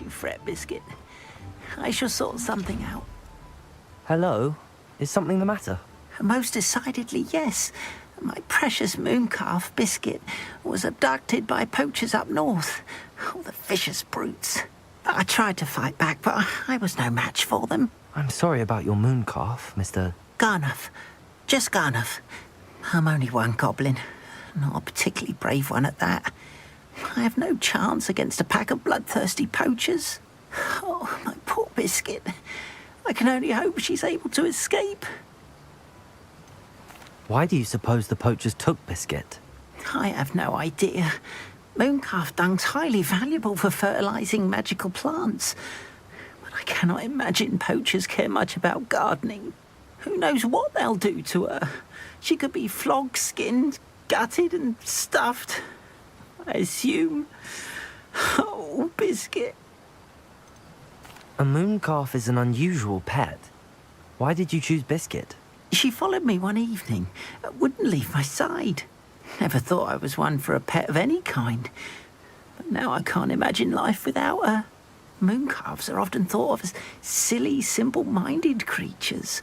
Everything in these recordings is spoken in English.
you fret, Biscuit. I shall sort something out. Hello? Is something the matter? Most decidedly, yes. My precious mooncalf, Biscuit, was abducted by poachers up north. Oh, the vicious brutes. I tried to fight back, but I was no match for them. I'm sorry about your mooncalf, Mr. Garnuff. Just Garnuff. I'm only one goblin. Not a particularly brave one at that. I have no chance against a pack of bloodthirsty poachers. Oh, my poor Biscuit. I can only hope she's able to escape. Why do you suppose the poachers took Biscuit? I have no idea. Mooncalf dung's highly valuable for fertilizing magical plants. But I cannot imagine poachers care much about gardening. Who knows what they'll do to her? She could be flogged, skinned, gutted and stuffed. I assume. Oh, Biscuit. A mooncalf is an unusual pet. Why did you choose Biscuit? She followed me one evening, wouldn't leave my side. Never thought I was one for a pet of any kind. But now I can't imagine life without her. Mooncalves are often thought of as silly, simple-minded creatures.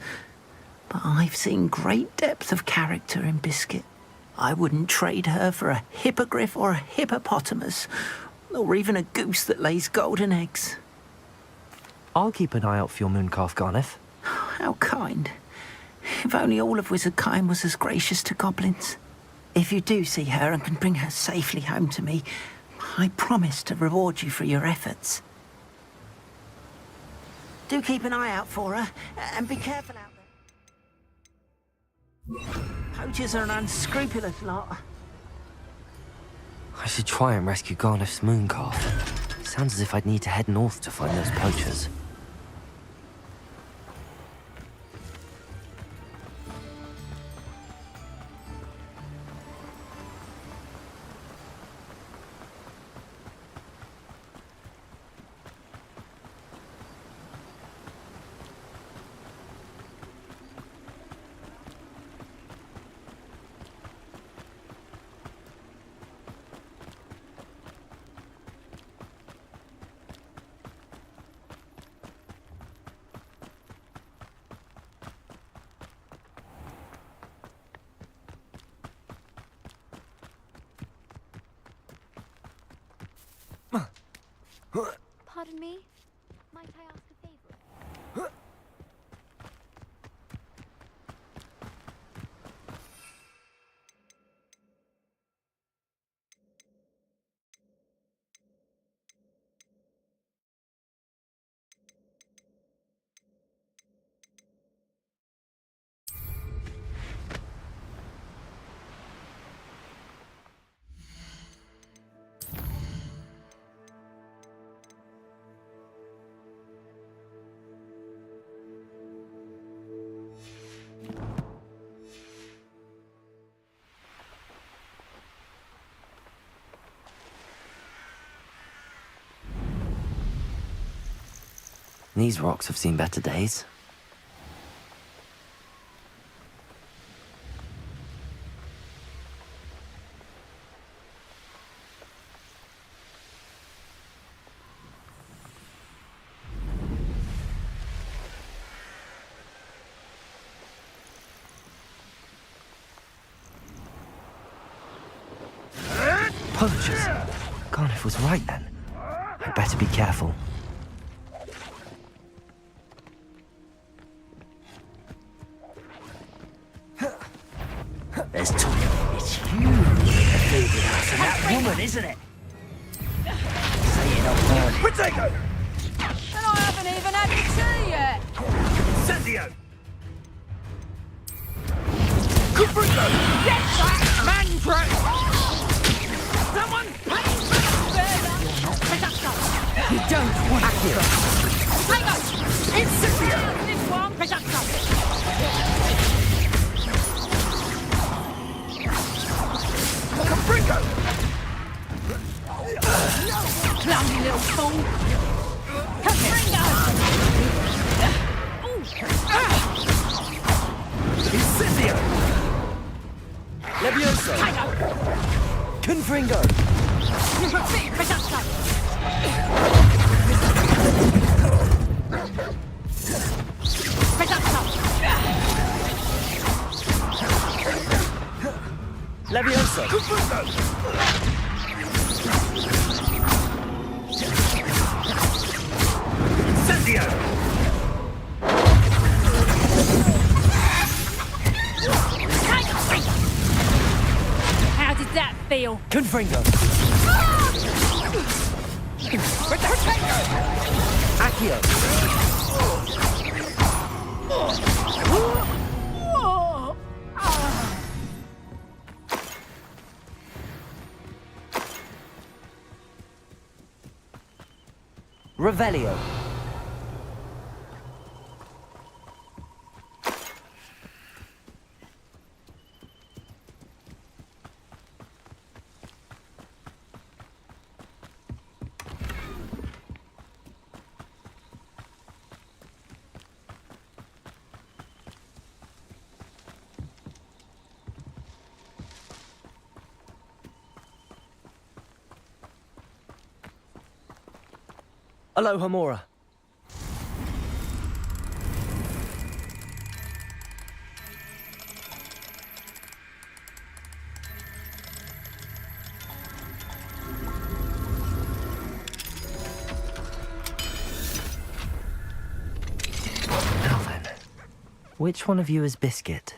But I've seen great depth of character in Biscuit. I wouldn't trade her for a hippogriff or a hippopotamus, or even a goose that lays golden eggs. I'll keep an eye out for your mooncalf, Garniff. How kind. If only all of Wizardkind was as gracious to goblins. If you do see her and can bring her safely home to me, I promise to reward you for your efforts. Do keep an eye out for her, and be careful out there. Poachers are an unscrupulous lot. I should try and rescue Garniff's mooncalf. Sounds as if I'd need to head north to find those poachers. Pardon me? Might I ask a favor? These rocks have seen better days. Poachers! Garniff was right then. I'd better be careful. There's two. It's you that favored us, and that woman, isn't it? Say it up, man. Potato! And I haven't even had the tea yet. Incendio! Confront! Get that mantra! Someone pay for the You don't want to. Potato! Incendio! This one, potato! Confringo! Clumsy little fool! Confringo! Incendio! Levioso! Confringo! Potato! deal. Confringo! Accio! Revelio. Aloha Mora. Now then, which one of you is Biscuit?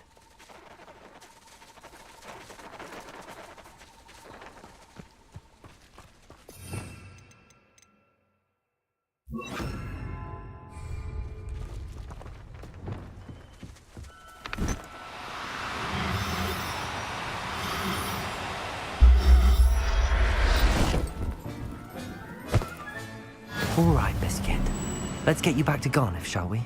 All right, Biscuit. Let's get you back to Garniff, shall we?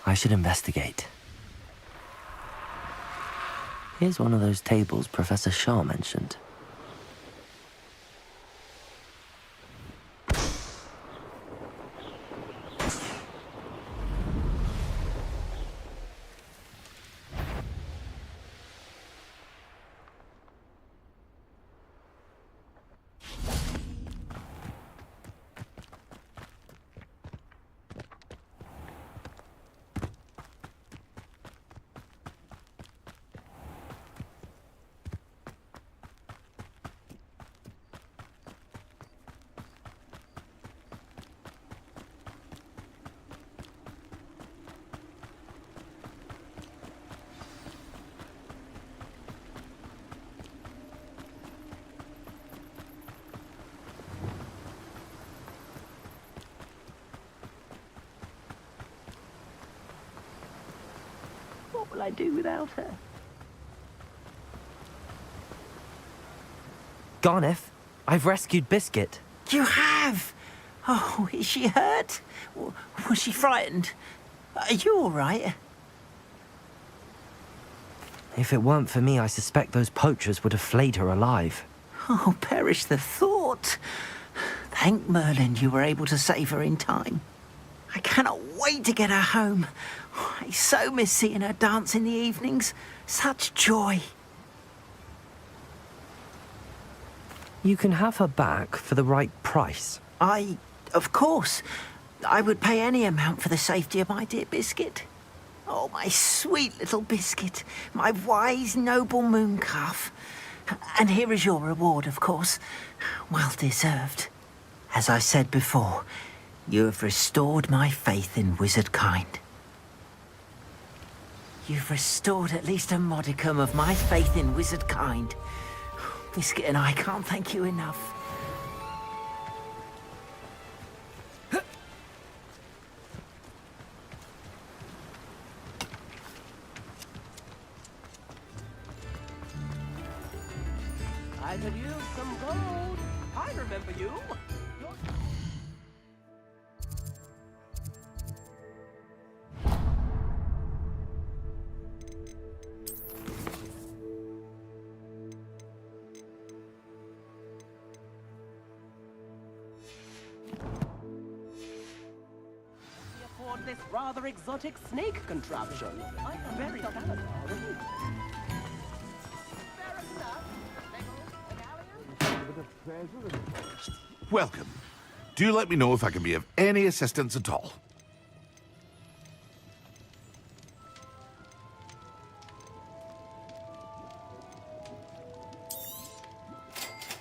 I should investigate. Here's one of those tables Professor Shah mentioned. What will I do without her? Garniff, I've rescued Biscuit. You have? Oh, is she hurt? Was she frightened? Are you all right? If it weren't for me, I suspect those poachers would have flayed her alive. Oh, perish the thought. Thank Merlin you were able to save her in time. I cannot wait to get her home. I so miss seeing her dance in the evenings. Such joy. You can have her back for the right price. Of course, I would pay any amount for the safety of my dear Biscuit. Oh, my sweet little Biscuit, my wise, noble moon calf. And here is your reward, of course. Well deserved. As I said before, you have restored my faith in wizard kind. You've restored at least a modicum of my faith in wizard kind. Biscuit and I can't thank you enough. I could use some gold. I remember you. rather exotic snake contraption. I'm very Canada, wouldn't you? Fair enough. Welcome. Do let me know if I can be of any assistance at all.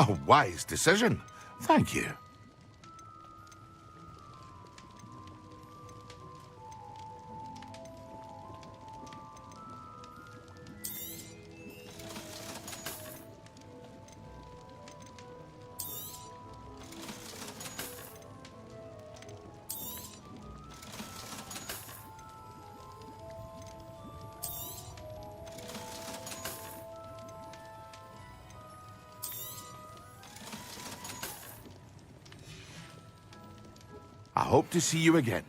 A wise decision. Thank you. I hope to see you again.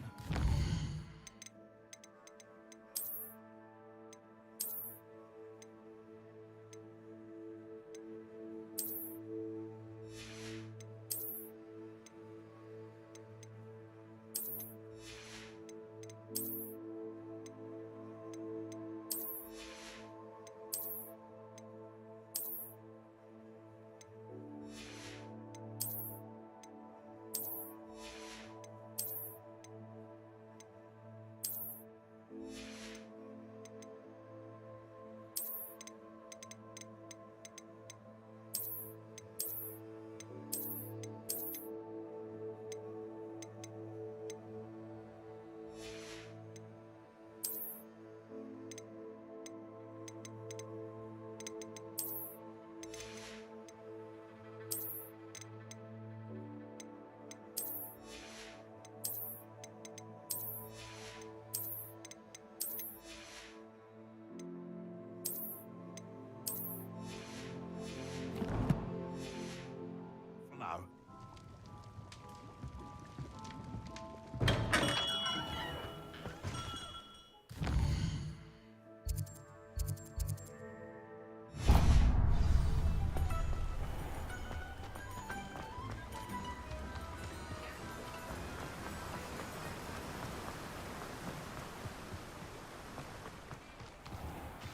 For now.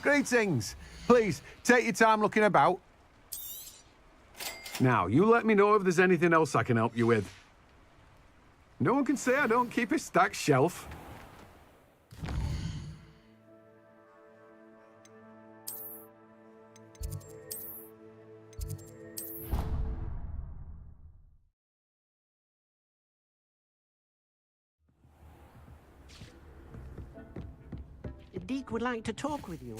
Greetings. Please, take your time looking about. Now, you let me know if there's anything else I can help you with. No one can say I don't keep a stacked shelf. Deek would like to talk with you.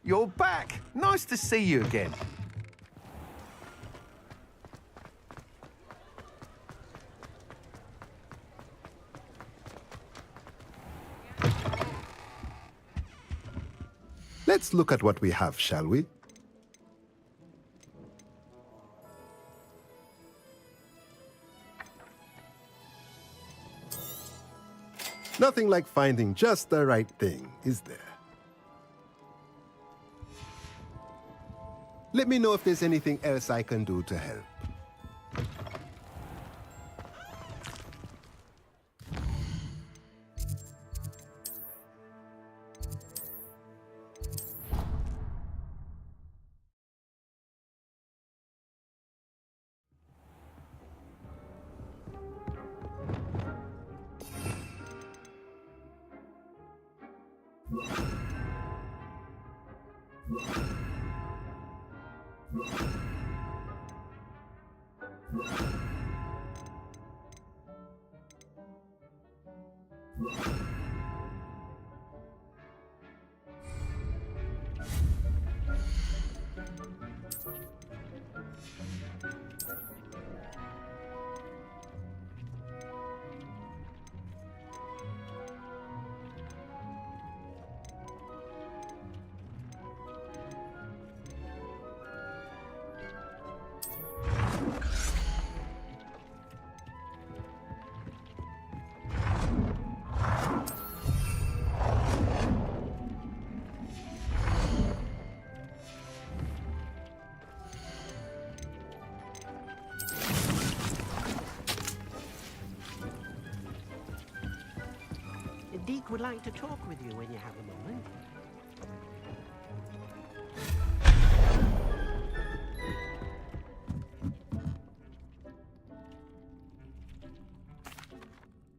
You're back. Nice to see you again. Let's look at what we have, shall we? Nothing like finding just the right thing, is there? Let me know if there's anything else I can do to help. Deek would like to talk with you when you have a moment.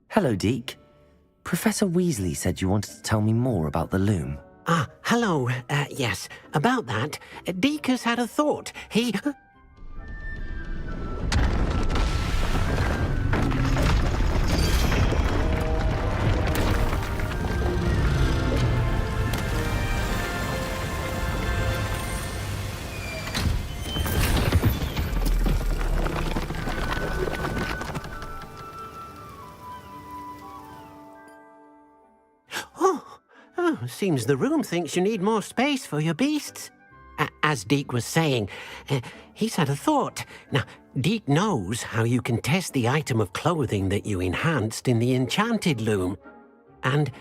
Hello, Deke. Professor Weasley said you wanted to tell me more about the loom. Ah, hello. Yes, about that. Deek has had a thought. He... Oh, seems the room thinks you need more space for your beasts. As Deek was saying, he's had a thought. Now, Deek knows how you can test the item of clothing that you enhanced in the enchanted loom, and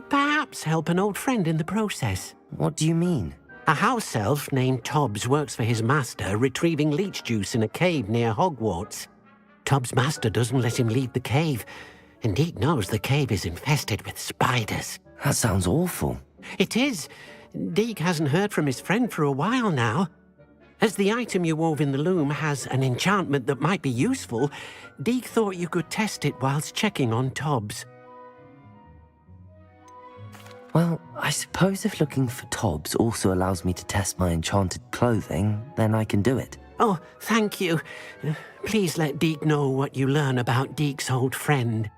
perhaps help an old friend in the process. What do you mean? A house elf named Tobbs works for his master, retrieving leech juice in a cave near Hogwarts. Tobbs' master doesn't let him leave the cave, and Deek knows the cave is infested with spiders. That sounds awful. It is. Deek hasn't heard from his friend for a while now. As the item you wove in the loom has an enchantment that might be useful, Deek thought you could test it whilst checking on Tobbs. Well, I suppose if looking for Tobbs also allows me to test my enchanted clothing, then I can do it. Oh, thank you. Please let Deek know what you learn about Deek's old friend.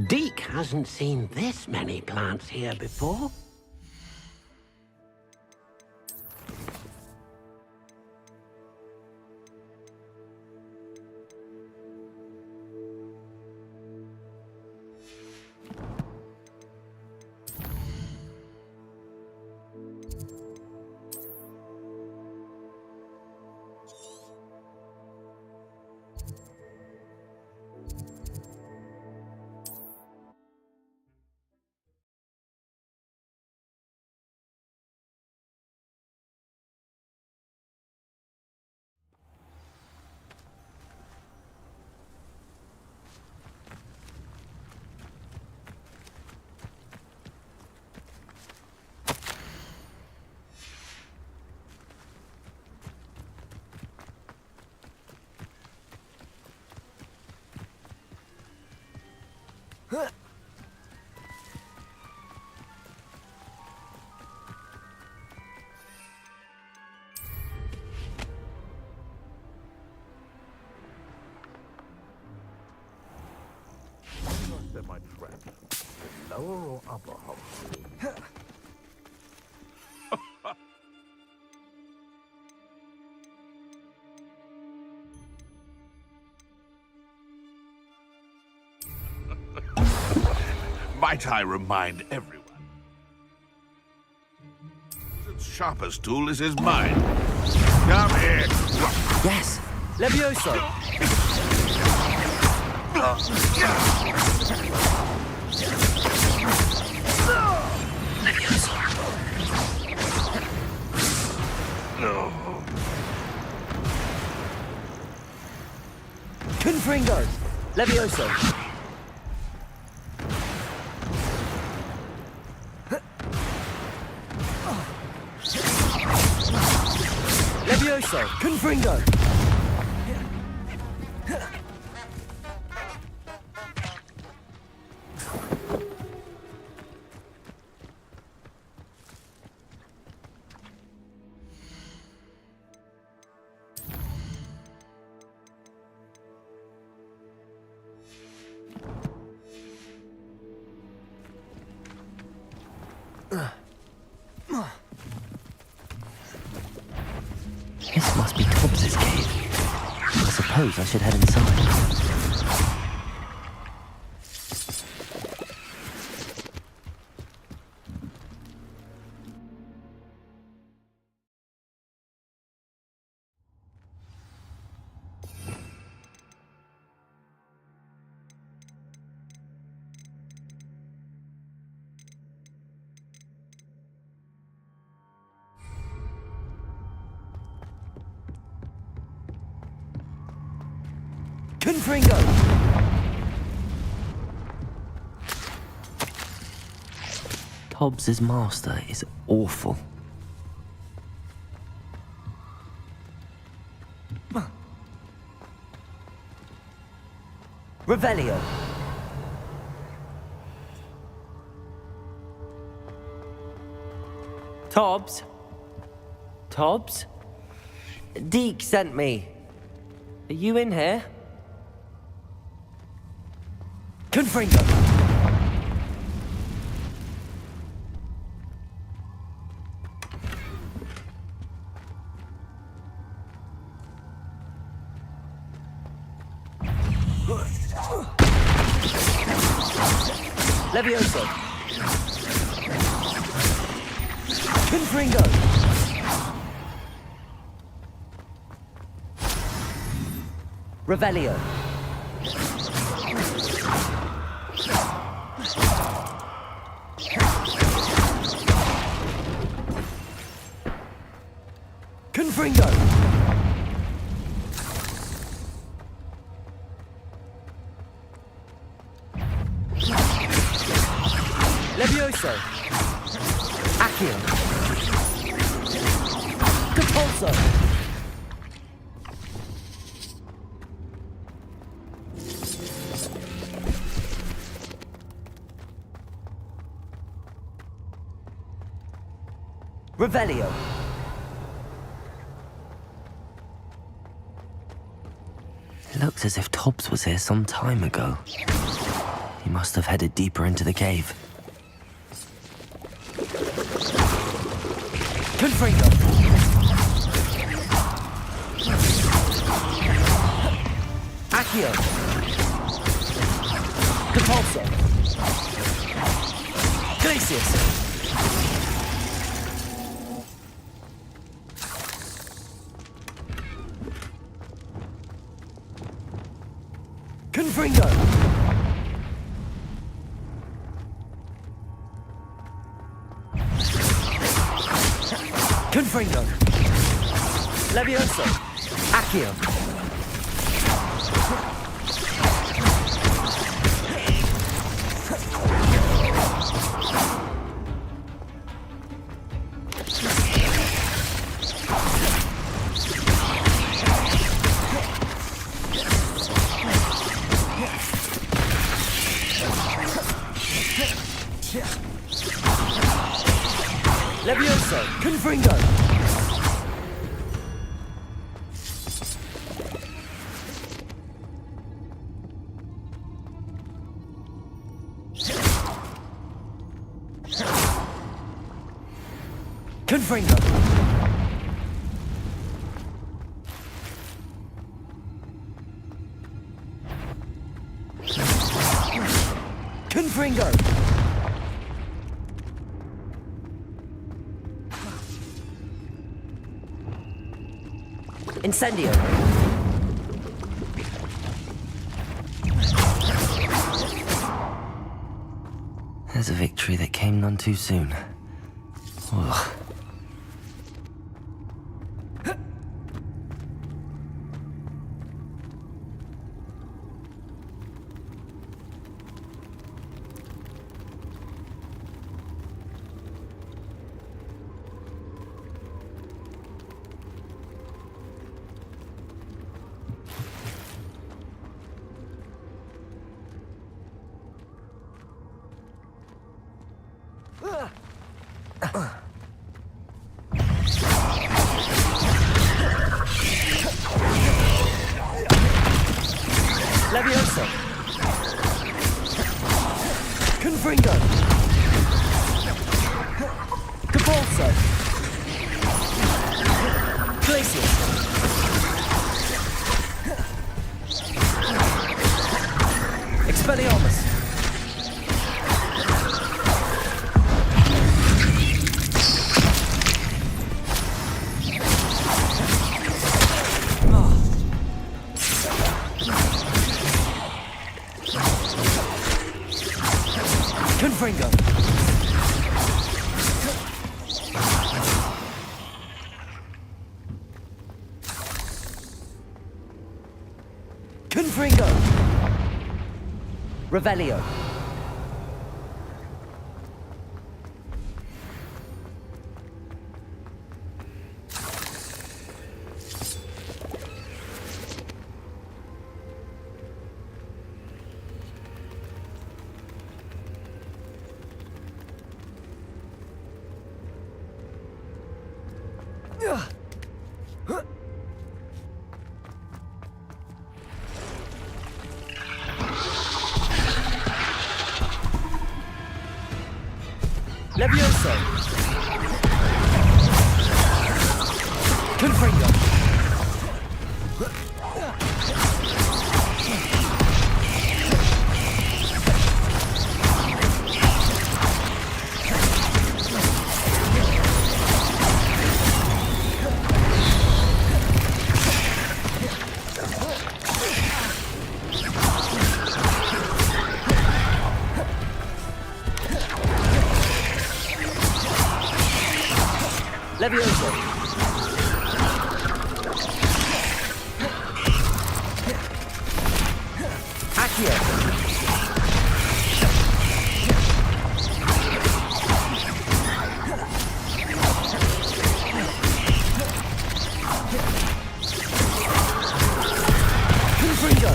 Deek hasn't seen this many plants here before. my trap. Lower or upper, hopefully. Might I remind everyone? Wizard's sharpest tool is his mind. Come here. Yes! Levioso! No. Confringo! Levioso! Levioso! Confringo! This must be Tobbs's cave. I suppose I should head inside. Confringo! Tobbs's master is awful. Revelio! Tobbs? Tobbs? Deke sent me. Are you in here? Confringo! Levioso! Confringo! Revelio! Confringo! Levioso! Accio! Capulso! Revelio! It looks as if Tobbs was here some time ago. He must have headed deeper into the cave. Confringo! Accio! Capulso! Glacius! Confringo! Confringo! Levioso! Accio! Levioso! Confringo! Confringo. Confringo. Incendio. There's a victory that came none too soon. Ugh. Levioso. Confringo. Cabalso. Glacius. Expelliarmus. Confringo. Confringo. Revelio. Levioso. Confringo. Levioso. Accio. Confringo.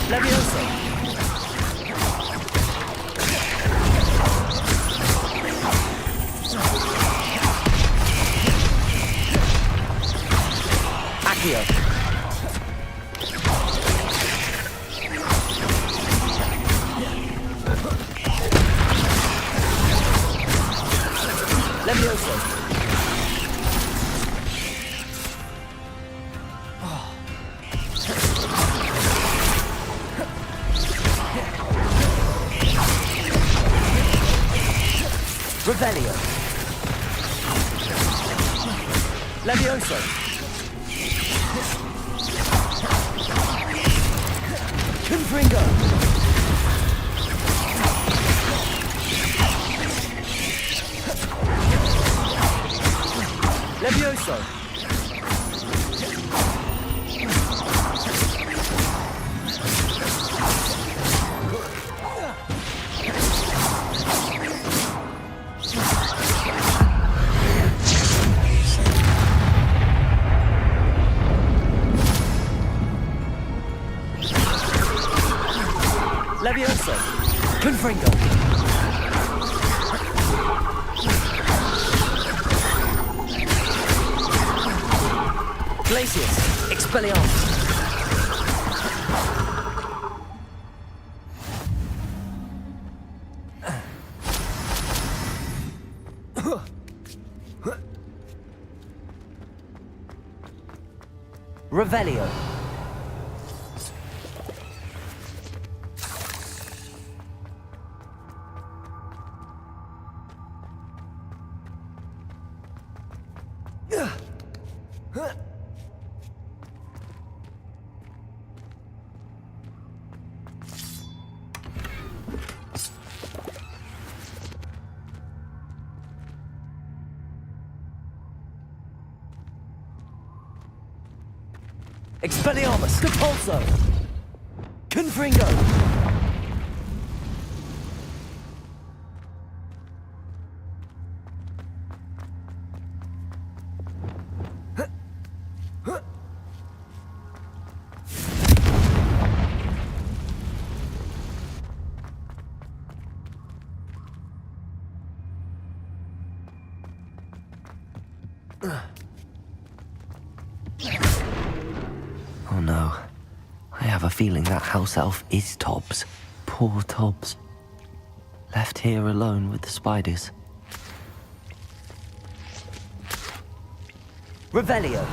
Levioso. Accio. Levioso. Revelio. Levioso. Confringo. Levioso. Levioso. Confringo. Glacius. Expelliarmus. Revelio. Expelliarmus, Capulso! Confringo! Oh no. I have a feeling that house elf is Tobbs. Poor Tobbs. Left here alone with the spiders. Revelio.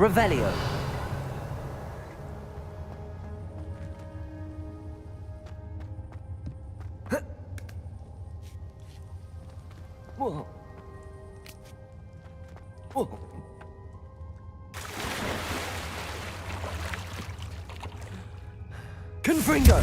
Revelio. Whoa. Whoa. Confringo.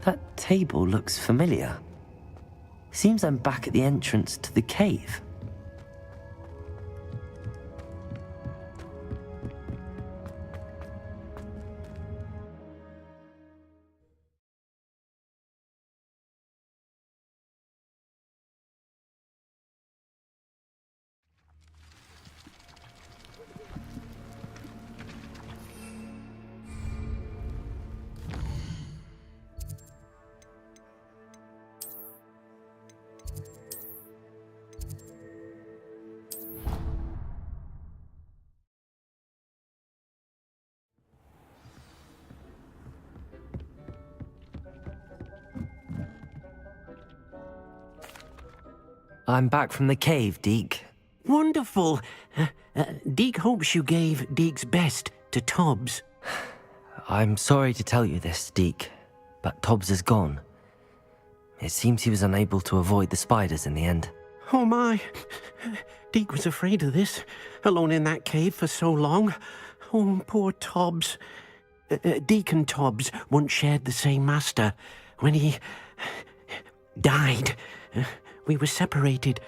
That table looks familiar. Seems I'm back at the entrance to the cave. I'm back from the cave, Deke. Wonderful. Deke hopes you gave Deke's best to Tobbs. I'm sorry to tell you this, Deke, but Tobbs is gone. It seems he was unable to avoid the spiders in the end. Oh my. Deke was afraid of this, alone in that cave for so long. Oh, poor Tobbs. Deke and Tobbs once shared the same master. When he died, we were separated.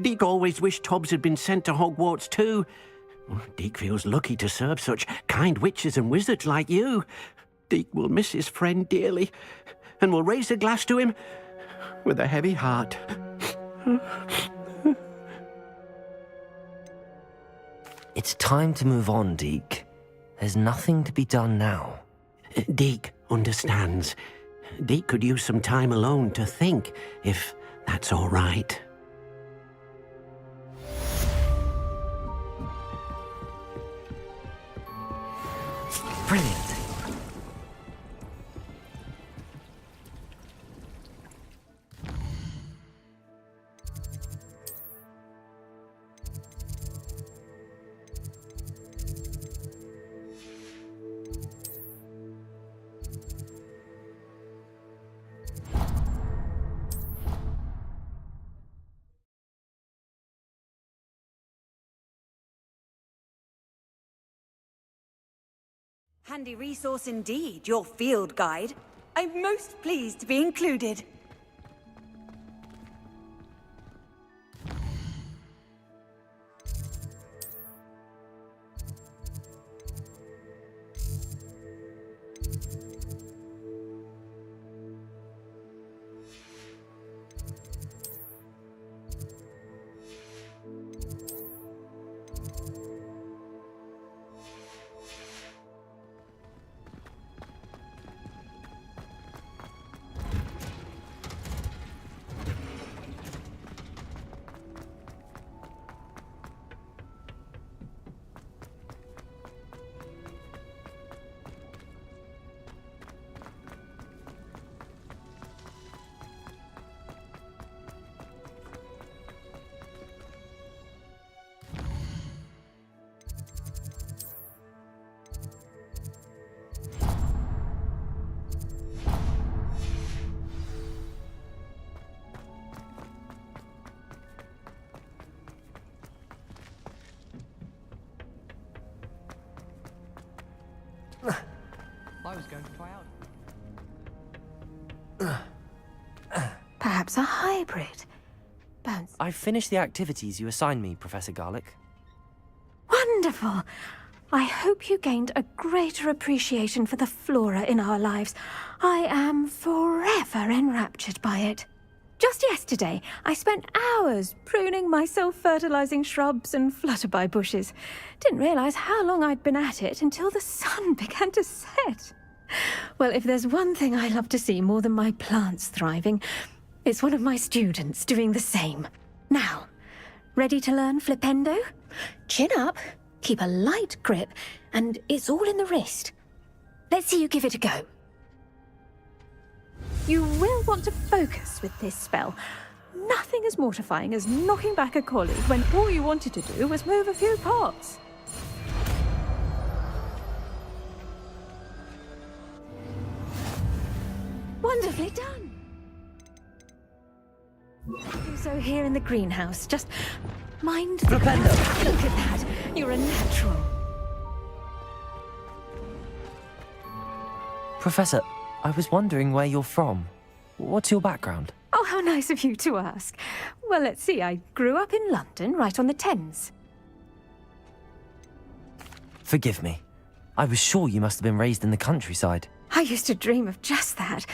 Deke always wished Tobbs had been sent to Hogwarts too. Deke feels lucky to serve such kind witches and wizards like you. Deke will miss his friend dearly, and will raise a glass to him with a heavy heart. It's time to move on, Deke. There's nothing to be done now. Deke understands. Deke could use some time alone to think, if that's all right. Brilliant. Handy resource indeed, your field guide. I'm most pleased to be included. I was going to try out. Perhaps a hybrid. Bounce. I've finished the activities you assigned me, Professor Garlick. Wonderful! I hope you gained a greater appreciation for the flora in our lives. I am forever enraptured by it. Just yesterday, I spent hours pruning my self-fertilizing shrubs and flutterby bushes. Didn't realize how long I'd been at it until the sun began to set. Well, if there's one thing I love to see more than my plants thriving, it's one of my students doing the same. Now, ready to learn Flipendo? Chin up, keep a light grip, and it's all in the wrist. Let's see you give it a go. You will want to focus with this spell. Nothing as mortifying as knocking back a colleague when all you wanted to do was move a few pots. Wonderfully done. Do so here in the greenhouse. Just mind the... Flipendo! Look at that. You're a natural. Professor, I was wondering where you're from. What's your background? Oh, how nice of you to ask. Well, let's see. I grew up in London, right on the Thames. Forgive me. I was sure you must have been raised in the countryside. I used to dream of just that.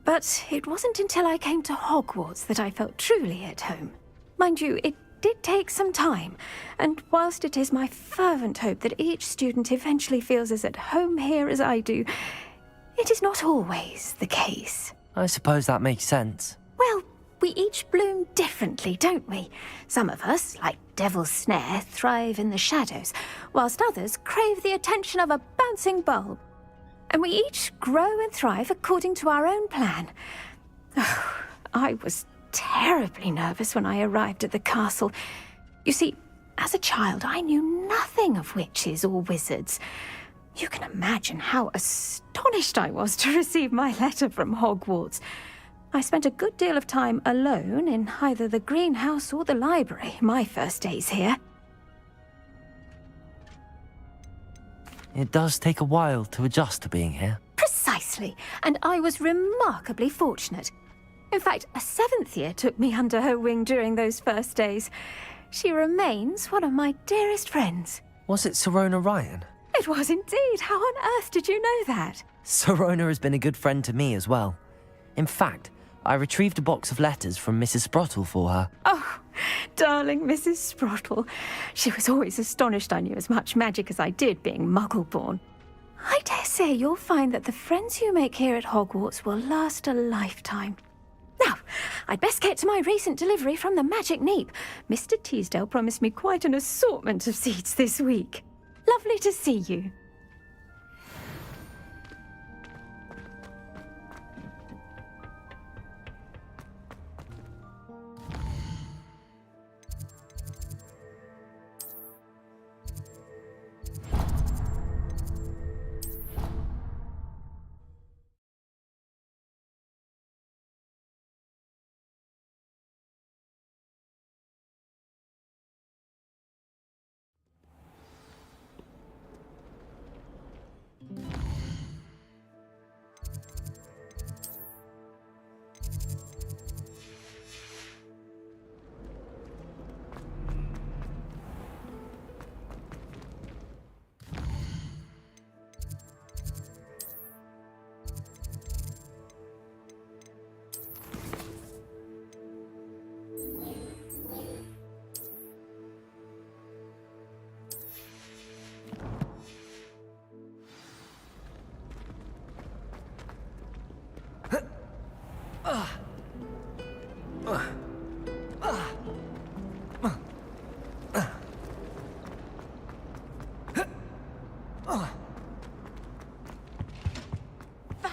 But it wasn't until I came to Hogwarts that I felt truly at home. Mind you, it did take some time. And whilst it is my fervent hope that each student eventually feels as at home here as I do, it is not always the case. I suppose that makes sense. Well, we each bloom differently, don't we? Some of us, like Devil's Snare, thrive in the shadows, whilst others crave the attention of a bouncing bulb. And we each grow and thrive according to our own plan. Oh, I was terribly nervous when I arrived at the castle. You see, as a child, I knew nothing of witches or wizards. You can imagine how astonished I was to receive my letter from Hogwarts. I spent a good deal of time alone in either the greenhouse or the library my first days here. It does take a while to adjust to being here. Precisely, and I was remarkably fortunate. In fact, a 7th year took me under her wing during those first days. She remains one of my dearest friends. Was it Serona Ryan? It was indeed. How on earth did you know that? Serona has been a good friend to me as well. In fact, I retrieved a box of letters from Mrs. Sprottle for her. Oh, darling Mrs. Sprottle. She was always astonished I knew as much magic as I did, being Muggle-born. I dare say you'll find that the friends you make here at Hogwarts will last a lifetime. Now, I'd best get to my recent delivery from the Magic Neep. Mr. Teasdale promised me quite an assortment of seeds this week. Lovely to see you.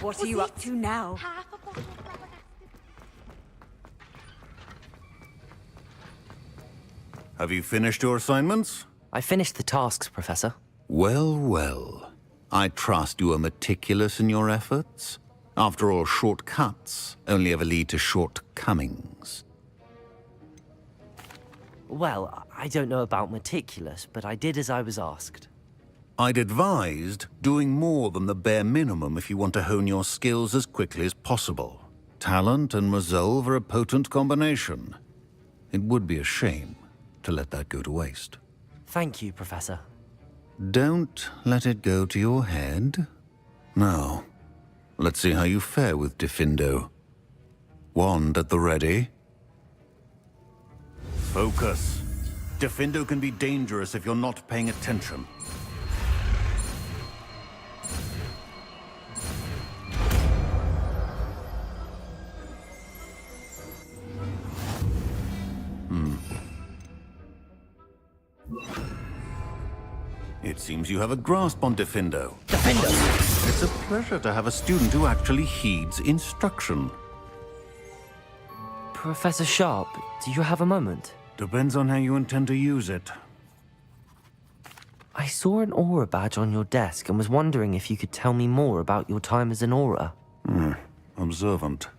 What are you up to now? Half a bottle of flabbergasted. Have you finished your assignments? I finished the tasks, Professor. Well, well. I trust you are meticulous in your efforts. After all, shortcuts only ever lead to shortcomings. Well, I don't know about meticulous, but I did as I was asked. I'd advised doing more than the bare minimum if you want to hone your skills as quickly as possible. Talent and resolve are a potent combination. It would be a shame to let that go to waste. Thank you, Professor. Don't let it go to your head. Now, let's see how you fare with Diffindo. Wand at the ready. Focus. Diffindo can be dangerous if you're not paying attention. It seems you have a grasp on Diffindo. Diffindo! It's a pleasure to have a student who actually heeds instruction. Professor Sharp, do you have a moment? Depends on how you intend to use it. I saw an aura badge on your desk and was wondering if you could tell me more about your time as an aura. Observant.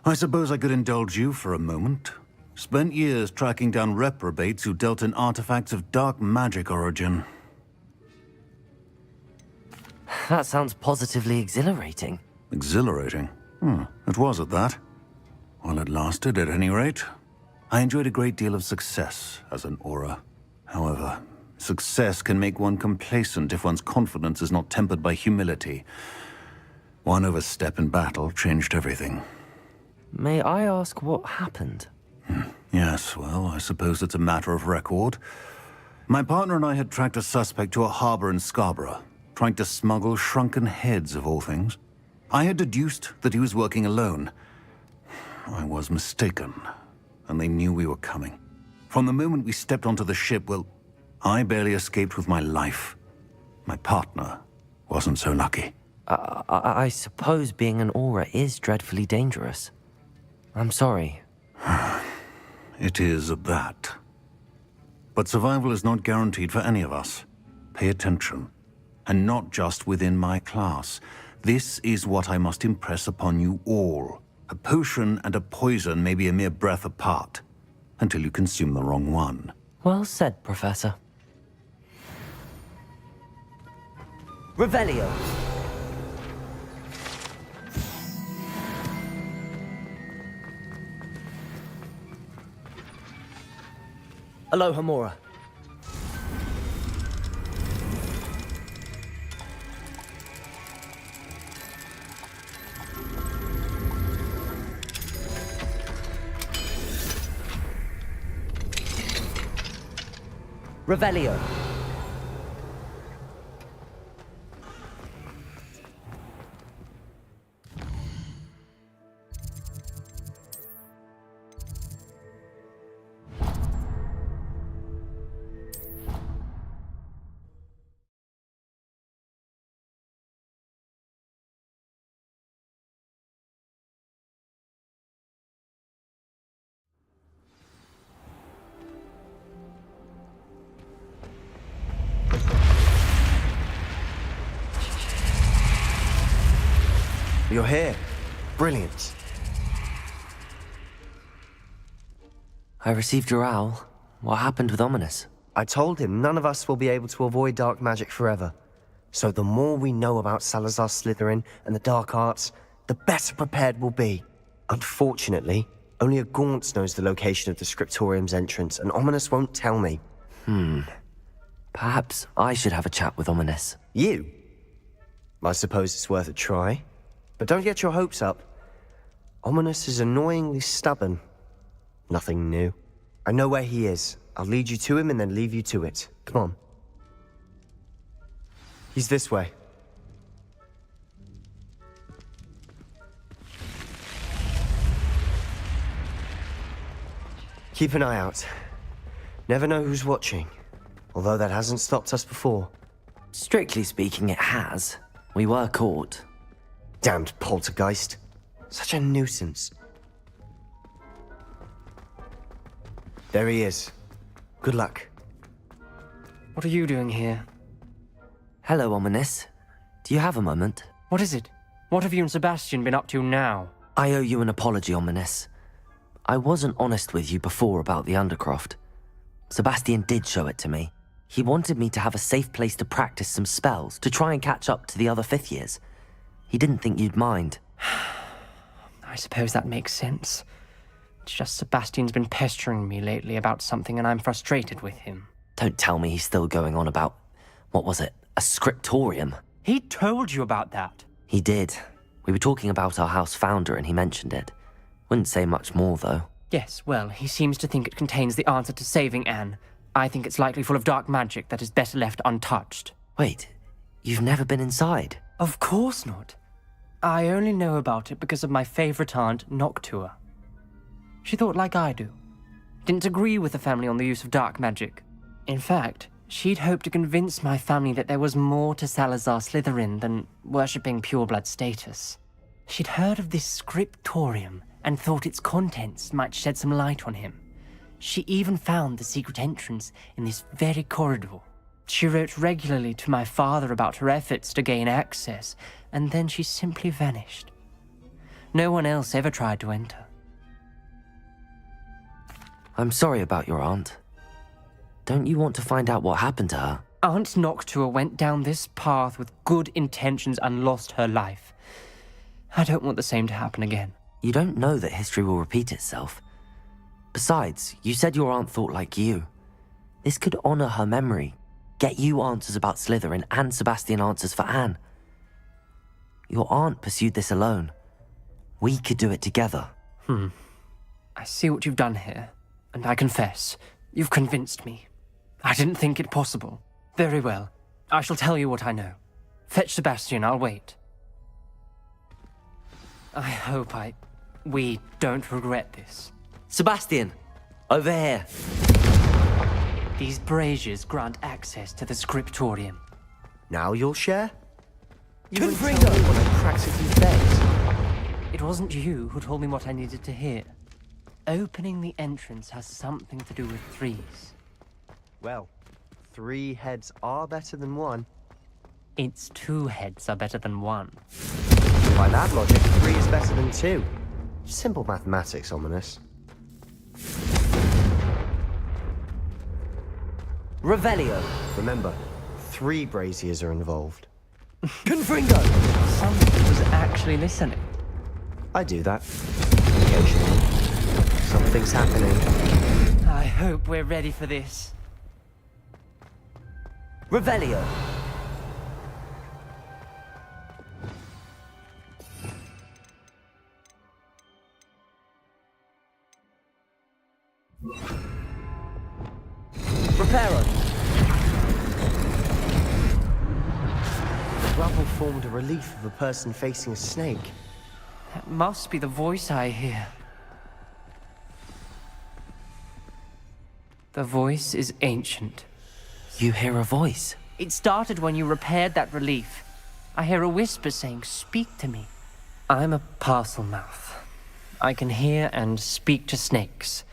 I suppose I could indulge you for a moment. Spent years tracking down reprobates who dealt in artifacts of dark magic origin. That sounds positively exhilarating. Exhilarating? It was at that. While it lasted, at any rate. I enjoyed a great deal of success as an aura. However, success can make one complacent if one's confidence is not tempered by humility. One overstep in battle changed everything. May I ask what happened? Yes, well, I suppose it's a matter of record. My partner and I had tracked a suspect to a harbor in Scarborough, trying to smuggle shrunken heads of all things. I had deduced that he was working alone. I was mistaken, and they knew we were coming. From the moment we stepped onto the ship, well, I barely escaped with my life. My partner wasn't so lucky. I suppose being an aura is dreadfully dangerous. I'm sorry. It is that. But survival is not guaranteed for any of us. Pay attention. And not just within my class. This is what I must impress upon you all. A potion and a poison may be a mere breath apart, until you consume the wrong one. Well said, Professor. Revelio. Aloha Mora. Revelio. You're here. Brilliant. I received your owl. What happened with Ominous? I told him none of us will be able to avoid dark magic forever. So the more we know about Salazar Slytherin and the dark arts, the better prepared we'll be. Unfortunately, only a Gaunt knows the location of the Scriptorium's entrance, and Ominous won't tell me. Perhaps I should have a chat with Ominous. You? I suppose it's worth a try. But don't get your hopes up. Ominous is annoyingly stubborn. Nothing new. I know where he is. I'll lead you to him and then leave you to it. Come on. He's this way. Keep an eye out. Never know who's watching. Although that hasn't stopped us before. Strictly speaking, it has. We were caught. Damned poltergeist. Such a nuisance. There he is. Good luck. What are you doing here? Hello, Ominous. Do you have a moment? What is it? What have you and Sebastian been up to now? I owe you an apology, Ominous. I wasn't honest with you before about the Undercroft. Sebastian did show it to me. He wanted me to have a safe place to practice some spells, to try and catch up to the other fifth years. He didn't think you'd mind. I suppose that makes sense. It's just Sebastian's been pestering me lately about something and I'm frustrated with him. Don't tell me he's still going on about, what was it, a scriptorium? He told you about that? He did. We were talking about our house founder and he mentioned it. Wouldn't say much more, though. Yes, well, he seems to think it contains the answer to saving Anne. I think it's likely full of dark magic that is better left untouched. Wait, you've never been inside? Of course not. I only know about it because of my favorite aunt, Noctua. She thought like I do. Didn't agree with the family on the use of dark magic. In fact, she'd hoped to convince my family that there was more to Salazar Slytherin than worshipping pureblood status. She'd heard of this scriptorium and thought its contents might shed some light on him. She even found the secret entrance in this very corridor. She wrote regularly to my father about her efforts to gain access, and then she simply vanished. No one else ever tried to enter. I'm sorry about your aunt. Don't you want to find out what happened to her? Aunt Noctua went down this path with good intentions and lost her life. I don't want the same to happen again. You don't know that history will repeat itself. Besides, you said your aunt thought like you. This could honor her memory, get you answers about Slytherin and Sebastian answers for Anne. Your aunt pursued this alone. We could do it together. I see what you've done here, and I confess, you've convinced me. I didn't think it possible. Very well. I shall tell you what I know. Fetch Sebastian, I'll wait. I hope we don't regret this. Sebastian! Over here! These braziers grant access to the scriptorium. Now you'll share? Confringo! What I practically face. It wasn't you who told me what I needed to hear. Opening the entrance has something to do with threes. Well, 3 heads are better than 1. It's 2 heads are better than 1. By that logic, 3 is better than 2. Simple mathematics, Ominous. Revelio. Remember, 3 braziers are involved. Confringo. Someone was actually listening. I do that. Occasionally. Something's happening. I hope we're ready for this. Revelio. Reparo. The rubble formed a relief of a person facing a snake. That must be the voice I hear. The voice is ancient. You hear a voice? It started when you repaired that relief. I hear a whisper saying, "Speak to me." I'm a parcel mouth. I can hear and speak to snakes.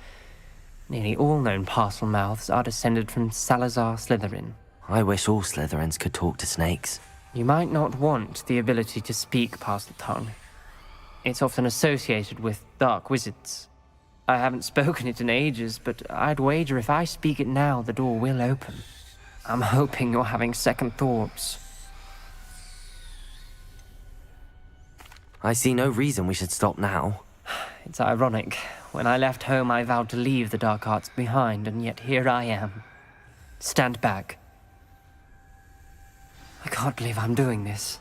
Nearly all known parcel mouths are descended from Salazar Slytherin. I wish all Slytherins could talk to snakes. You might not want the ability to speak parcel tongue. It's often associated with dark wizards. I haven't spoken it in ages, but I'd wager if I speak it now, the door will open. I'm hoping you're having second thoughts. I see no reason we should stop now. It's ironic. When I left home, I vowed to leave the dark arts behind, and yet here I am. Stand back. I can't believe I'm doing this.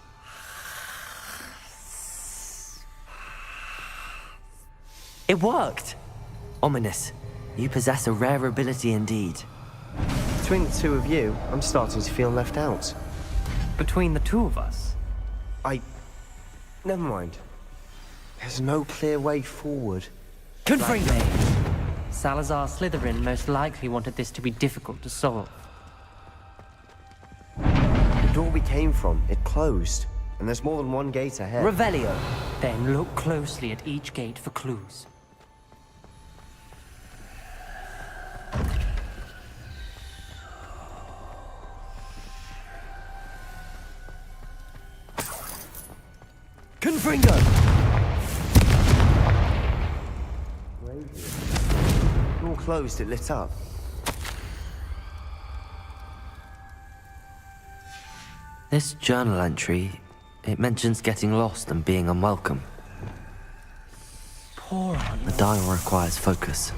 It worked! Ominous, you possess a rare ability indeed. Between the 2 of you, I'm starting to feel left out. Between the 2 of us? Never mind. There's no clear way forward. Confront me! Salazar Slytherin most likely wanted this to be difficult to solve. The door we came from, it closed. And there's more than 1 gate ahead. Revelio! Then look closely at each gate for clues. Confringo! All closed, it lit up. This journal entry, it mentions getting lost and being unwelcome. Poor Aunt. The dial requires focus.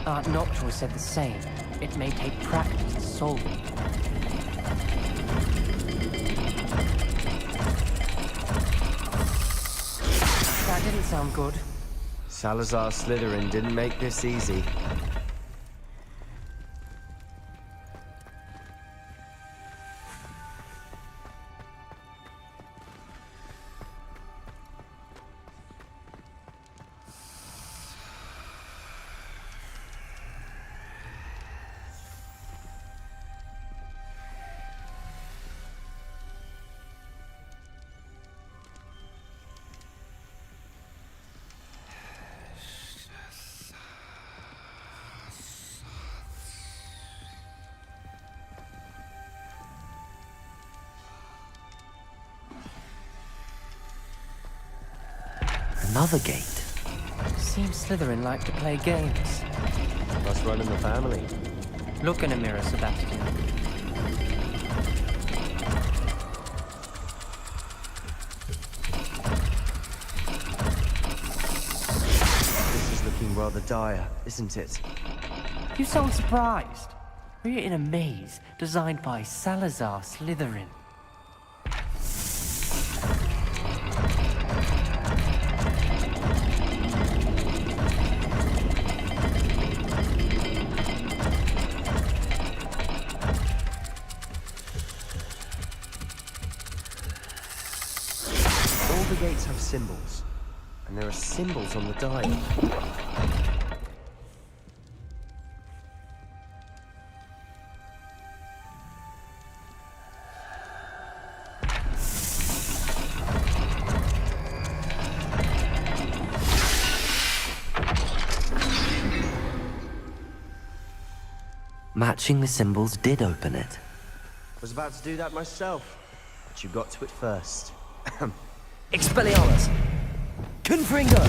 Aunt Noctua said the same. It may take practice to solve it. That didn't sound good. Salazar Slytherin didn't make this easy. Another gate. Seems Slytherin like to play games. Must run in the family. Look in a mirror, Sebastian. This is looking rather dire, isn't it? You sound surprised. We're in a maze designed by Salazar Slytherin. All the gates have symbols, and there are symbols on the dial. Matching the symbols did open it. Was about to do that myself, but you got to it first. Expelliarmus! Confringo!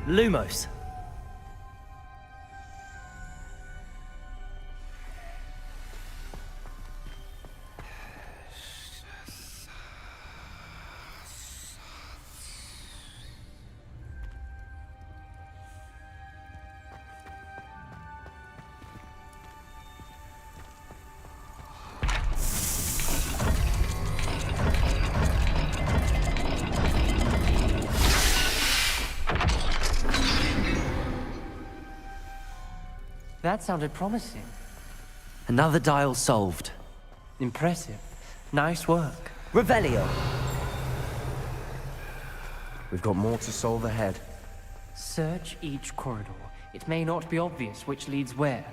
Lumos. That sounded promising. Another dial solved. Impressive. Nice work. Revelio! We've got more to solve ahead. Search each corridor. It may not be obvious which leads where.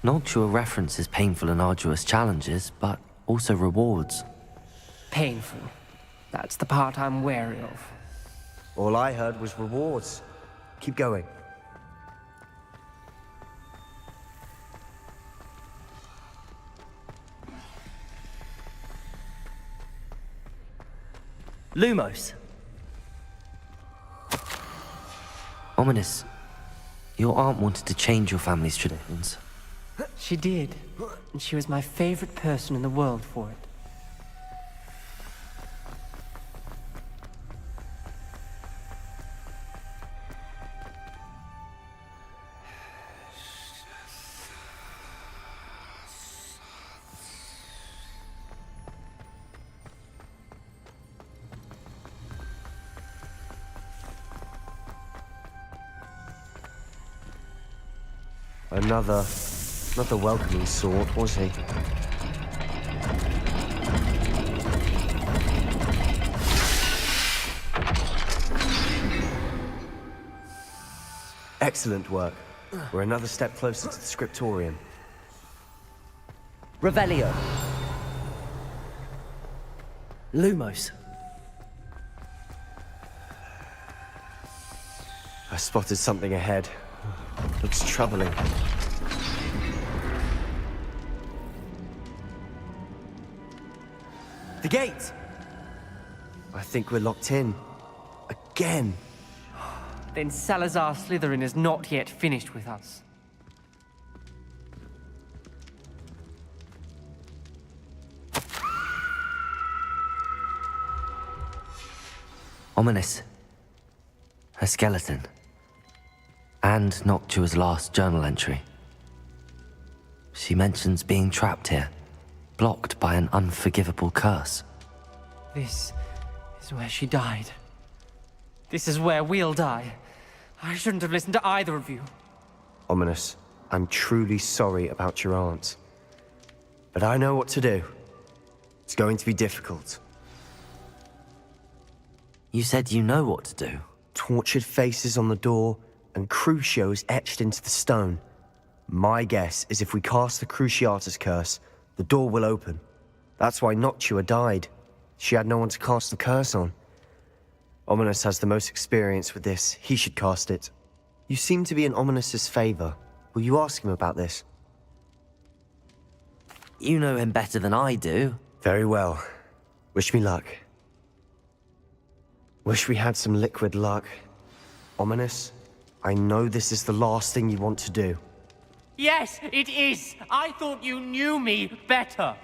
Noctua references painful and arduous challenges, but also rewards. Painful. That's the part I'm wary of. All I heard was rewards. Keep going. Lumos. Ominous. Your aunt wanted to change your family's traditions. She did, and she was my favorite person in the world for it. Not the welcoming sort, was he? Excellent work. We're another step closer to the scriptorium. Revelio. Lumos. I spotted something ahead. Looks troubling. The gate! I think we're locked in. Again. Then Salazar Slytherin is not yet finished with us. Ominous. Her skeleton. And Noctua's last journal entry. She mentions being trapped here, blocked by an unforgivable curse. This is where she died. This is where we'll die. I shouldn't have listened to either of you. Ominous, I'm truly sorry about your aunt. But I know what to do. It's going to be difficult. You said you know what to do. Tortured faces on the door, and Crucios etched into the stone. My guess is if we cast the Cruciatus curse, the door will open. That's why Noctua died. She had no one to cast the curse on. Ominous has the most experience with this. He should cast it. You seem to be in Ominous's favor. Will you ask him about this? You know him better than I do. Very well. Wish me luck. Wish we had some liquid luck. Ominous, I know this is the last thing you want to do. Yes, it is! I thought you knew me better!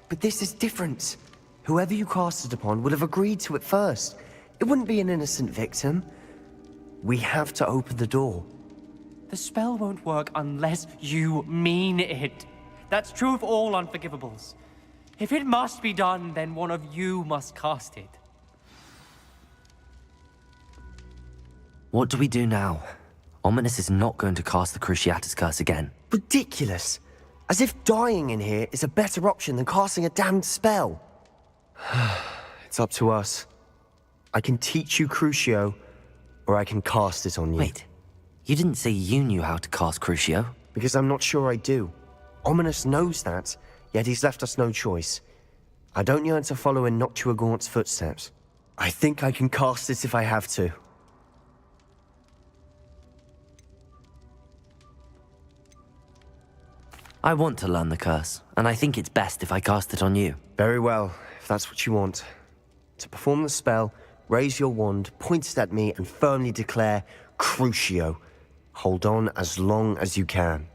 But this is different. Whoever you cast it upon would have agreed to it first. It wouldn't be an innocent victim. We have to open the door. The spell won't work unless you mean it. That's true of all unforgivables. If it must be done, then one of you must cast it. What do we do now? Ominous is not going to cast the Cruciatus Curse again. Ridiculous. As if dying in here is a better option than casting a damned spell. It's up to us. I can teach you Crucio, or I can cast it on you. Wait, you didn't say you knew how to cast Crucio? Because I'm not sure I do. Ominous knows that, yet he's left us no choice. I don't yearn to follow in Noctua Gaunt's footsteps. I think I can cast it if I have to. I want to learn the curse, and I think it's best if I cast it on you. Very well, if that's what you want. To perform the spell, raise your wand, point it at me, and firmly declare, Crucio. Hold on as long as you can.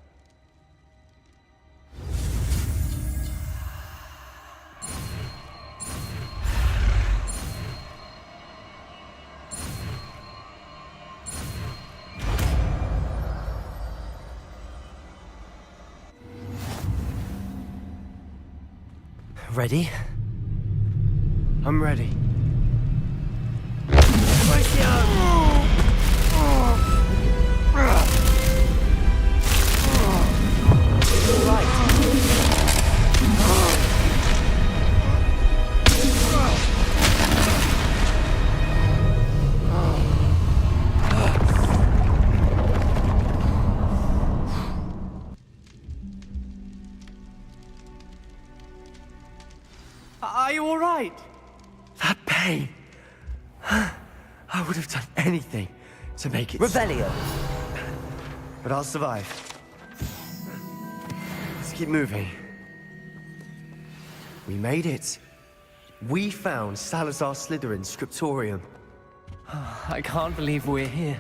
Ready? I'm ready. Are you all right? That pain. I would have done anything to make it Revelio. But I'll survive. Let's keep moving. We made it. We found Salazar Slytherin's scriptorium. I can't believe we're here.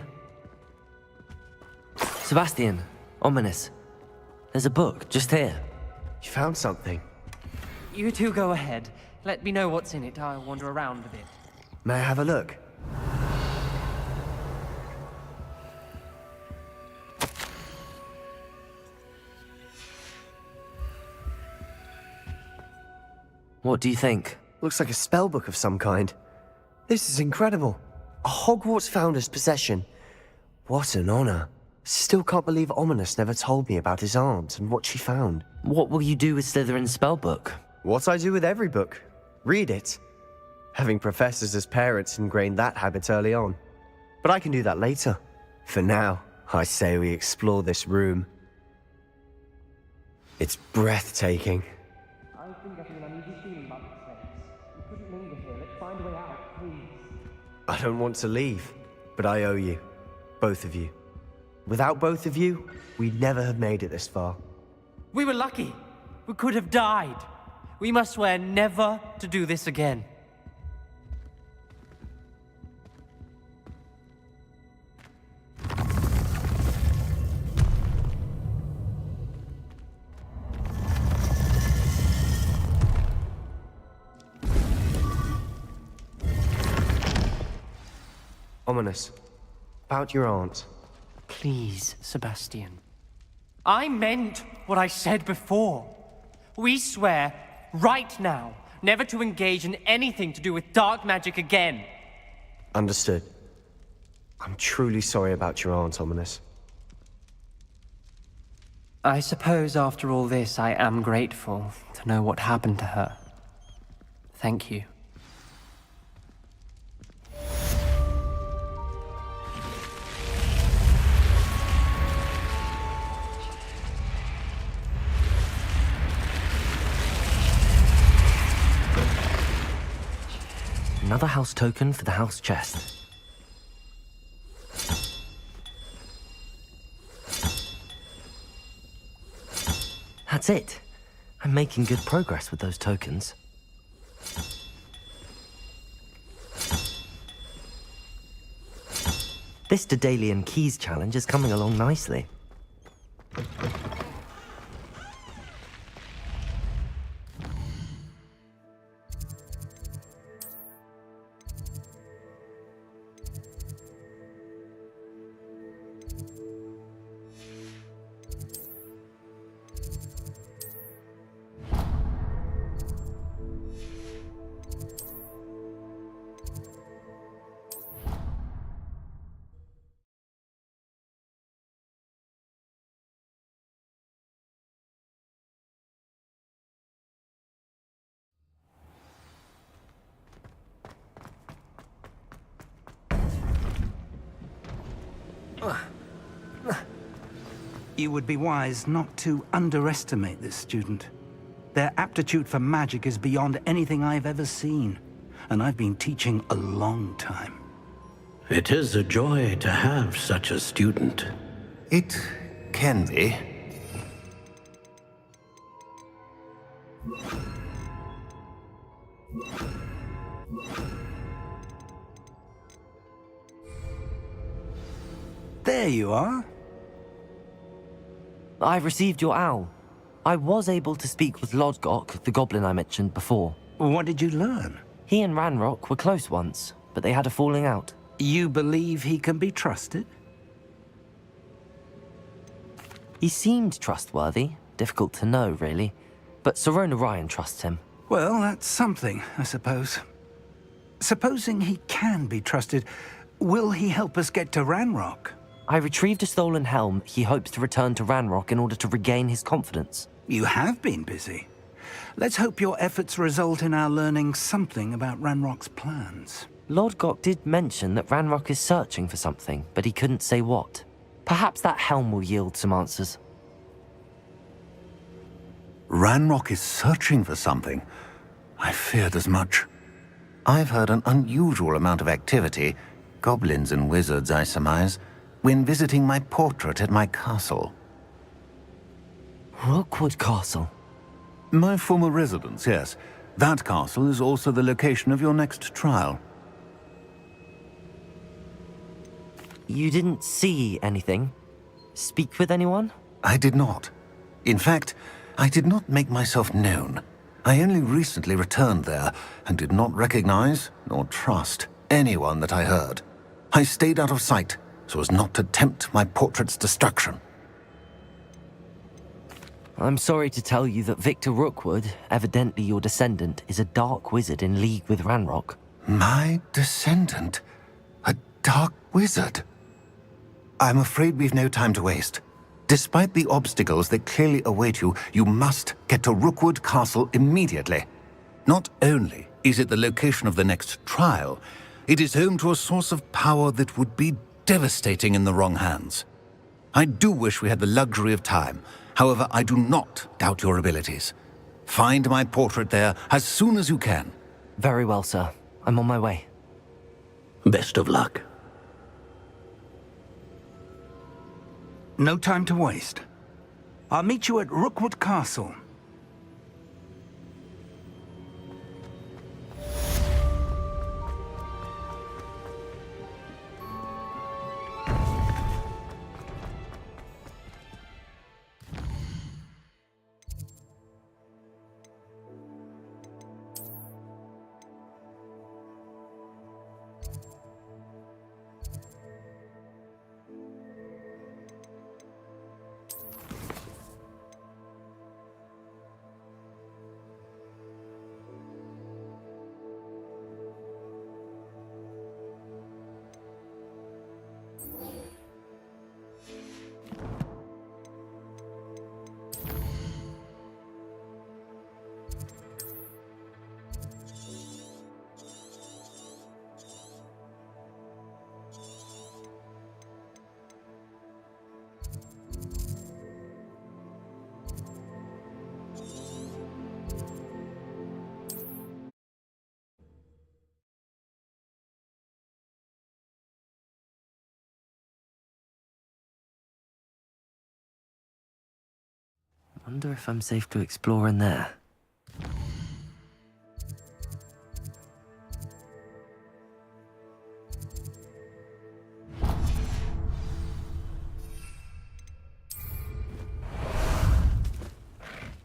Sebastian, Ominous. There's a book just here. You found something. You two go ahead. Let me know what's in it. I'll wander around a bit. May I have a look? What do you think? Looks like a spellbook of some kind. This is incredible. A Hogwarts founder's possession. What an honor. Still can't believe Ominous never told me about his aunt and what she found. What will you do with Slytherin's spellbook? What I do with every book. Read it. Having professors as parents ingrained that habit early on. But I can do that later. For now, I say we explore this room. It's breathtaking. I've been getting an uneasy feeling about this place. We couldn't linger here. Let's find a way out, please. I don't want to leave, but I owe you. Both of you. Without both of you, we'd never have made it this far. We were lucky. We could have died. We must swear never to do this again. Ominous. About your aunt. Please, Sebastian. I meant what I said before. We swear, right now, never to engage in anything to do with dark magic again. Understood. I'm truly sorry about your aunt, Ominous. I suppose after all this, I am grateful to know what happened to her. Thank you. Another house token for the house chest. That's it. I'm making good progress with those tokens. This Daedalian Keys challenge is coming along nicely. You would be wise not to underestimate this student. Their aptitude for magic is beyond anything I've ever seen, and I've been teaching a long time. It is a joy to have such a student. It can be. There you are. I've received your owl. I was able to speak with Lodgok, the goblin I mentioned before. What did you learn? He and Ranrock were close once, but they had a falling out. You believe he can be trusted? He seemed trustworthy. Difficult to know, really. But Sirona Ryan trusts him. Well, that's something, I suppose. Supposing he can be trusted, will he help us get to Ranrock? I retrieved a stolen helm he hopes to return to Ranrock in order to regain his confidence. You have been busy. Let's hope your efforts result in our learning something about Ranrock's plans. Lodgok did mention that Ranrock is searching for something, but he couldn't say what. Perhaps that helm will yield some answers. Ranrock is searching for something. I feared as much. I've heard an unusual amount of activity, goblins and wizards, I surmise, when visiting my portrait at my castle. Rookwood Castle? My former residence, yes. That castle is also the location of your next trial. You didn't see anything? Speak with anyone? I did not. In fact, I did not make myself known. I only recently returned there and did not recognize nor trust anyone that I heard. I stayed out of sight so as not to tempt my portrait's destruction. I'm sorry to tell you that Victor Rookwood, evidently your descendant, is a dark wizard in league with Ranrock. My descendant? A dark wizard? I'm afraid we've no time to waste. Despite the obstacles that clearly await you, you must get to Rookwood Castle immediately. Not only is it the location of the next trial, it is home to a source of power that would be devastating in the wrong hands. I do wish we had the luxury of time. However, I do not doubt your abilities. Find my portrait there as soon as you can. Very well, sir. I'm on my way. Best of luck. No time to waste. I'll meet you at Rookwood Castle. Wonder if I'm safe to explore in there.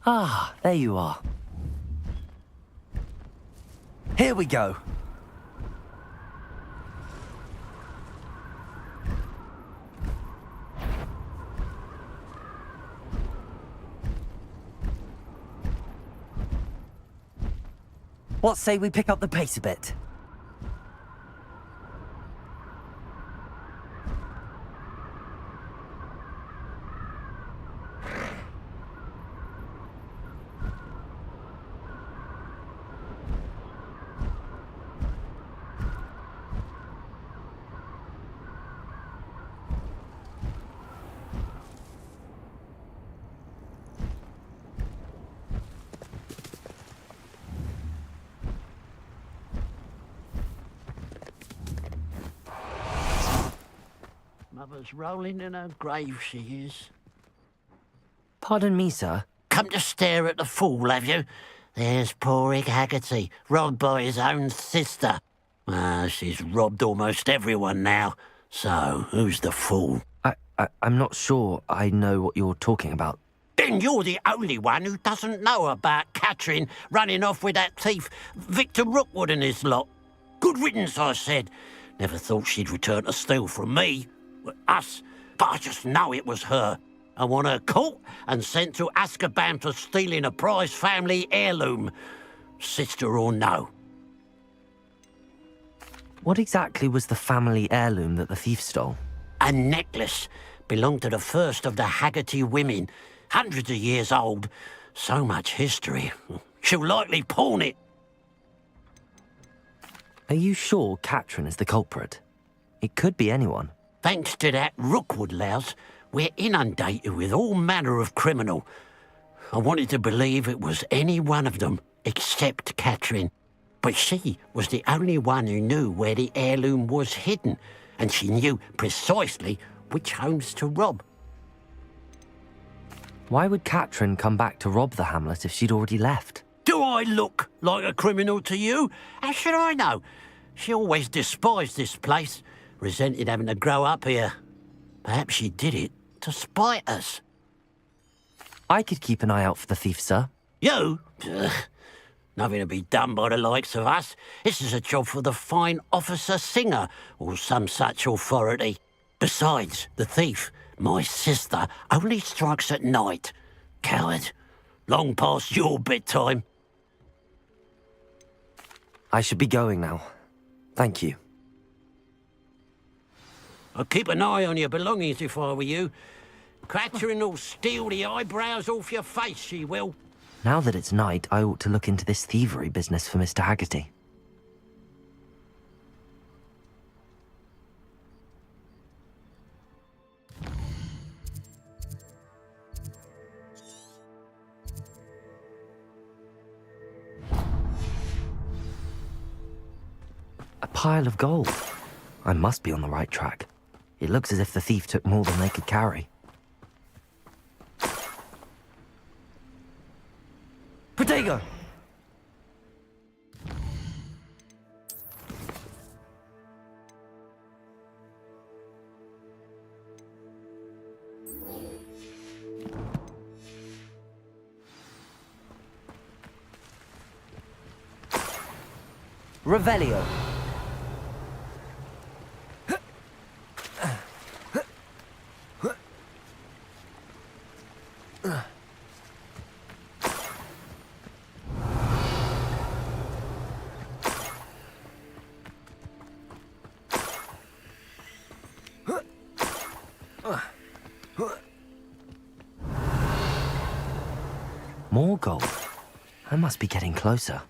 Ah, there you are. Here we go. What say we pick up the pace a bit? mother's rolling in her grave, she is. Pardon me, sir. Come to stare at the fool, have you? There's poor Ig Haggerty, robbed by his own sister. She's robbed almost everyone now. So, who's the fool? I'm not sure I know what you're talking about. Then you're the only one who doesn't know about Catherine running off with that thief, Victor Rookwood and his lot. Good riddance, I said. Never thought she'd return to steal from me, us, but I just know it was her. I want her caught and sent to Azkaban for stealing a prize family heirloom, sister or no. What exactly was the family heirloom that the thief stole? A necklace belonged to the first of the Haggerty women, hundreds of years old. So much history. She'll likely pawn it. Are you sure Catherine is the culprit? It could be anyone. Thanks to that Rookwood louse, we're inundated with all manner of criminal. I wanted to believe it was any one of them, except Catherine. But she was the only one who knew where the heirloom was hidden, and she knew precisely which homes to rob. Why would Catherine come back to rob the hamlet if she'd already left? Do I look like a criminal to you? How should I know? She always despised this place, resented having to grow up here. Perhaps she did it to spite us. I could keep an eye out for the thief, sir. You? Ugh. Nothing to be done by the likes of us. This is a job for the fine officer Singer, or some such authority. Besides, the thief, my sister, only strikes at night. Coward. Long past your bedtime. I should be going now. Thank you. I'd keep an eye on your belongings if I were you. Catherine will steal the eyebrows off your face, she will. Now that it's night, I ought to look into this thievery business for Mr. Haggerty. A pile of gold. I must be on the right track. It looks as if the thief took more than they could carry. Protego! Revelio. More gold. I must be getting closer.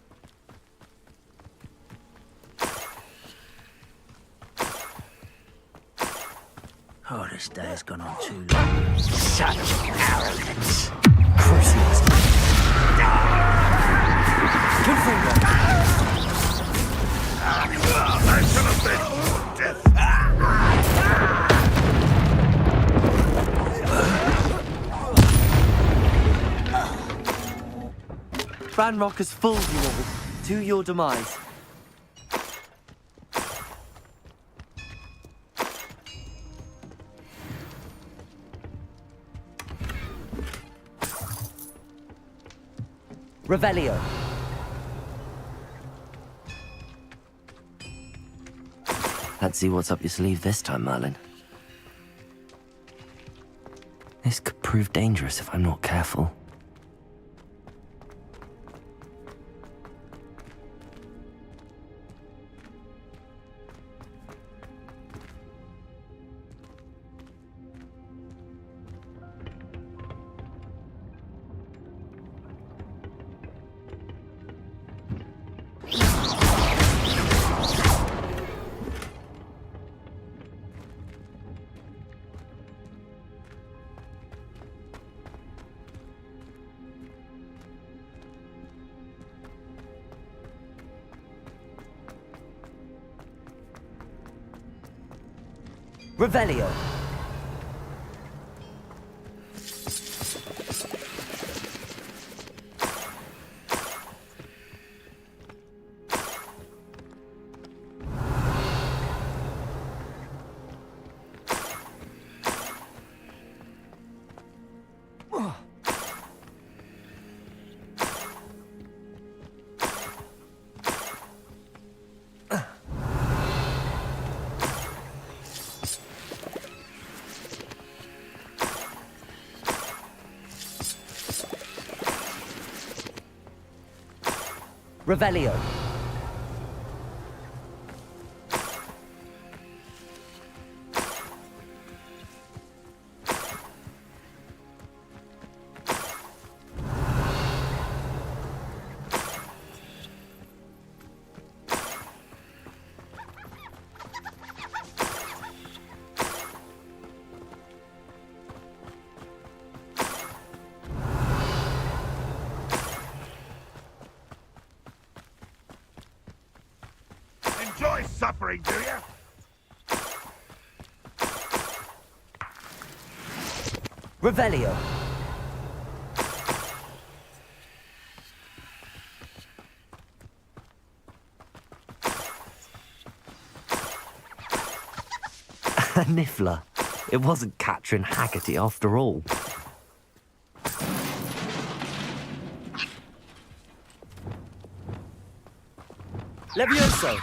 Oh, this day has gone on too long. Such arrogance. Crucius. Confront. I shall have been death. Ranrock has fooled you all, to your demise. Revelio. Let's see what's up your sleeve this time, Merlin. This could prove dangerous if I'm not careful. Revelio. Revelio. Enjoy suffering, do you? Revelio. A niffler. It wasn't Catherine Haggerty after all. Levioso!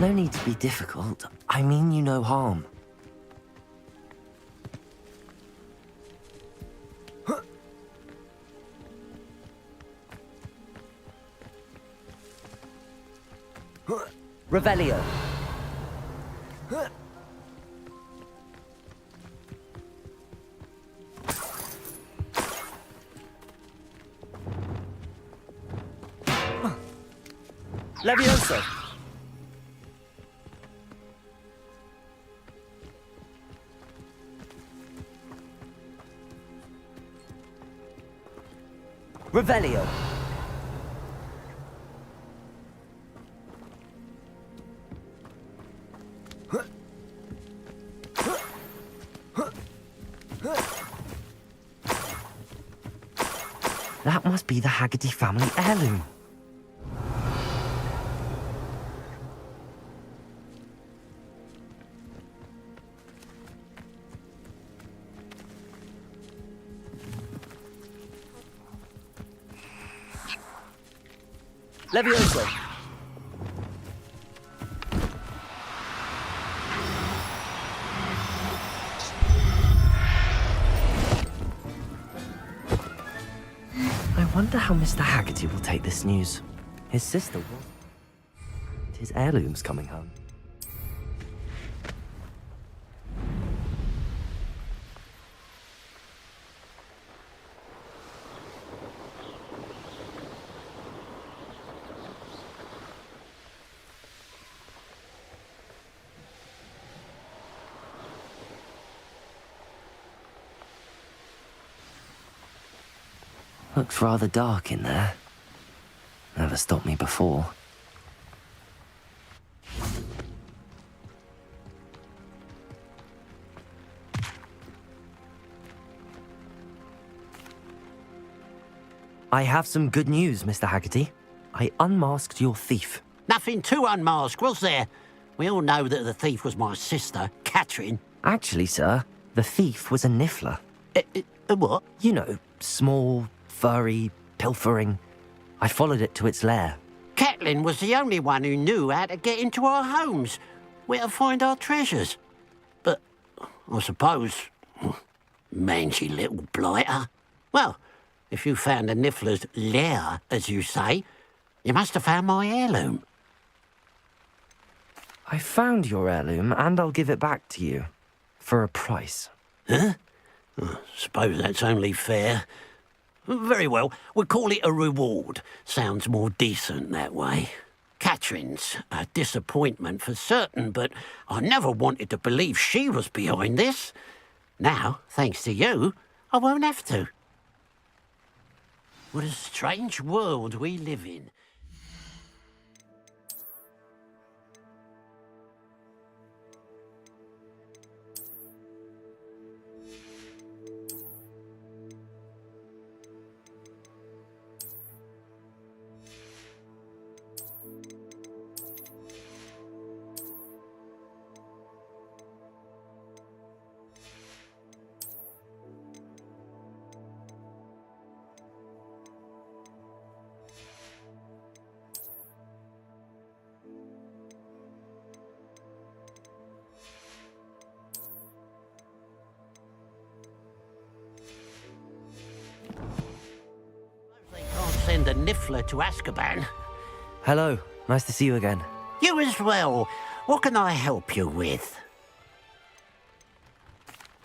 No need to be difficult. I mean you no harm. Revelio. Levioso. Revelio. That must be the Haggerty family heirloom. Levioso. I wonder how Mr. Haggerty will take this news. His sister will. His heirloom's coming home. Looks rather dark in there. Never stopped me before. I have some good news, Mr. Haggerty. I unmasked your thief. Nothing to unmask, was there? We all know that the thief was my sister, Catherine. Actually, sir, the thief was a niffler. What? You know, small, furry, pilfering. I followed it to its lair. Catelyn was the only one who knew how to get into our homes, where to find our treasures. But I suppose, mangy little blighter. Well, if you found the niffler's lair, as you say, you must have found my heirloom. I found your heirloom, and I'll give it back to you. For a price. Huh? I suppose that's only fair. Very well, we'll call it a reward. Sounds more decent that way. Catherine's a disappointment for certain, but I never wanted to believe she was behind this. Now, thanks to you, I won't have to. What a strange world we live in. send a niffler to Azkaban. Hello, nice to see you again. You as well. What can I help you with?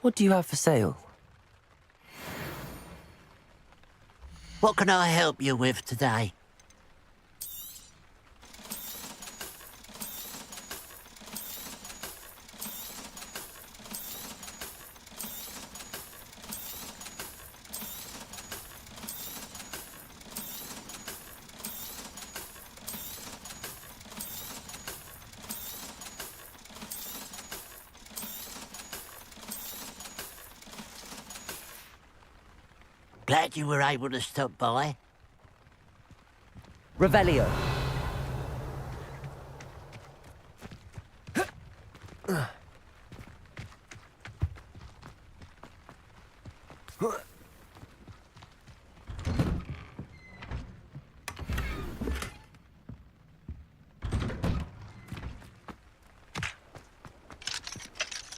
What do you have for sale? What can I help you with today? Glad you were able to stop by. Revelio.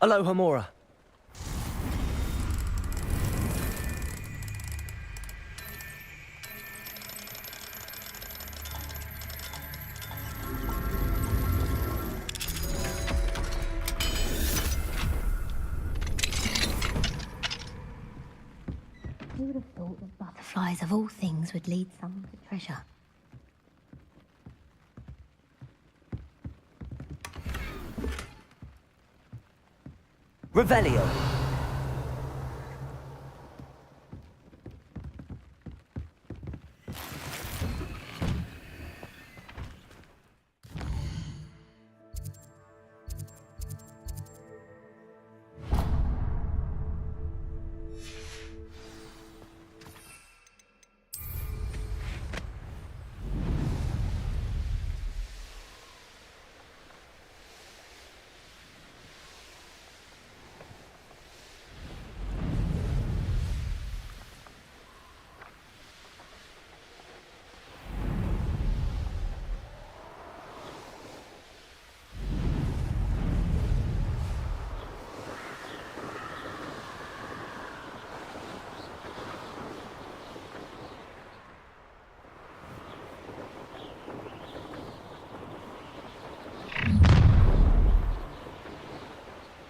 Aloha Mora. Who would have thought that butterflies of all things would lead someone to treasure? Revelio.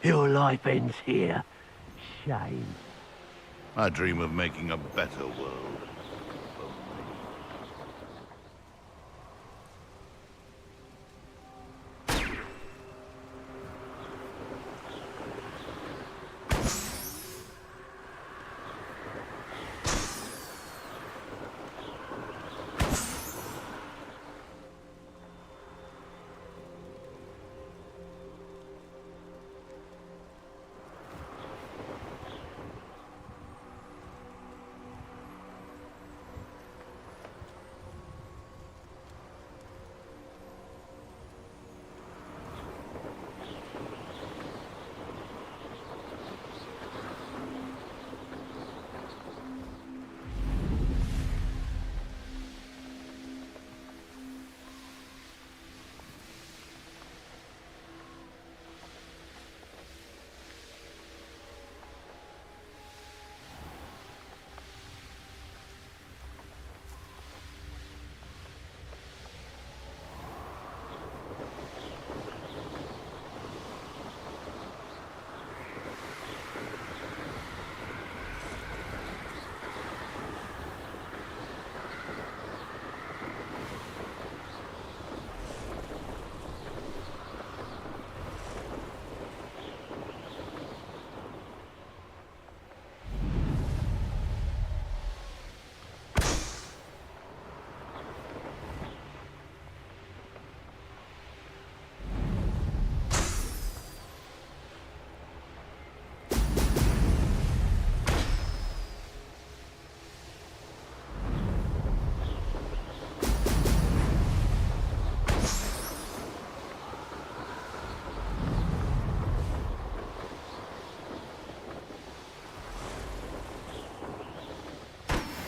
Your life ends here. Shame. I dream of making a better world.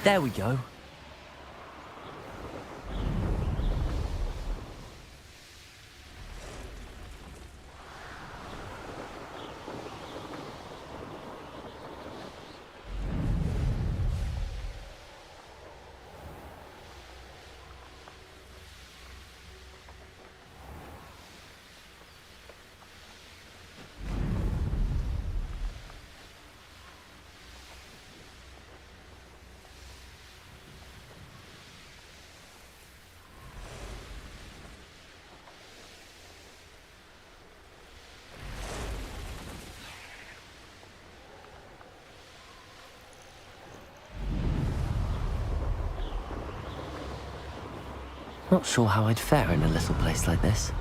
There we go. Not sure how I'd fare in a little place like this.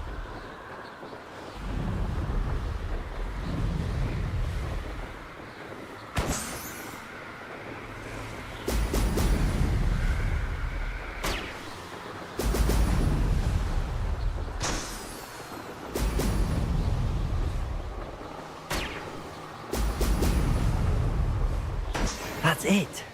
That's it.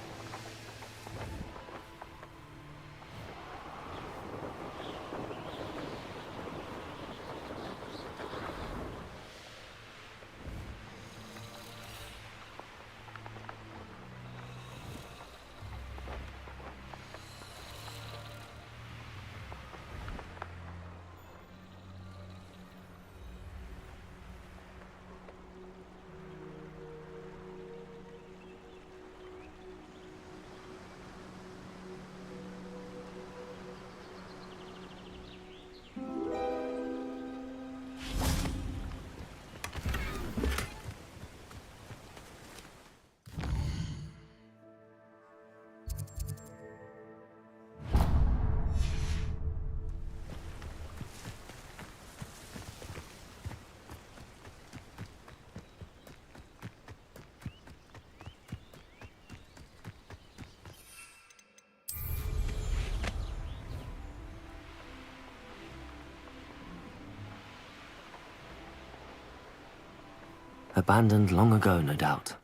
Abandoned long ago, no doubt.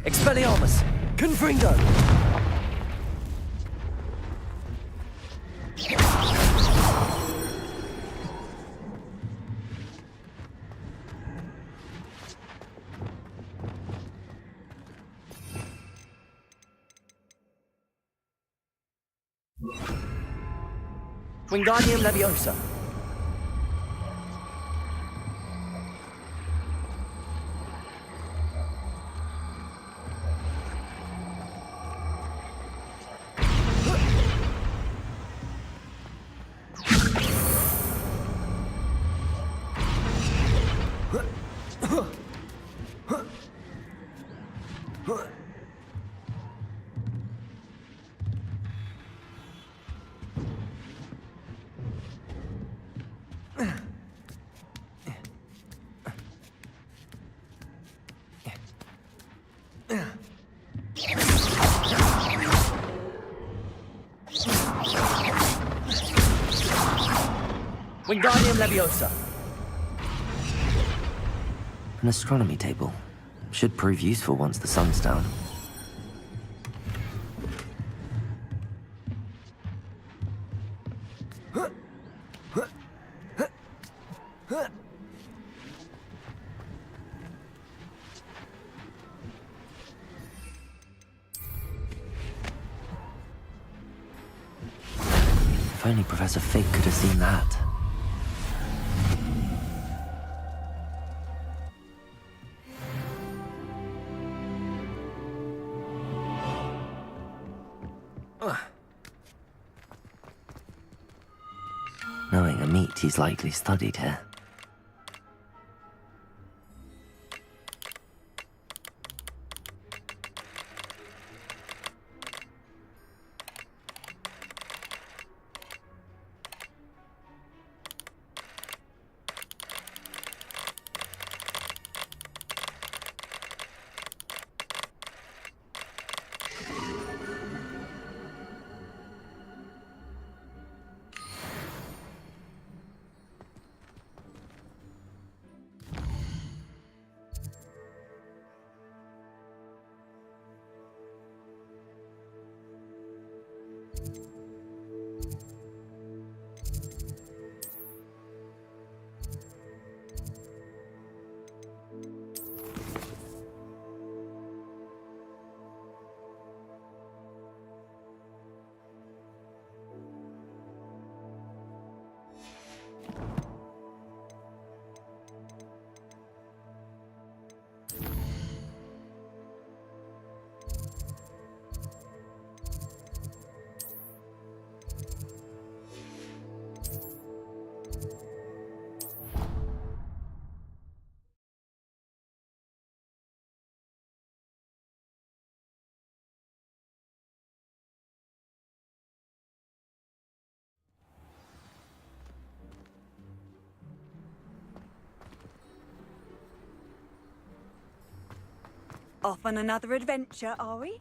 Expelliarmus! Confringo! Wingardium Leviosa. Wingardium Leviosa. An astronomy table. Should prove useful once the sun's down. If only Professor Fig could have seen that. Knowing a meat he's likely studied here. Off on another adventure, are we?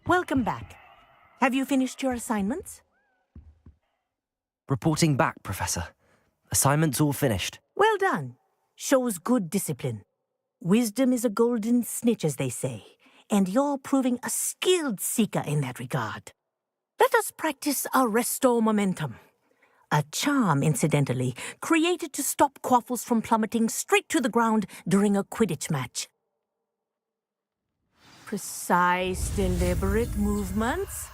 Welcome back. Have you finished your assignments? Reporting back, Professor. Assignment's all finished. Well done. Shows good discipline. Wisdom is a golden snitch, as they say, and you're proving a skilled seeker in that regard. Let us practice a restore momentum. A charm, incidentally, created to stop quaffles from plummeting straight to the ground during a Quidditch match. Precise, deliberate movements.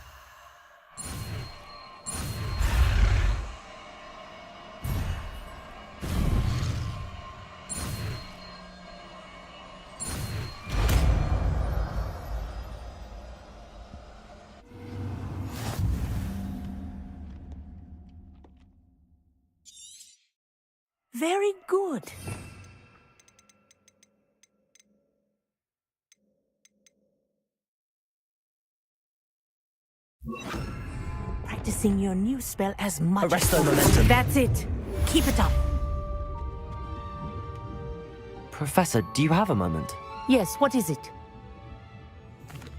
Very good. Practicing your new spell as much as Arresto possible. momentum. That's it. Keep it up. Professor, do you have a moment? Yes, what is it?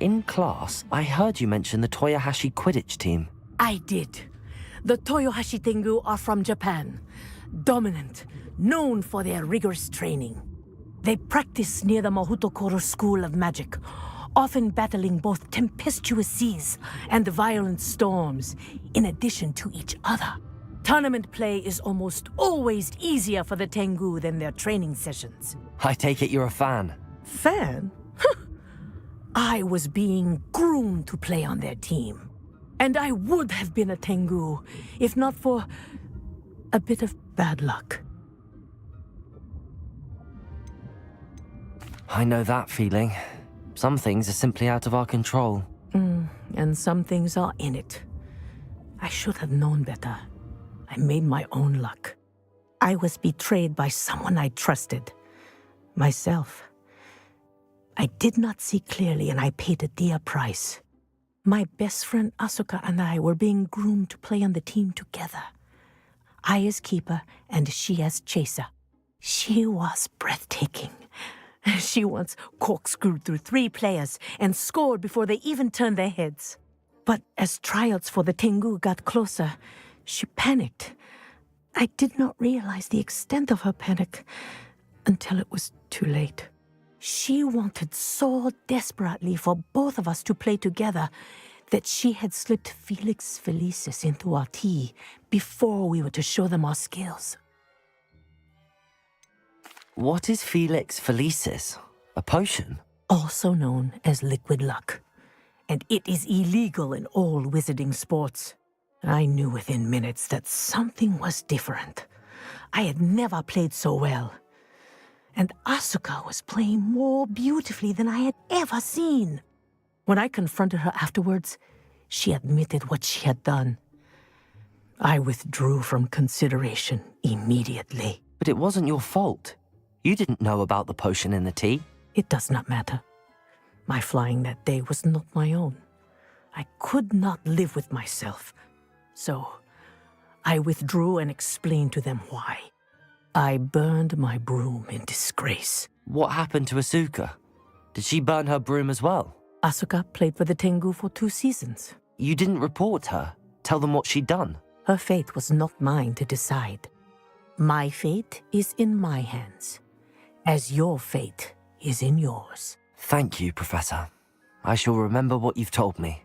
In class, I heard you mention the Toyohashi Quidditch team. I did. The Toyohashi Tengu are from Japan. Dominant, known for their rigorous training. They practice near the Mahutokoro School of Magic, often battling both tempestuous seas and violent storms, in addition to each other. Tournament play is almost always easier for the Tengu than their training sessions. I take it you're a fan. Fan? I was being groomed to play on their team. And I would have been a Tengu, if not for a bit of bad luck. I know that feeling. Some things are simply out of our control. And some things are in it. I should have known better. I made my own luck. I was betrayed by someone I trusted. Myself. I did not see clearly, and I paid a dear price. My best friend Asuka and I were being groomed to play on the team together. I as keeper, and she as chaser. She was breathtaking. She once corkscrewed through 3 players and scored before they even turned their heads. But as tryouts for the Tengu got closer, she panicked. I did not realize the extent of her panic until it was too late. She wanted so desperately for both of us to play together that she had slipped Felix Felicis into our tea before we were to show them our skills. What is Felix Felicis? A potion? Also known as liquid luck. And it is illegal in all wizarding sports. I knew within minutes that something was different. I had never played so well. And Asuka was playing more beautifully than I had ever seen. When I confronted her afterwards, she admitted what she had done. I withdrew from consideration immediately. But it wasn't your fault. You didn't know about the potion in the tea. It does not matter. My flying that day was not my own. I could not live with myself. So, I withdrew and explained to them why. I burned my broom in disgrace. What happened to Asuka? Did she burn her broom as well? Asuka played for the Tengu for 2 seasons. You didn't report her? Tell them what she'd done? Her fate was not mine to decide. My fate is in my hands, as your fate is in yours. Thank you, Professor. I shall remember what you've told me.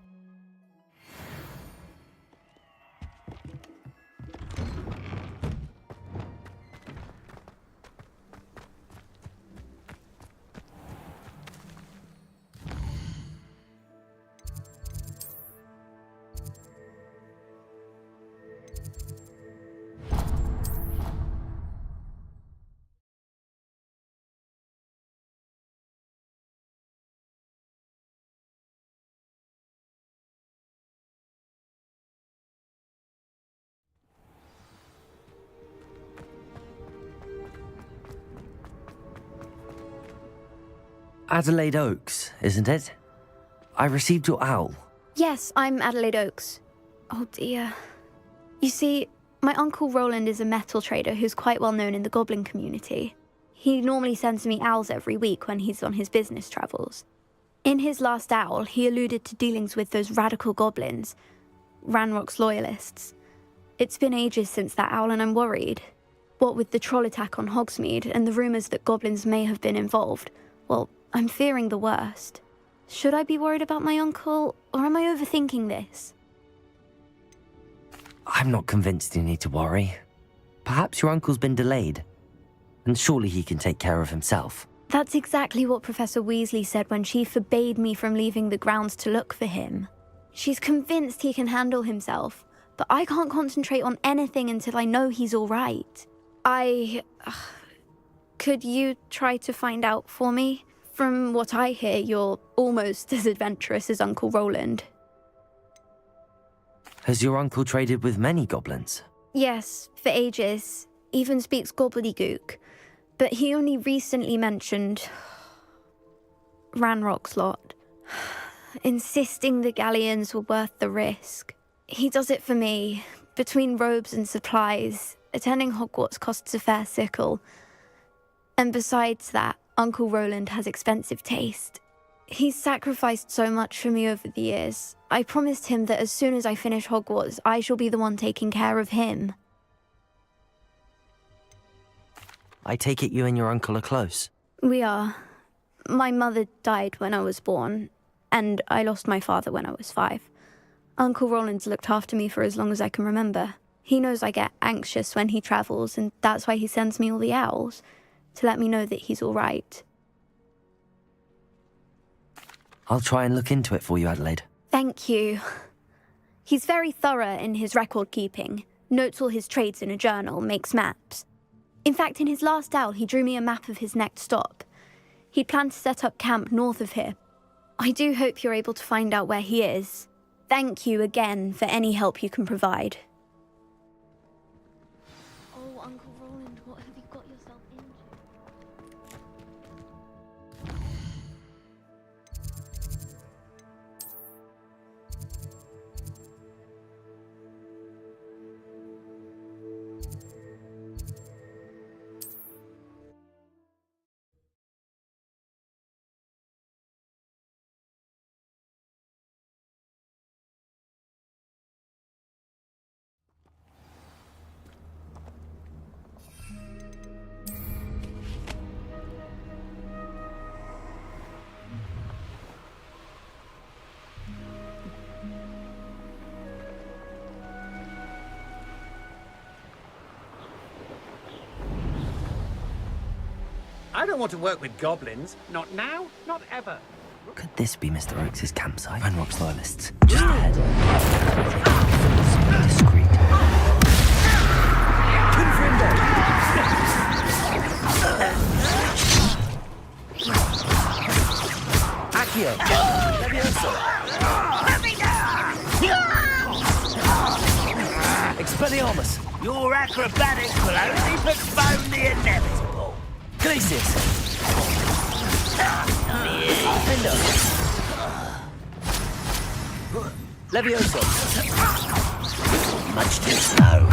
Adelaide Oaks, isn't it? I received your owl. Yes, I'm Adelaide Oaks. Oh dear. You see, my Uncle Roland is a metal trader who's quite well known in the goblin community. He normally sends me owls every week when he's on his business travels. In his last owl, he alluded to dealings with those radical goblins, Ranrock's loyalists. It's been ages since that owl and I'm worried. What with the troll attack on Hogsmeade and the rumours that goblins may have been involved, well, I'm fearing the worst. Should I be worried about my uncle, or am I overthinking this? I'm not convinced you need to worry. Perhaps your uncle's been delayed, and surely he can take care of himself. That's exactly what Professor Weasley said when she forbade me from leaving the grounds to look for him. She's convinced he can handle himself, but I can't concentrate on anything until I know he's all right. Could you try to find out for me? From what I hear, you're almost as adventurous as Uncle Roland. Has your uncle traded with many goblins? Yes, for ages. Even speaks gobbledygook. But he only recently mentioned Ranrock's lot, insisting the galleons were worth the risk. He does it for me. Between robes and supplies, attending Hogwarts costs a fair sickle. And besides that, Uncle Roland has expensive taste. He's sacrificed so much for me over the years. I promised him that as soon as I finish Hogwarts, I shall be the one taking care of him. I take it you and your uncle are close. We are. My mother died when I was born, and I lost my father when I was 5. Uncle Roland's looked after me for as long as I can remember. He knows I get anxious when he travels, and that's why he sends me all the owls, to let me know that he's all right. I'll try and look into it for you, Adelaide. Thank you. He's very thorough in his record keeping, notes all his trades in a journal, makes maps. In fact, in his last owl, he drew me a map of his next stop. He'd planned to set up camp north of here. I do hope you're able to find out where he is. Thank you again for any help you can provide. Oh, Uncle Roland, what have you got yourself into? I don't want to work with goblins. Not now, not ever. Could this be Mr. Oakes' campsite? Ranrock's loyalists. Just ahead. Discreet. Accio! Levioso! Expelliarmus! Your acrobatics will only postpone the inevitable. Glacius! Endo! Levioso! Much too slow.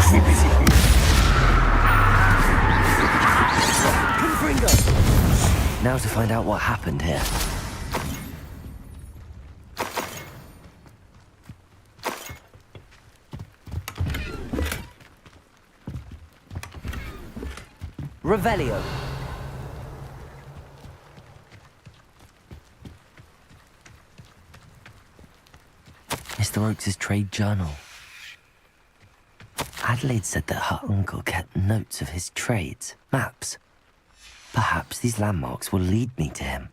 Confringo! Now to find out what happened here. Revelio. Mr. Oakes' trade journal. Adelaide said that her uncle kept notes of his trades, maps. Perhaps these landmarks will lead me to him.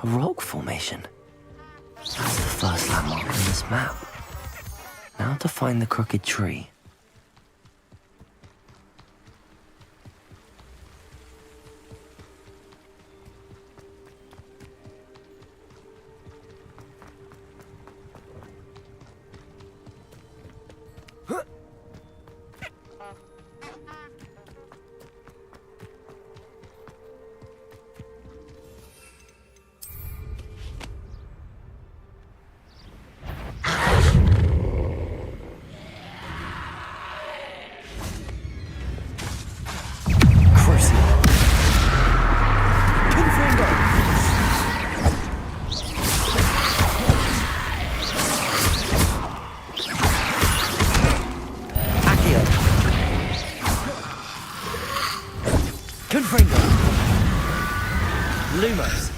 rock formation. That's the first landmark on this map. Now to find the crooked tree. Lumos.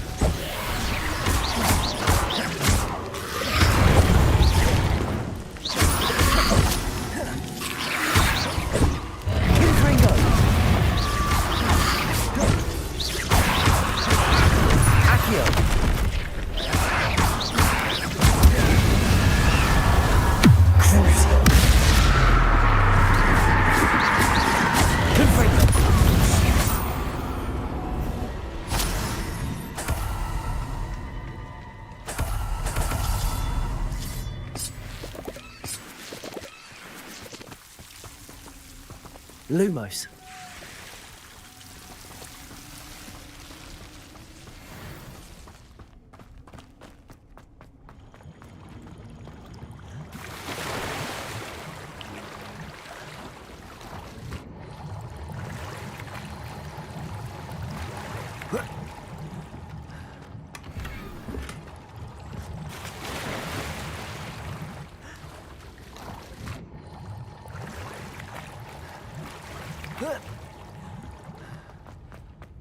Lumos.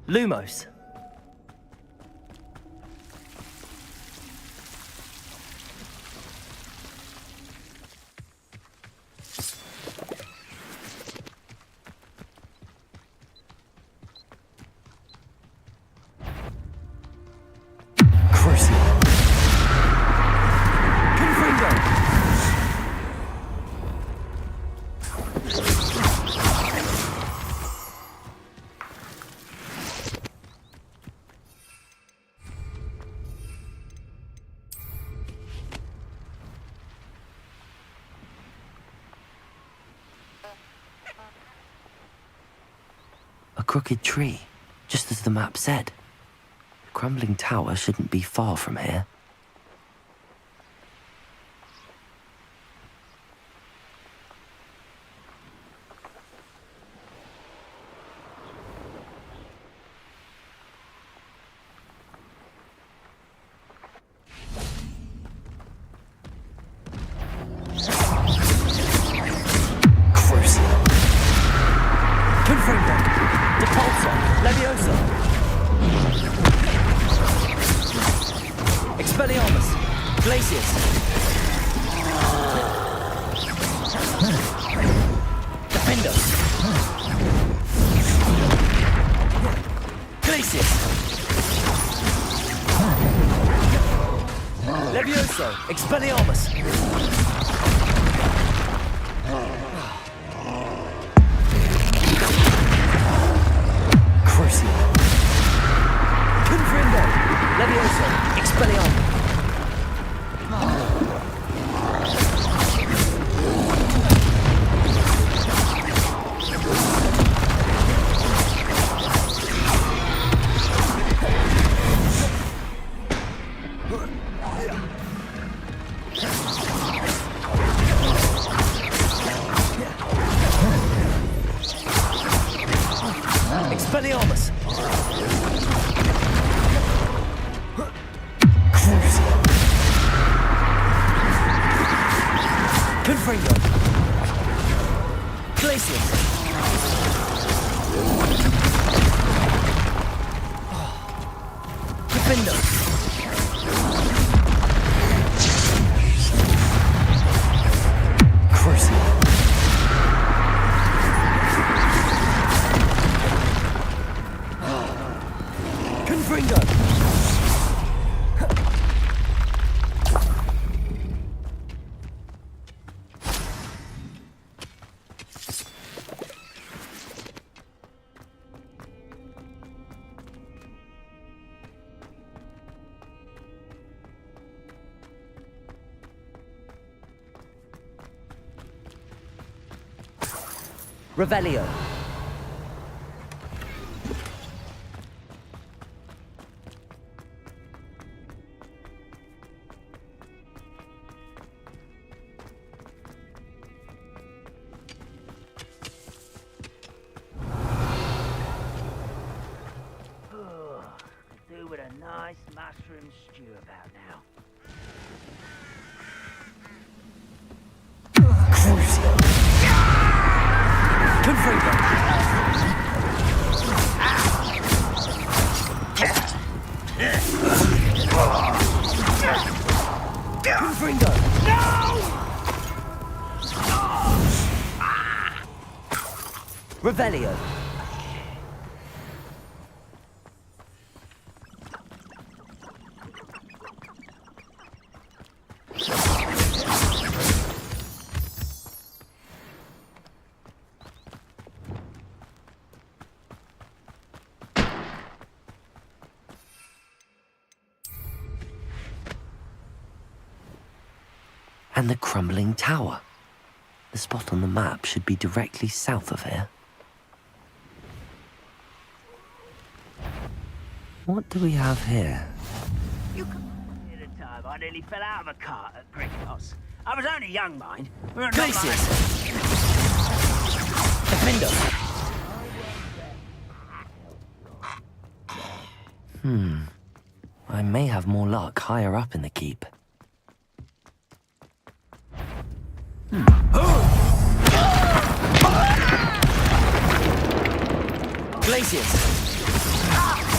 Lumos. A crooked tree, just as the map said. The crumbling tower shouldn't be far from here. Expelliarmus! Crucio! Confrindo! Levioso! Expelliarmus! Expelliarmus! Confringo! Glacius! Defendo! Crucio! Confringo! Revelio. Do with a nice mushroom stew about now. Confringo! Revelio. And the crumbling tower. The spot on the map should be directly south of here. What do we have here? You come at a time. I nearly fell out of a cart at Gringotts. I was only young, mind. Glaciers! Defender! I may have more luck higher up in the keep. Glaciers!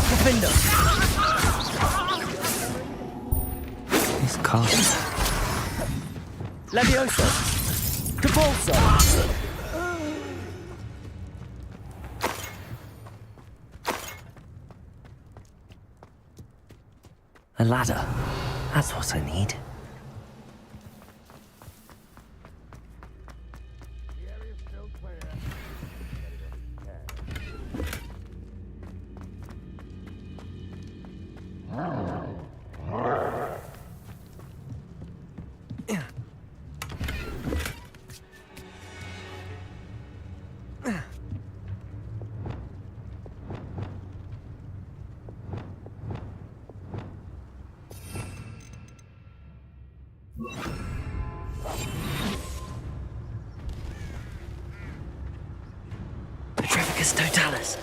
Defender! This castle. Leviosa! Capulso! A ladder. That's what I need. Petrificus totalis.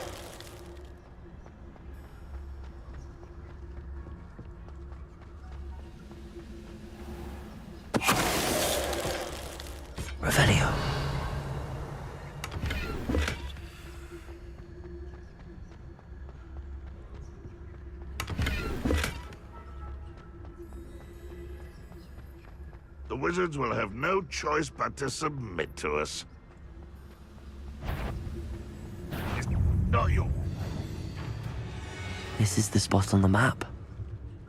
Revelio. The wizards will have no choice but to submit to us. Not you. This is the spot on the map.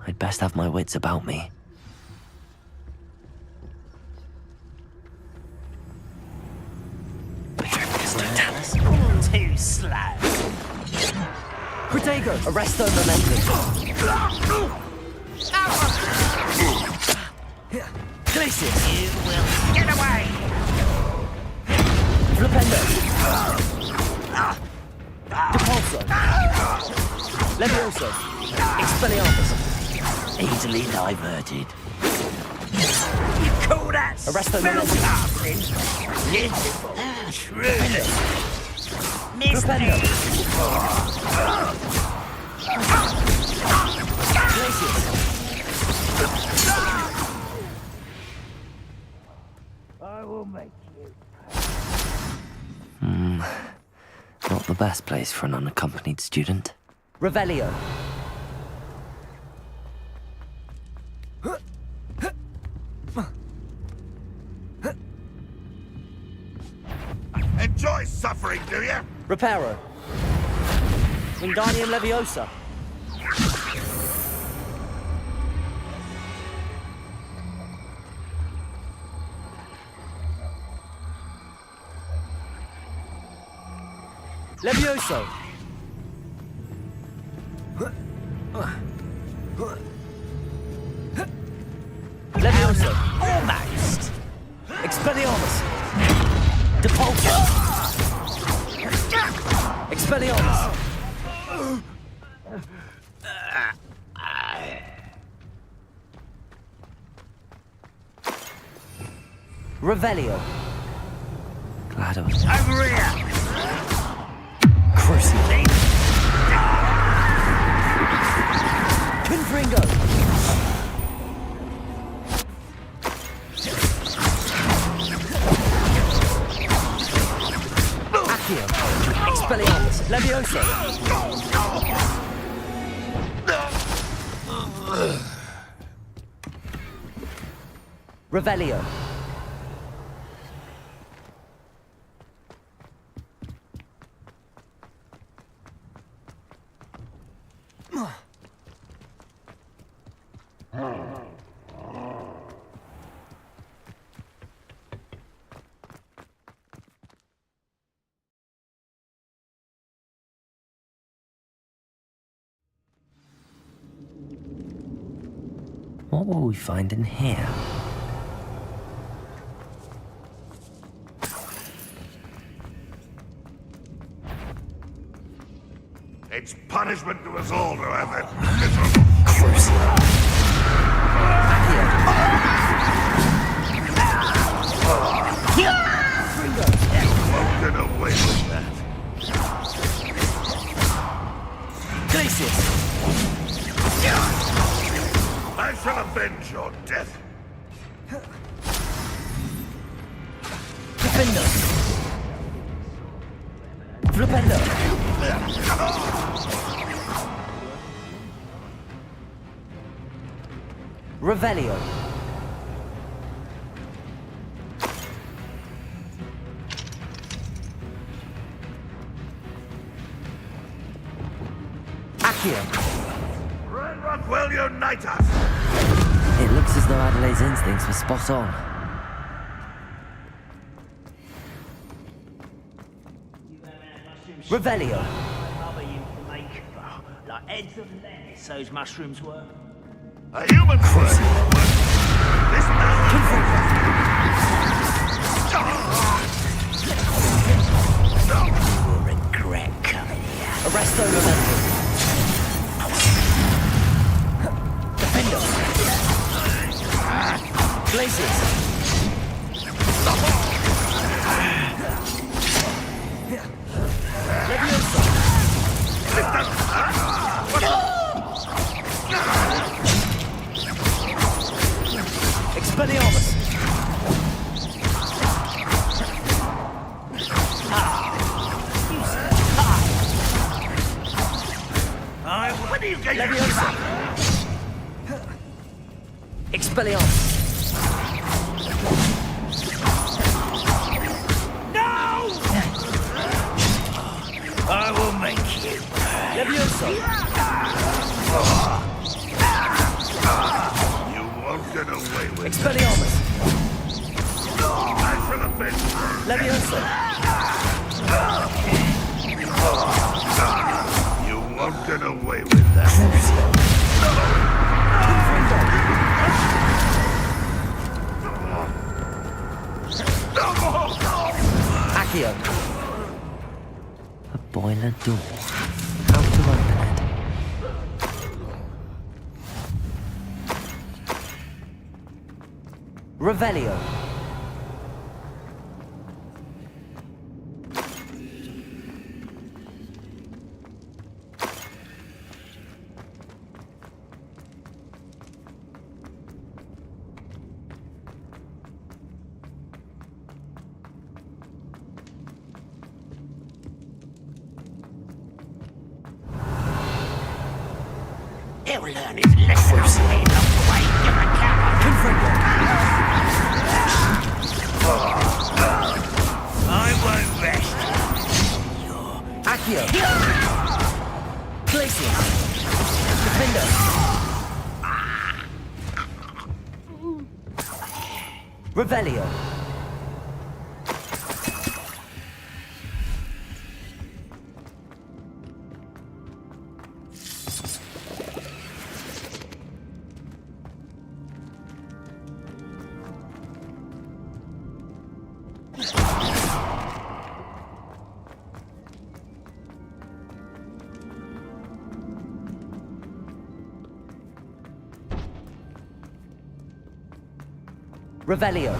I'd best have my wits about me. Petrificus totalis. Too slow. Protego! Arresto momentum. Glaciers! You will get away! Flipendo! Depulso! Levioso! Expelliarmus! Easily diverted. You call that Arresto momentum. Beautiful. Shrewd. Mystery. Glaciers! I will make you. Not the best place for an unaccompanied student. Revelio. Enjoy suffering, do you? Reparo. Wingardium Leviosa. Levioso! Levioso! Almost. Expelliarmus! Depulso! Expelliarmus! Revelio. GLaDOS. Over here! Cruci. Confringo. Accio. Expelliarmus. Levioso. Revelio. What will we find in here? It's punishment to us all to have that miserable won't get away with that. Glacius. I shall avenge your death. Defender. Flipendo. Revelio. Accio. Renrock will unite us! It looks as though Adelaide's instincts were spot on. Revelio. Mother used to make, like heads of lettuce, those mushrooms were. A human brain! This You will regret coming here. Arresto Revelio. Defender. Glacius. Levioso. Expelliarmus. When do you get Levioso. Expelliarmus. No! I will make you. Levioso. You won't get away with Expelliarmus. I shall avenge Levioso. you won't get away with that. Accio. A boiler door. How to open it? Revelio. He'll learn his lesson. Ain't up the way, give a cow. I won't rest. Accio. Glacius. Defender. Revelio. Revelio.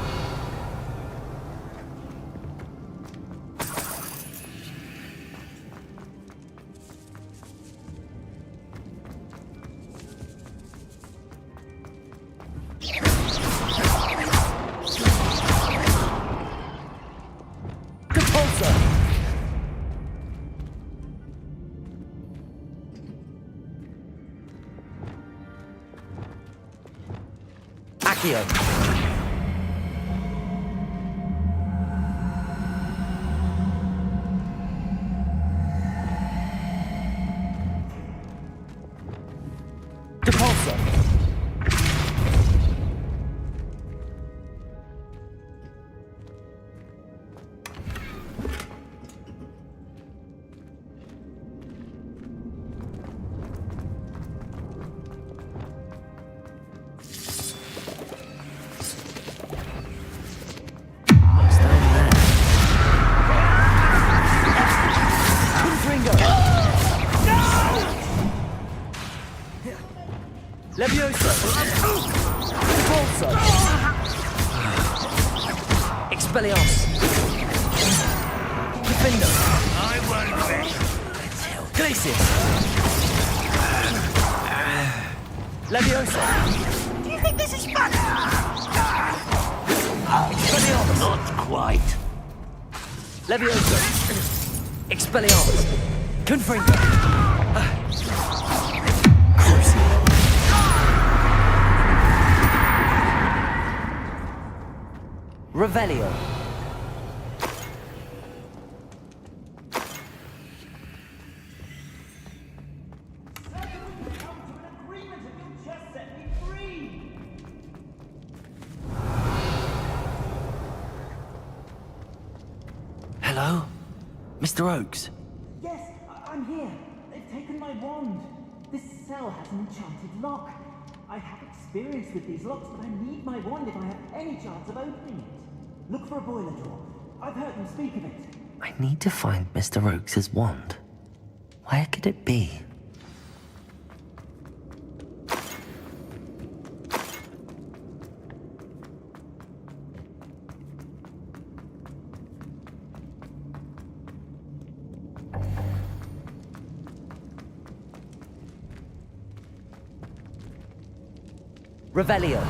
Accio. Depulso. Levioso! Repulso! Expelliarmus! Defendo! I won't bet. Glacius! Levioso! Do you think this is fun? Expelliarmus! Not quite. Levioso! Expelliarmus! Confringo! Revelio. Hello? Mr. Oakes? Yes, I'm here. They've taken my wand. This cell has an enchanted lock. I have experience with these locks, but I need my wand if I have any chance of opening it. Look for a boiler door. I've heard them speak of it. I need to find Mr. Oakes' wand. Where could it be? Revelio.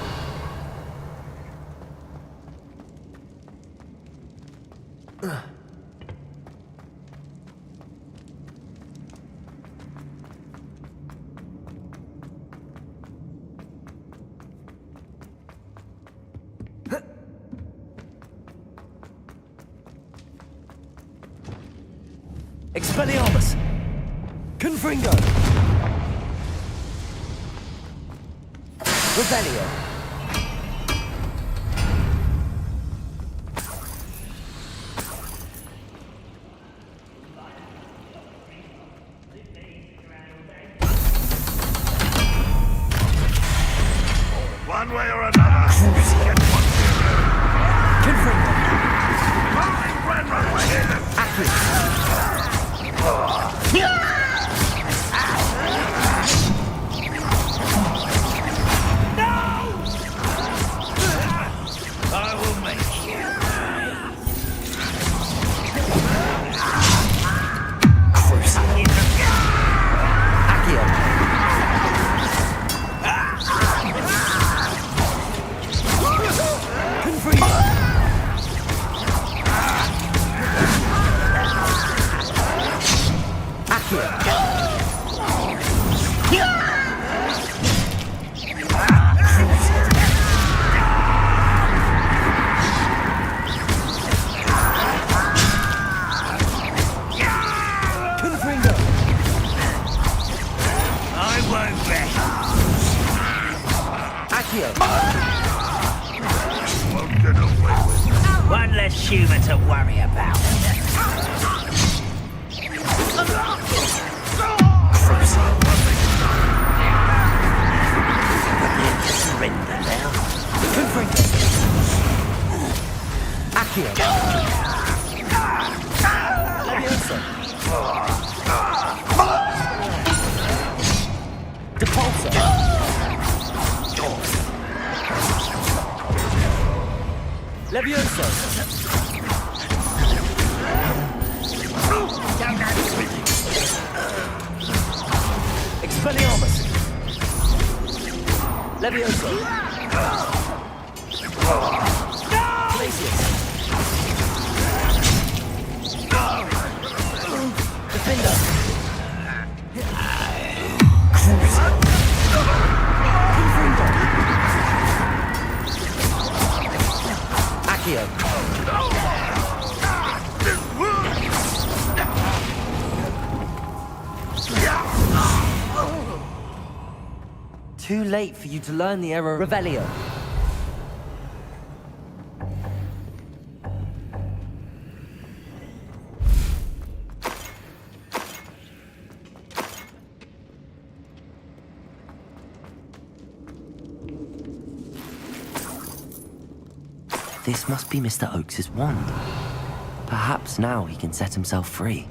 Expelliarmus! Confringo! Revelio! One way or another, get what Confringo! I will make you. One less human to worry about. Surrender now. Confringo! Accio! Levioso! Depulso! Levioso! Expelliarmus! Levioso! Glacius! Defender! Accio! Too late for you to learn the error Revelio. This must be Mr. Oakes's wand. Perhaps now he can set himself free.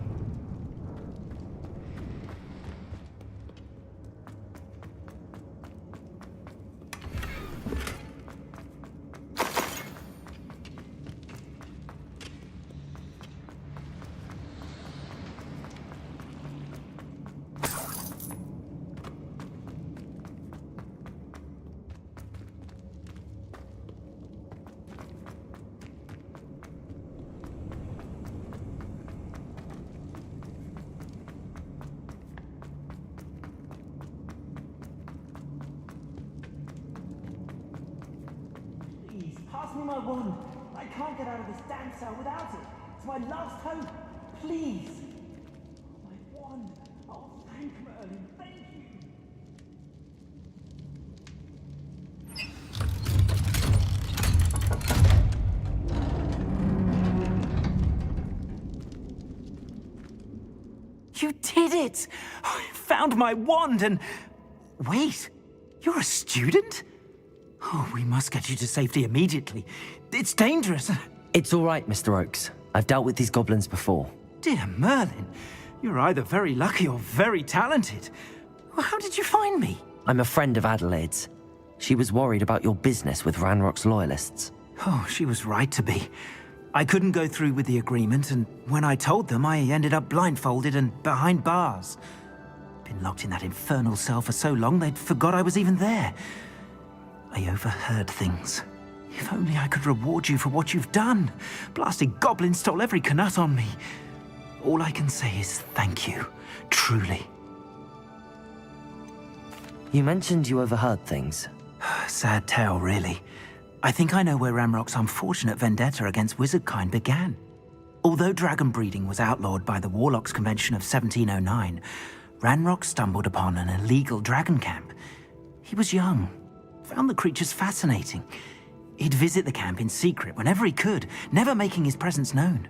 Pass me my wand. I can't get out of this damn cell without it. It's my last hope. Please. My wand. Oh, thank Merlin. Thank you. You did it! I found my wand and... Wait, you're a student? Oh, we must get you to safety immediately. It's dangerous. It's all right, Mr. Oakes. I've dealt with these goblins before. Dear Merlin, you're either very lucky or very talented. How did you find me? I'm a friend of Adelaide's. She was worried about your business with Ranrock's loyalists. Oh, she was right to be. I couldn't go through with the agreement, and when I told them, I ended up blindfolded and behind bars. Been locked in that infernal cell for so long, they'd forgot I was even there. I overheard things. If only I could reward you for what you've done. Blasted goblins stole every canut on me. All I can say is thank you, truly. You mentioned you overheard things. Sad tale, really. I think I know where Ranrock's unfortunate vendetta against wizardkind began. Although dragon breeding was outlawed by the Warlocks Convention of 1709, Ranrock stumbled upon an illegal dragon camp. He was young, found the creatures fascinating. He'd visit the camp in secret whenever he could, never making his presence known.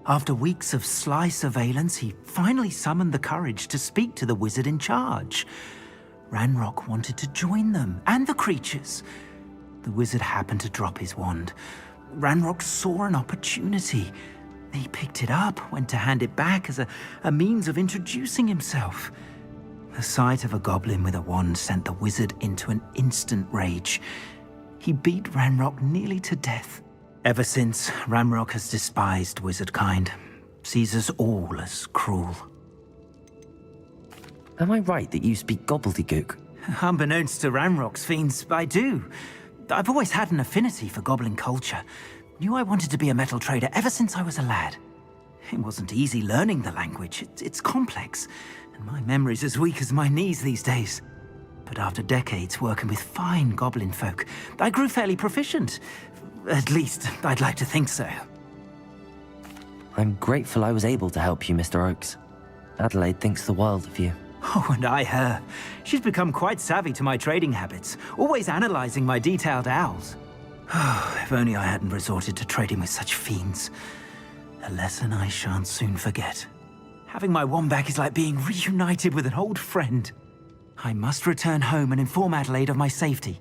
After weeks of sly surveillance, he finally summoned the courage to speak to the wizard in charge. Ranrock wanted to join them, and the creatures. The wizard happened to drop his wand. Ranrock saw an opportunity. He picked it up, went to hand it back as a means of introducing himself. The sight of a goblin with a wand sent the wizard into an instant rage. He beat Ranrock nearly to death. Ever since, Ranrock has despised wizardkind, sees us all as cruel. Am I right that you speak gobbledygook? Unbeknownst to Ranrock's fiends, I do. I've always had an affinity for goblin culture. Knew I wanted to be a metal trader ever since I was a lad. It wasn't easy learning the language. It's complex, and my memory's as weak as my knees these days. But after decades working with fine goblin folk, I grew fairly proficient. At least, I'd like to think so. I'm grateful I was able to help you, Mr. Oakes. Adelaide thinks the world of you. Oh, and I her. She's become quite savvy to my trading habits, always analyzing my detailed owls. Oh, if only I hadn't resorted to trading with such fiends. A lesson I shan't soon forget. Having my wand back is like being reunited with an old friend. I must return home and inform Adelaide of my safety.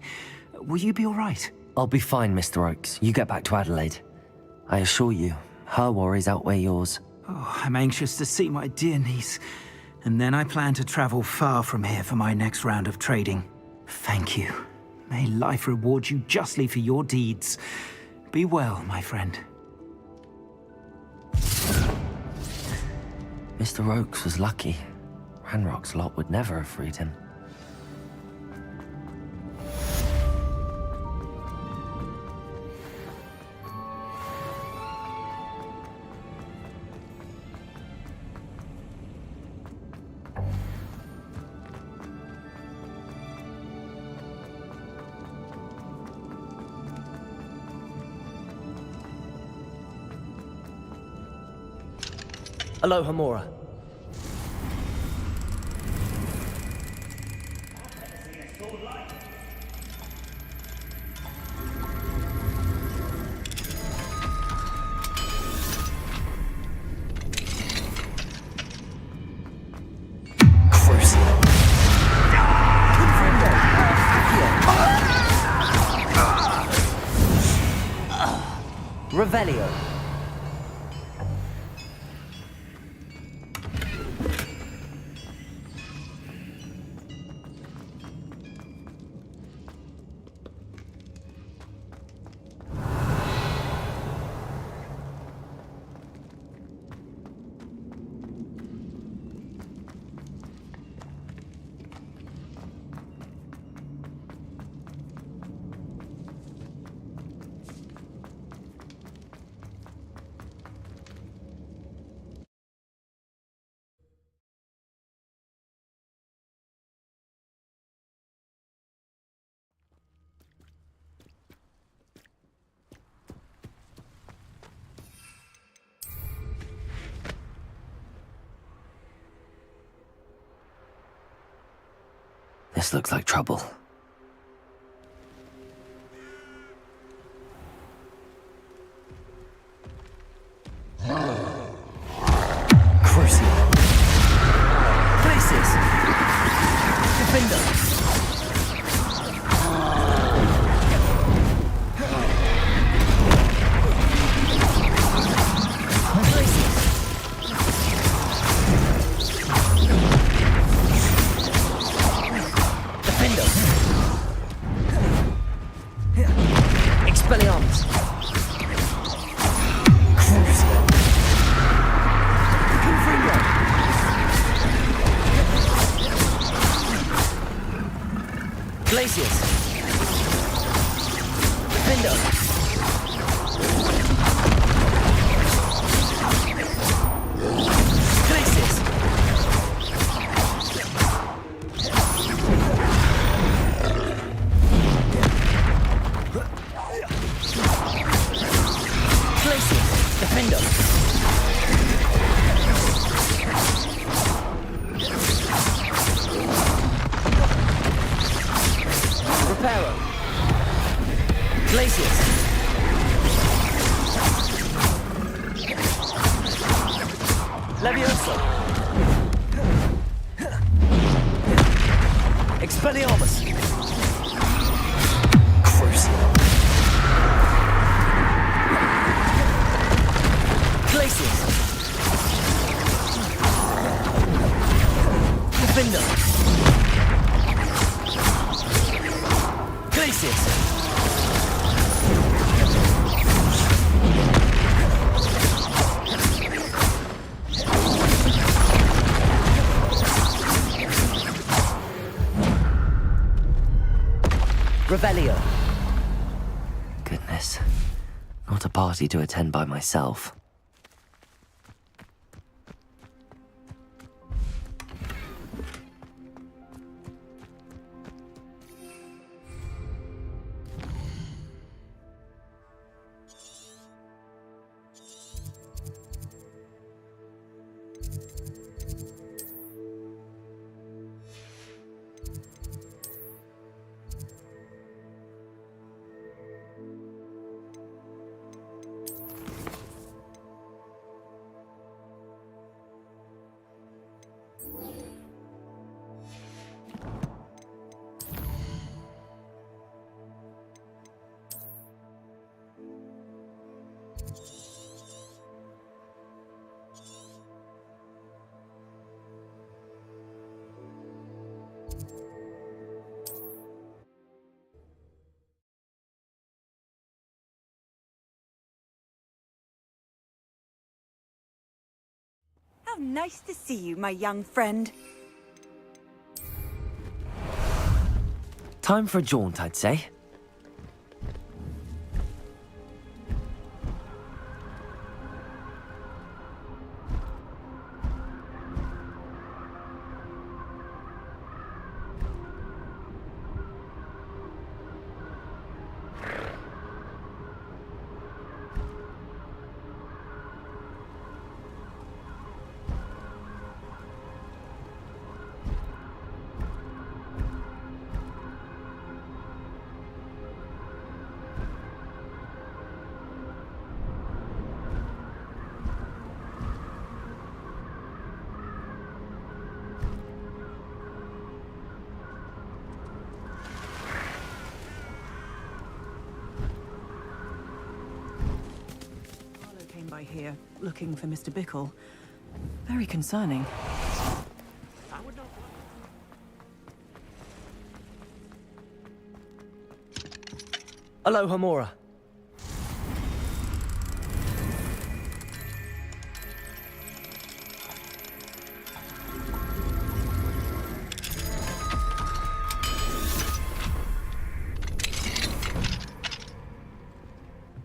Will you be all right? I'll be fine, Mr. Oakes. You get back to Adelaide. I assure you, her worries outweigh yours. Oh, I'm anxious to see my dear niece. And then I plan to travel far from here for my next round of trading. Thank you. May life reward you justly for your deeds. Be well, my friend. Mr. Oakes was lucky. Ranrock's lot would never have freed him. Aloha, Mora. Revelio. This looks like trouble. Crucial. Places. Defender. Expelliarmus. Crucial. Confront. Glacius. Defender. Glacius. Defender. Reparo. Glacius. Levioso. Expelliarmus. Crucial. Glacius. Defender. Glacius. Revelio. Goodness. Not a party to attend by myself. How nice to see you, my young friend. Time for a jaunt, I'd say. By here, looking for Mr. Bickle. Very concerning. Aloha, Mora.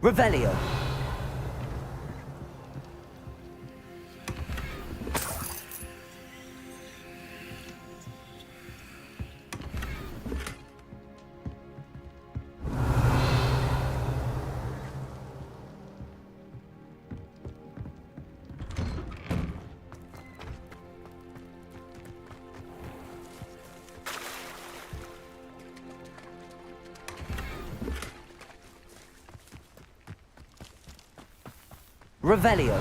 Revelio. Revelio.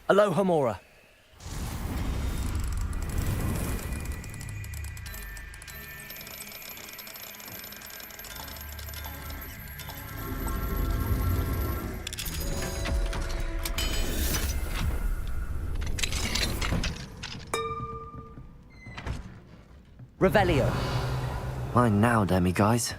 Aloha, Mora. Revelio. Mine now, demi-guys.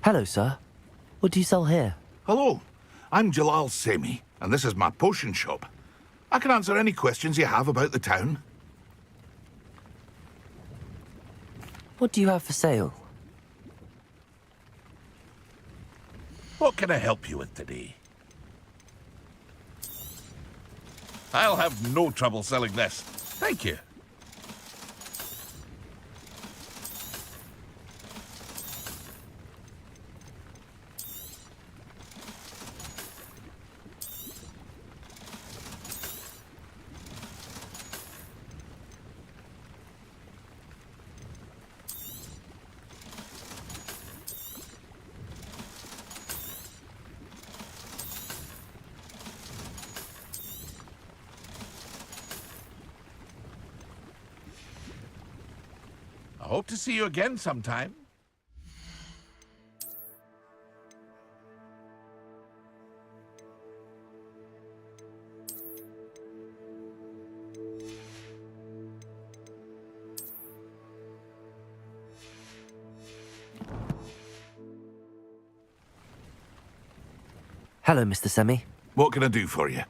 Hello, sir. What do you sell here? Hello, I'm Jalal Semi, and this is my potion shop. I can answer any questions you have about the town. What do you have for sale? What can I help you with today? I'll have no trouble selling this. Thank you. I hope to see you again sometime. Hello, Mr. Semi. What can I do for you?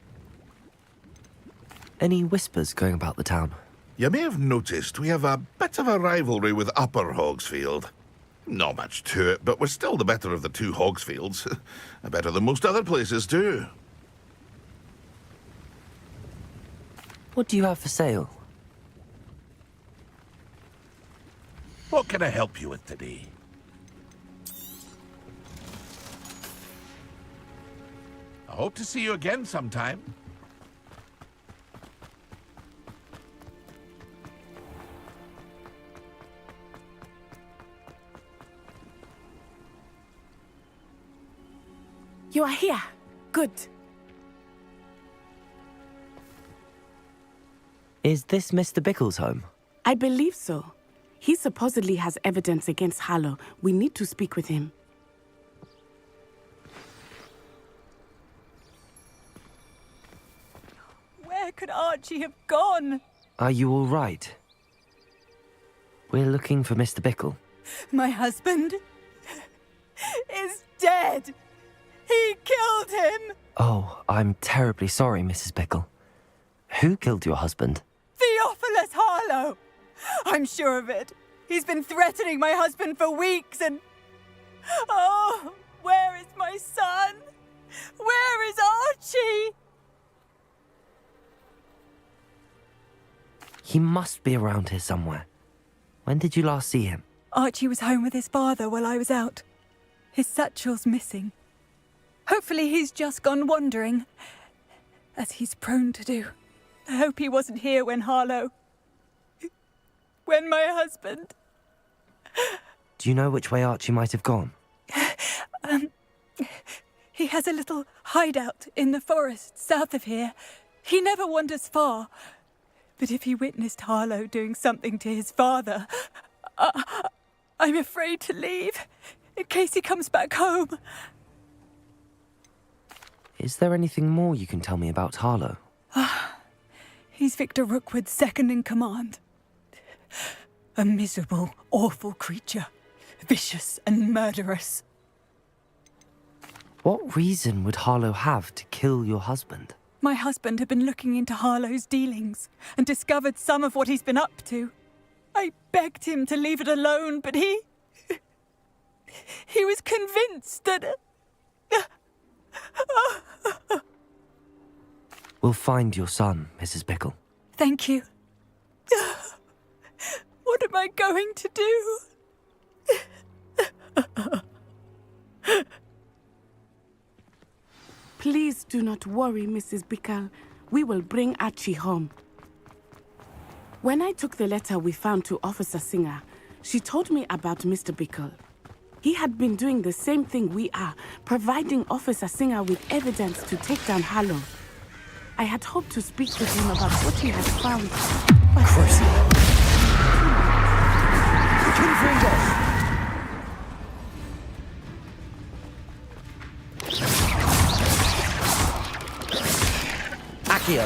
Any whispers going about the town? You may have noticed we have a bit of a rivalry with Upper Hogsfield. Not much to it, but we're still the better of the two Hogsfields. Better than most other places, too. What do you have for sale? What can I help you with today? I hope to see you again sometime. You are here. Good. Is this Mr. Bickle's home? I believe so. He supposedly has evidence against Harlow. We need to speak with him. Where could Archie have gone? Are you all right? We're looking for Mr. Bickle. My husband is dead. He killed him. Oh, I'm terribly sorry, Mrs. Bickle. Who killed your husband? Theophilus Harlow. I'm sure of it. He's been threatening my husband for weeks and... Oh, where is my son? Where is Archie? He must be around here somewhere. When did you last see him? Archie was home with his father while I was out. His satchel's missing. Hopefully he's just gone wandering, as he's prone to do. I hope he wasn't here when when my husband... Do you know which way Archie might have gone? He has a little hideout in the forest south of here. He never wanders far. But if he witnessed Harlow doing something to his father, I'm afraid to leave, in case he comes back home. Is there anything more you can tell me about Harlow? He's Victor Rookwood's second in command. A miserable, awful creature. Vicious and murderous. What reason would Harlow have to kill your husband? My husband had been looking into Harlow's dealings and discovered some of what he's been up to. I begged him to leave it alone, but he was convinced that... We'll find your son, Mrs. Bickle. Thank you. What am I going to do? Please do not worry, Mrs. Bickle. We will bring Archie home. When I took the letter we found to Officer Singer, she told me about Mr. Bickle. He had been doing the same thing we are, providing Officer Singer with evidence to take down Harlow. I had hoped to speak with him about what he had found, but... Accio!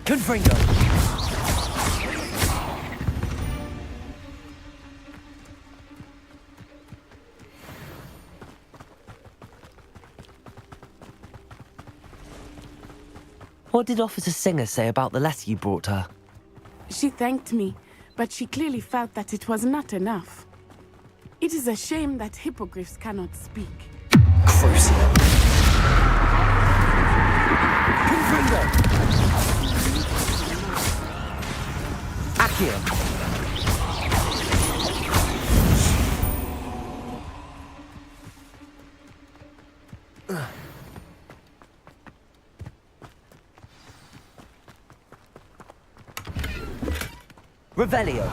Confringo! What did Officer Singer say about the letter you brought her? She thanked me, but she clearly felt that it was not enough. It is a shame that hippogriffs cannot speak. Crucio! Accio! Revelio!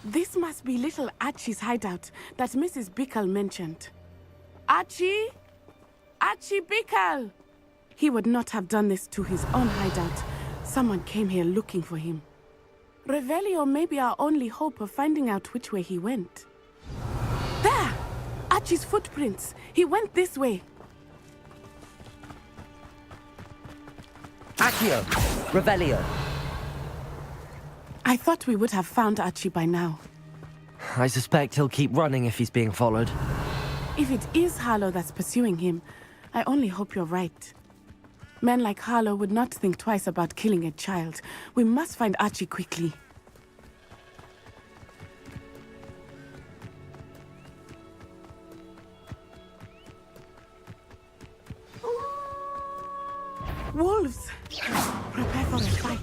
This must be little Archie's hideout that Mrs. Bickle mentioned. Archie? Archie Bickle! He would not have done this to his own hideout. Someone came here looking for him. Revelio may be our only hope of finding out which way he went. There! Archie's footprints. He went this way. Accio! Revelio! I thought we would have found Archie by now. I suspect he'll keep running if he's being followed. If it is Harlow that's pursuing him, I only hope you're right. Men like Harlow would not think twice about killing a child. We must find Archie quickly. Wolves! Prepare for a fight.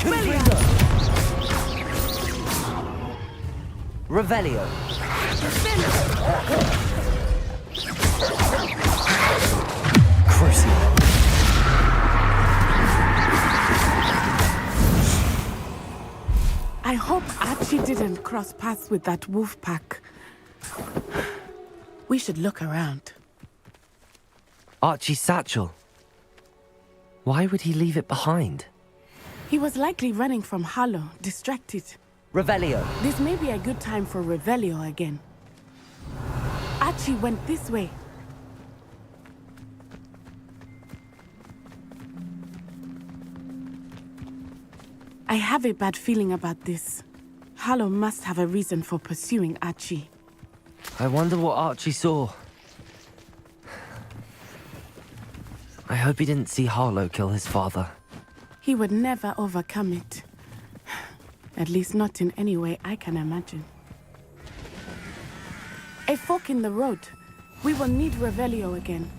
Confringo! Revelio! Crucio! I hope Archie didn't cross paths with that wolf pack. We should look around. Archie's satchel. Why would he leave it behind? He was likely running from Harlow, distracted. Revelio. This may be a good time for Revelio again. Archie went this way. I have a bad feeling about this. Harlow must have a reason for pursuing Archie. I wonder what Archie saw. I hope he didn't see Harlow kill his father. He would never overcome it. At least not in any way I can imagine. A fork in the road. We will need Revelio again.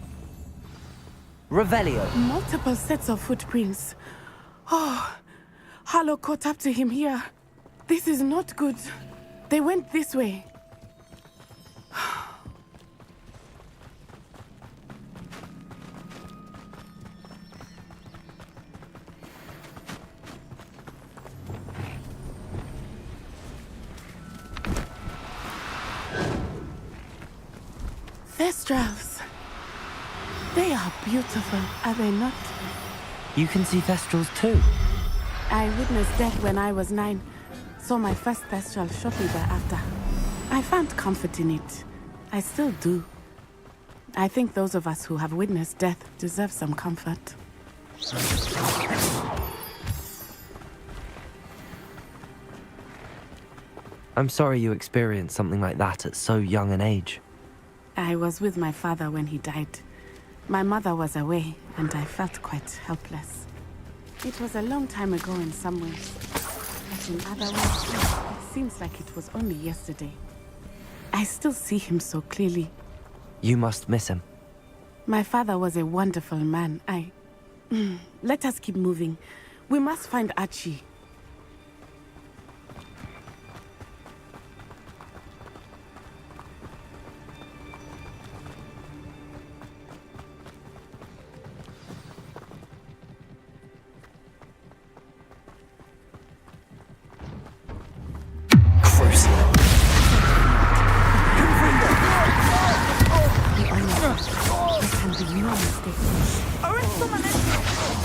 Revelio. Multiple sets of footprints. Oh, Harlow caught up to him here. This is not good. They went this way. Thestrals. They are beautiful, are they not? You can see Thestrals too. I witnessed death when I was 9. Saw my first Thestral shortly thereafter. I found comfort in it. I still do. I think those of us who have witnessed death deserve some comfort. I'm sorry you experienced something like that at so young an age. I was with my father when he died. My mother was away, and I felt quite helpless. It was a long time ago in some ways, but in other ways, it seems like it was only yesterday. I still see him so clearly. You must miss him. My father was a wonderful man. Let us keep moving. We must find Archie.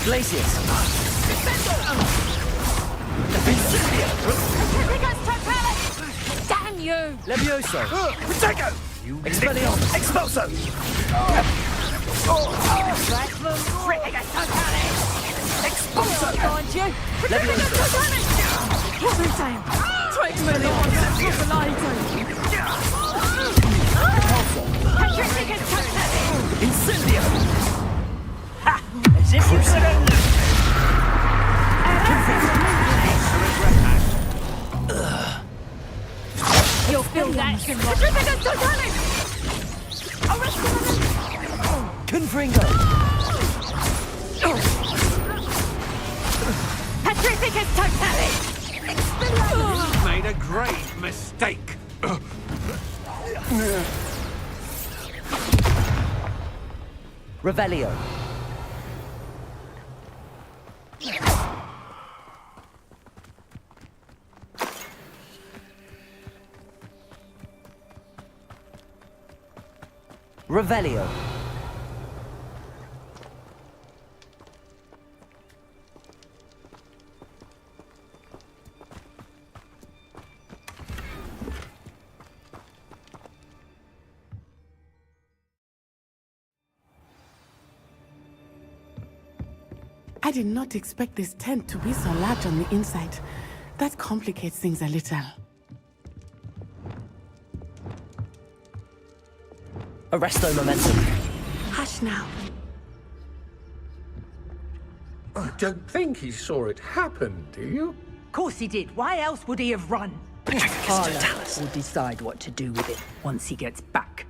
Glacius! Damn you! Levioso! Protego! Expelliarmus! Expulso! Expulso! Behind you! Levioso! What's his name? Expelliarmus! Incendio! Ha! As if you could have You'll feel that! Confringo! Petrificus totalis! You've made a grave mistake. Revelio. Revelio. I did not expect this tent to be so large on the inside. That complicates things a little. Arresto momentum. Hush now. I don't think he saw it happen, do you? Of course he did. Why else would he have run? Harlow will decide what to do with it once he gets back.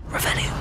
Revelio.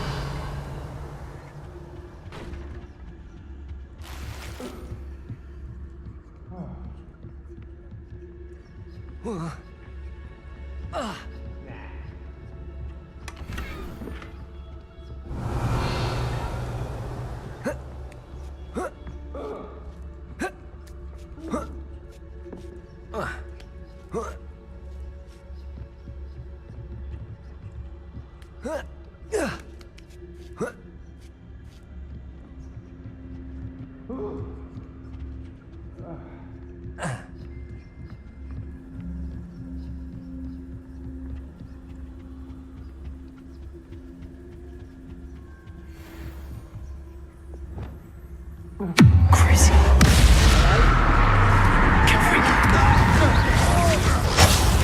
Crazy.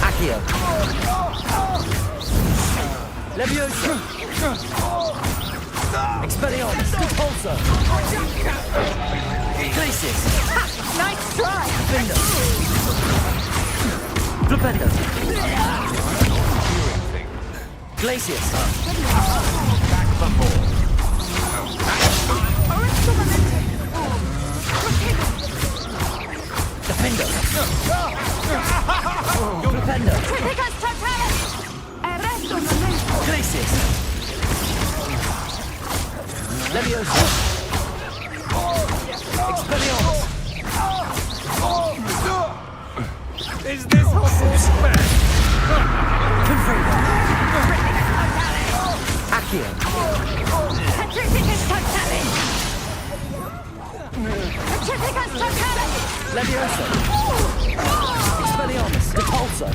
Accio. Leviosa. Expelliarmus. Repulsor. Glacius. Nice try! Defender. Flipendo. Glacius. Back for more. Defender. Flipendo. Criticus totalis! Arresto momento! Glacius. Leviosa. Expelliarmus. Is this horse's best? Confringo. Accio. Criticus totalis! Criticus totalis! Leviosa. Expelliarmus. Repulsor.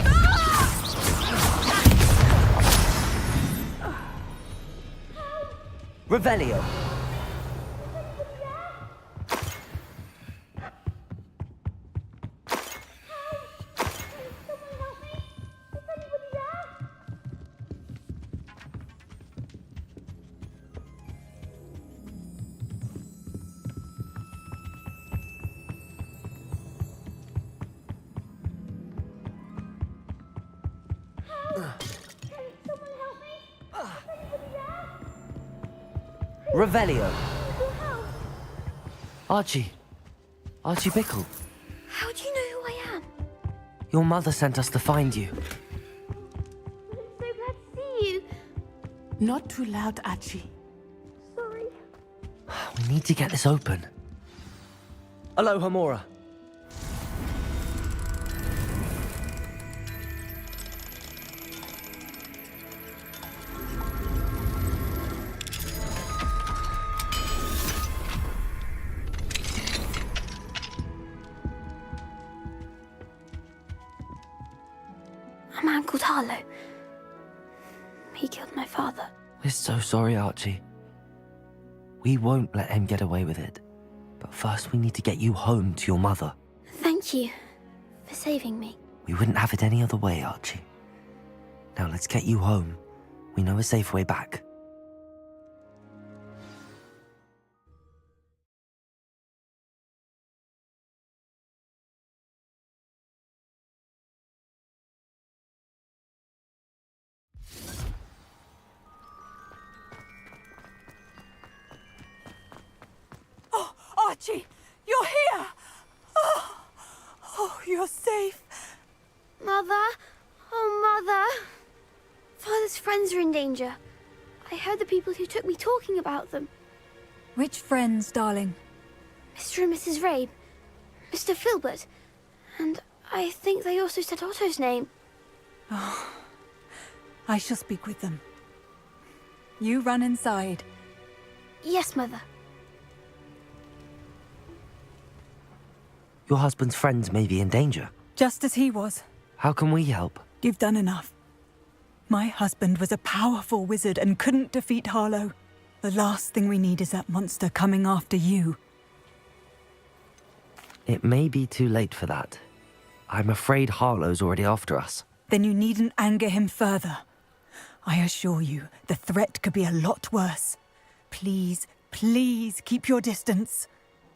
Revelio. Revelio. Archie. Archie Bickle. How do you know who I am? Your mother sent us to find you. I'm so glad to see you. Not too loud, Archie. Sorry. We need to get this open. Aloha, Mora. A man called Harlow. He killed my father. We're so sorry, Archie. We won't let him get away with it. But first we need to get you home to your mother. Thank you for saving me. We wouldn't have it any other way, Archie. Now let's get you home. We know a safe way back. Archie, you're here! Oh, you're safe. Mother? Oh, Mother. Father's friends are in danger. I heard the people who took me talking about them. Which friends, darling? Mr. and Mrs. Rabe, Mr. Filbert, and I think they also said Otto's name. Oh, I shall speak with them. You run inside. Yes, Mother. Your husband's friends may be in danger. Just as he was. How can we help? You've done enough. My husband was a powerful wizard and couldn't defeat Harlow. The last thing we need is that monster coming after you. It may be too late for that. I'm afraid Harlow's already after us. Then you needn't anger him further. I assure you, the threat could be a lot worse. Please, please keep your distance.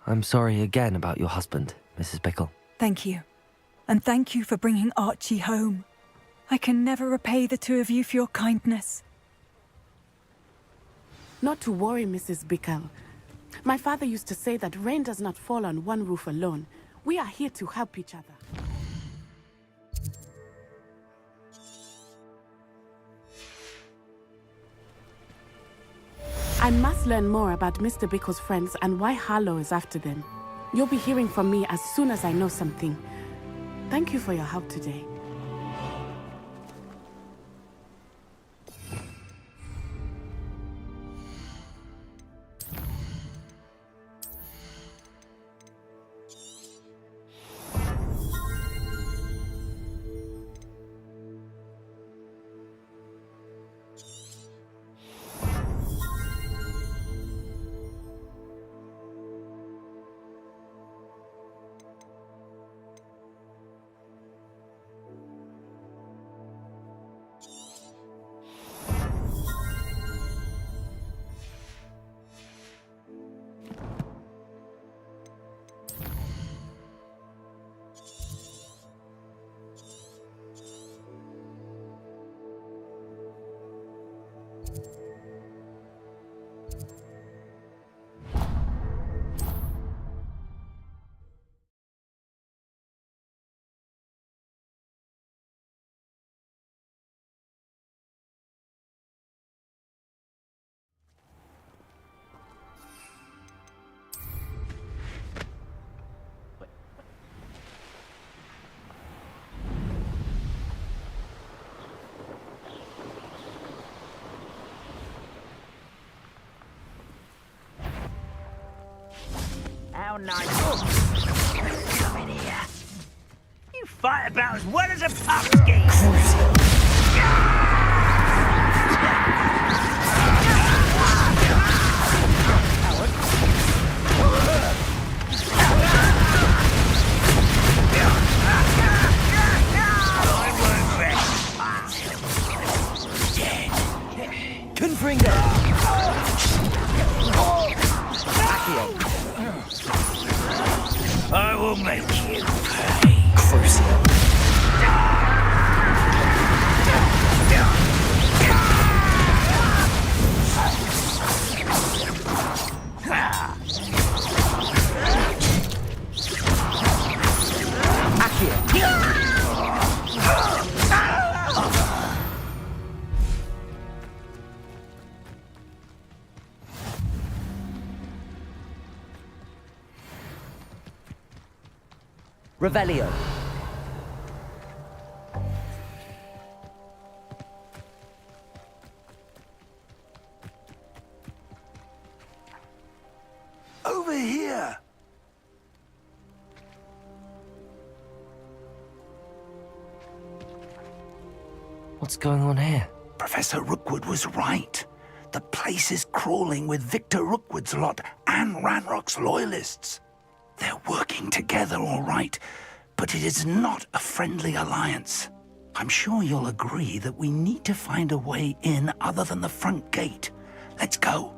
I'm sorry again about your husband, Mrs. Bickle. Thank you. And thank you for bringing Archie home. I can never repay the two of you for your kindness. Not to worry, Mrs. Bickle. My father used to say that rain does not fall on one roof alone. We are here to help each other. I must learn more about Mr. Bickle's friends and why Harlow is after them. You'll be hearing from me as soon as I know something. Thank you for your help today. How nice. Come in here. You fight about as well as a pumpkin. Confringo! I will make you pay. Crucio. Revelio. Over here! What's going on here? Professor Rookwood was right. The place is crawling with Victor Rookwood's lot and Ranrock's loyalists. They're working together, all right, but it is not a friendly alliance. I'm sure you'll agree that we need to find a way in other than the front gate. Let's go.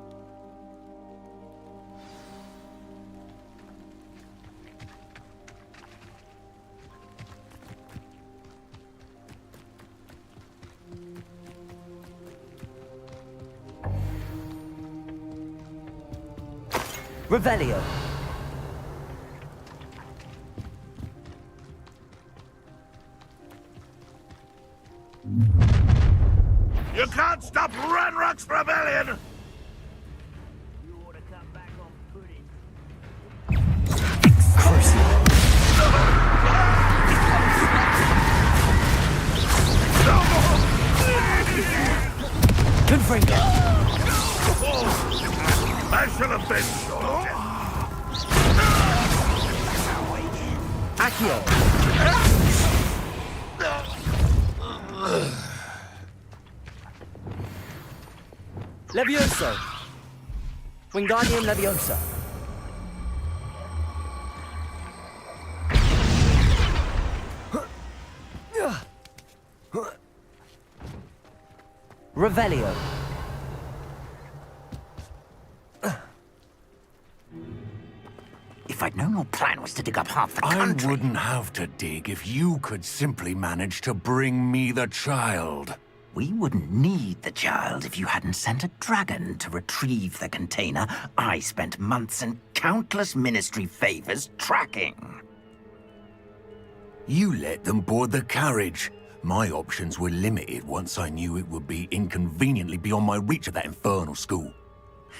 Revelio. You can't stop Ranrock's rebellion! You ought to come back on footing. Confringo. I should have been short. Accio. Levioso. Wingardium Leviosa. Revelio. If I'd known your plan was to dig up half the country... I wouldn't have to dig if you could simply manage to bring me the child. We wouldn't need the child if you hadn't sent a dragon to retrieve the container I spent months and countless ministry favors tracking. You let them board the carriage. My options were limited once I knew it would be inconveniently beyond my reach at that infernal school.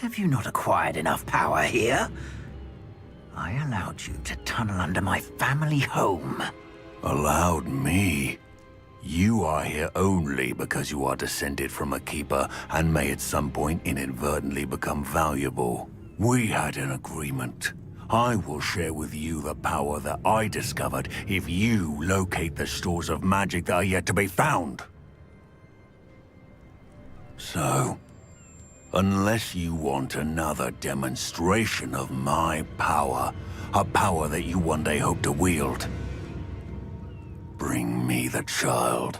Have you not acquired enough power here? I allowed you to tunnel under my family home. Allowed me? You are here only because you are descended from a keeper and may at some point inadvertently become valuable. We had an agreement. I will share with you the power that I discovered if you locate the stores of magic that are yet to be found. So, unless you want another demonstration of my power, a power that you one day hope to wield, bring me the child.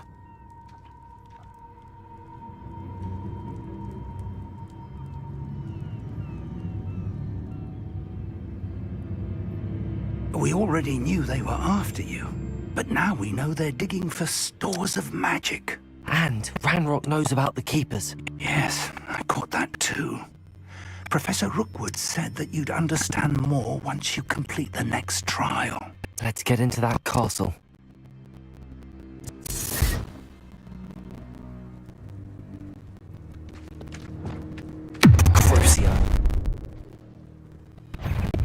We already knew they were after you, but now we know they're digging for stores of magic. And Ranrock knows about the Keepers. Yes, I caught that too. Professor Rookwood said that you'd understand more once you complete the next trial. Let's get into that castle.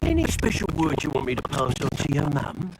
Any special word you want me to pass on to your mum?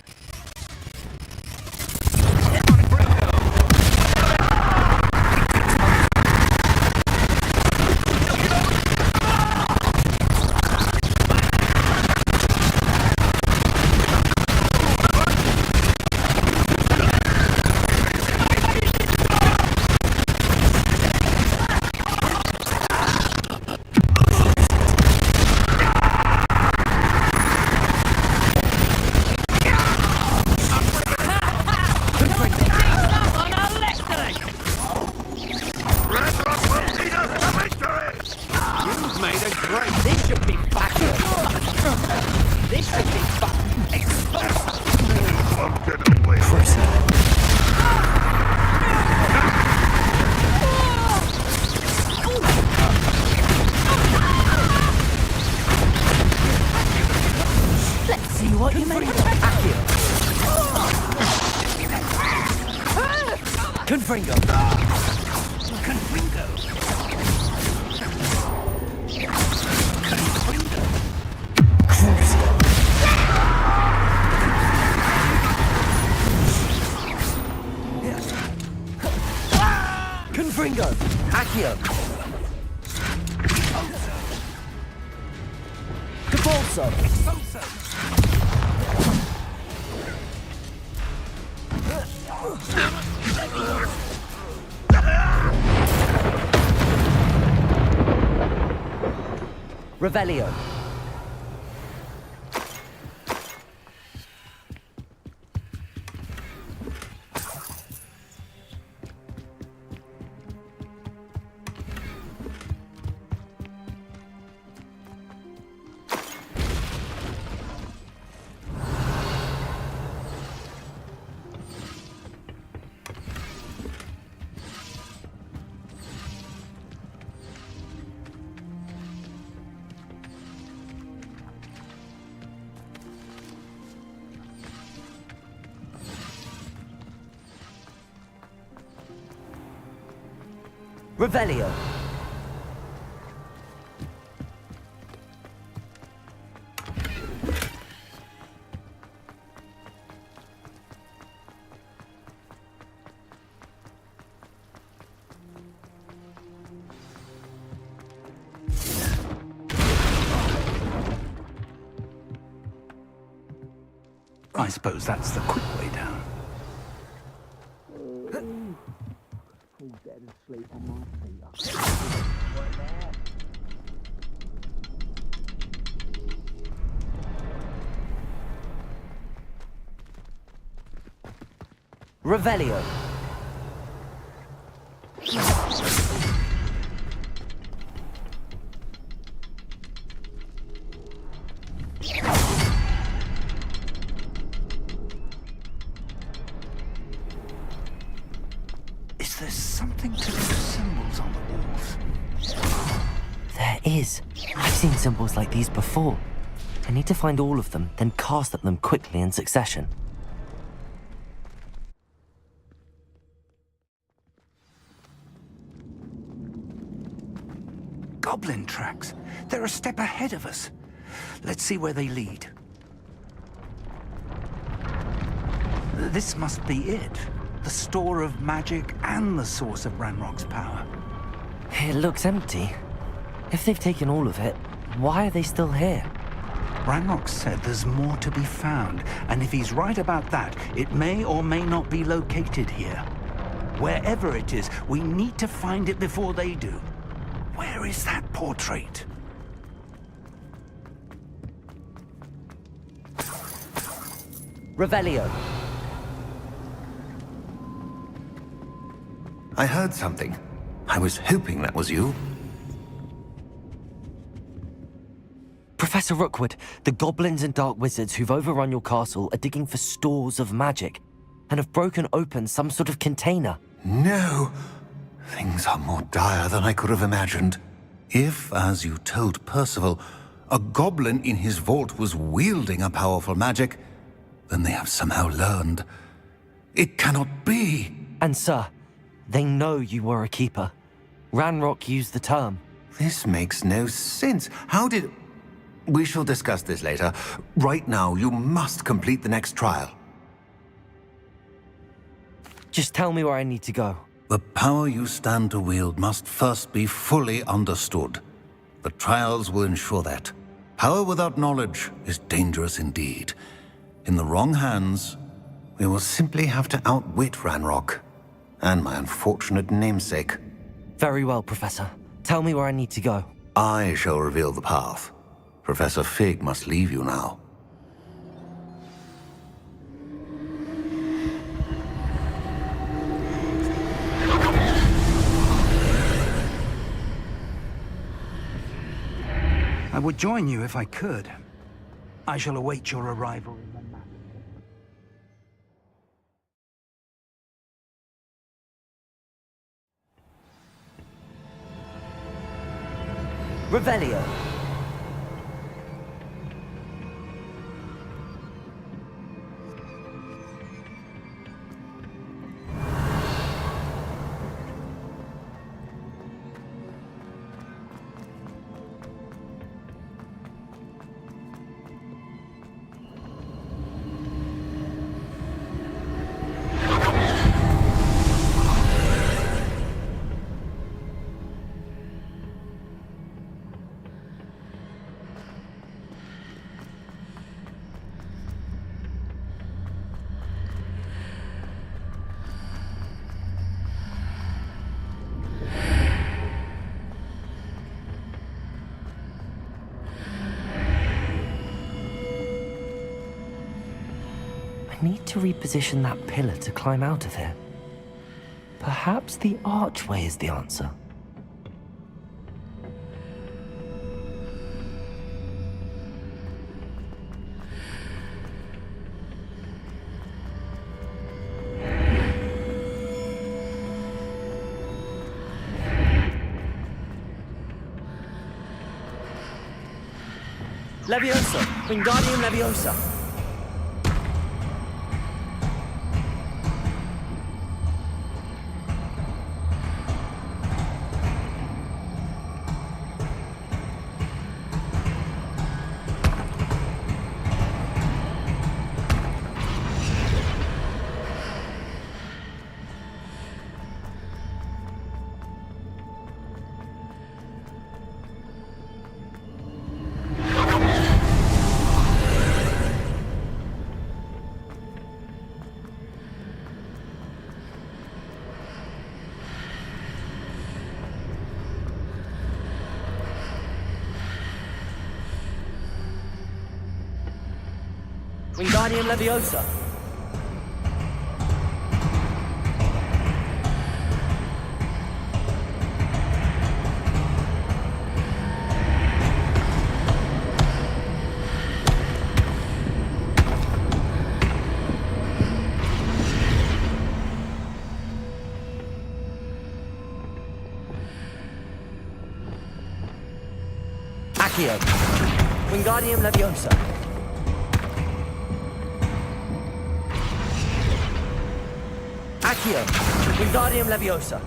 Revelio. Revelio. I suppose that's the quick way down. Revelio. Is there something to those symbols on the walls? There is. I've seen symbols like these before. I need to find all of them, then cast at them quickly in succession. Goblin tracks. They're a step ahead of us. Let's see where they lead. This must be it. The store of magic and the source of Ranrock's power. It looks empty. If they've taken all of it, why are they still here? Ranrock said there's more to be found, and if he's right about that, it may or may not be located here. Wherever it is, we need to find it before they do. Where is that portrait? Revelio. I heard something. I was hoping that was you. Professor Rookwood, the goblins and dark wizards who've overrun your castle are digging for stores of magic and have broken open some sort of container. No! Things are more dire than I could have imagined. If, as you told Percival, a goblin in his vault was wielding a powerful magic, then they have somehow learned. It cannot be! And sir, they know you were a keeper. Ranrock used the term. This makes no sense. How did... We shall discuss this later. Right now, you must complete the next trial. Just tell me where I need to go. The power you stand to wield must first be fully understood. The trials will ensure that. Power without knowledge is dangerous indeed. In the wrong hands, we will simply have to outwit Ranrock and my unfortunate namesake. Very well, Professor. Tell me where I need to go. I shall reveal the path. Professor Fig must leave you now. I would join you if I could. I shall await your arrival in the map. Revelio. I need to reposition that pillar to climb out of here. Perhaps the archway is the answer. Leviosa! Wingardium Leviosa! Wingardium Leviosa. Accio. Wingardium Leviosa. Accio. Wingardium Leviosa.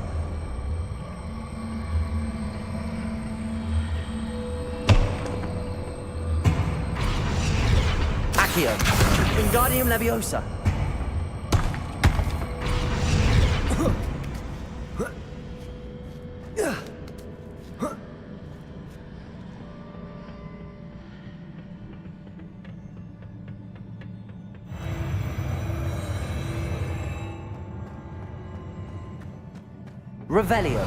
Accio. Wingardium Leviosa. Revelio.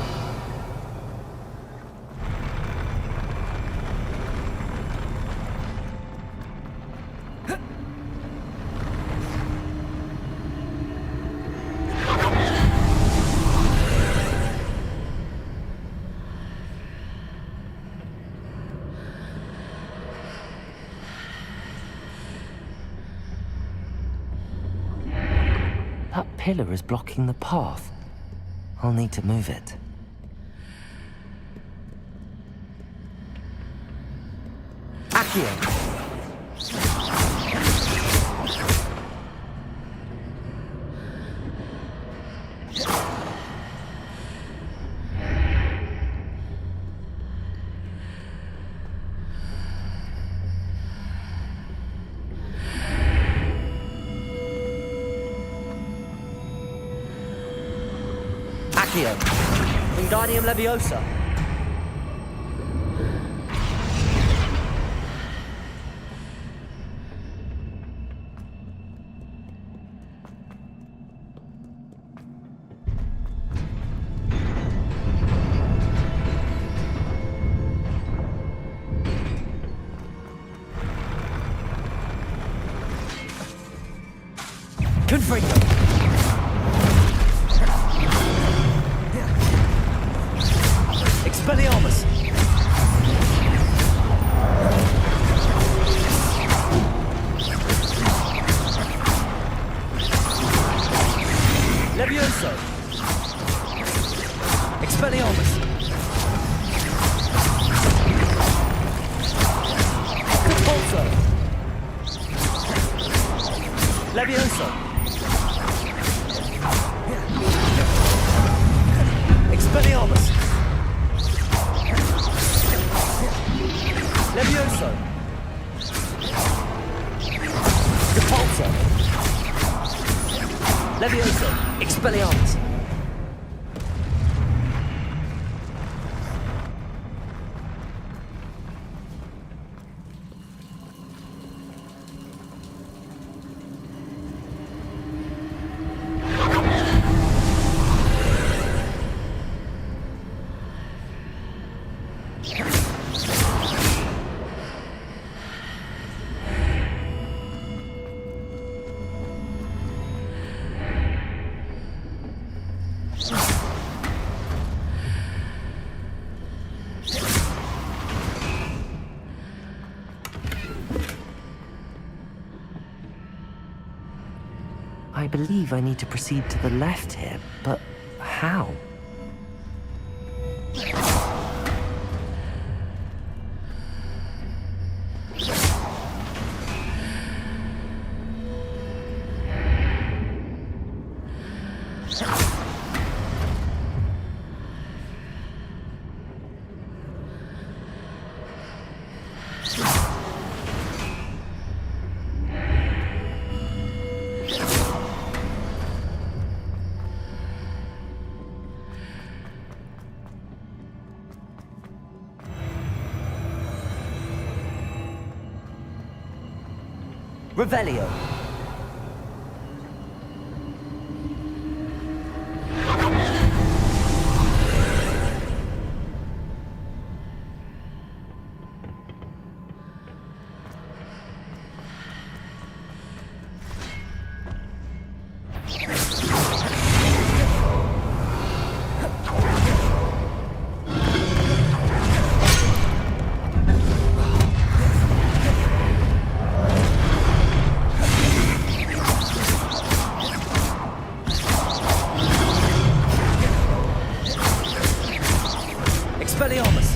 That pillar is blocking the path. I'll need to move it. Accio! Accio! Wingardium Leviosa! Confringo! Expelliarmus! Levioso! Expelliarmus! Repulso! Levioso! Expelliarmus! Levioso! Repulso! Levioso! Expelliarmus! I believe I need to proceed to the left here, but how? Revelio. Expelliarmus!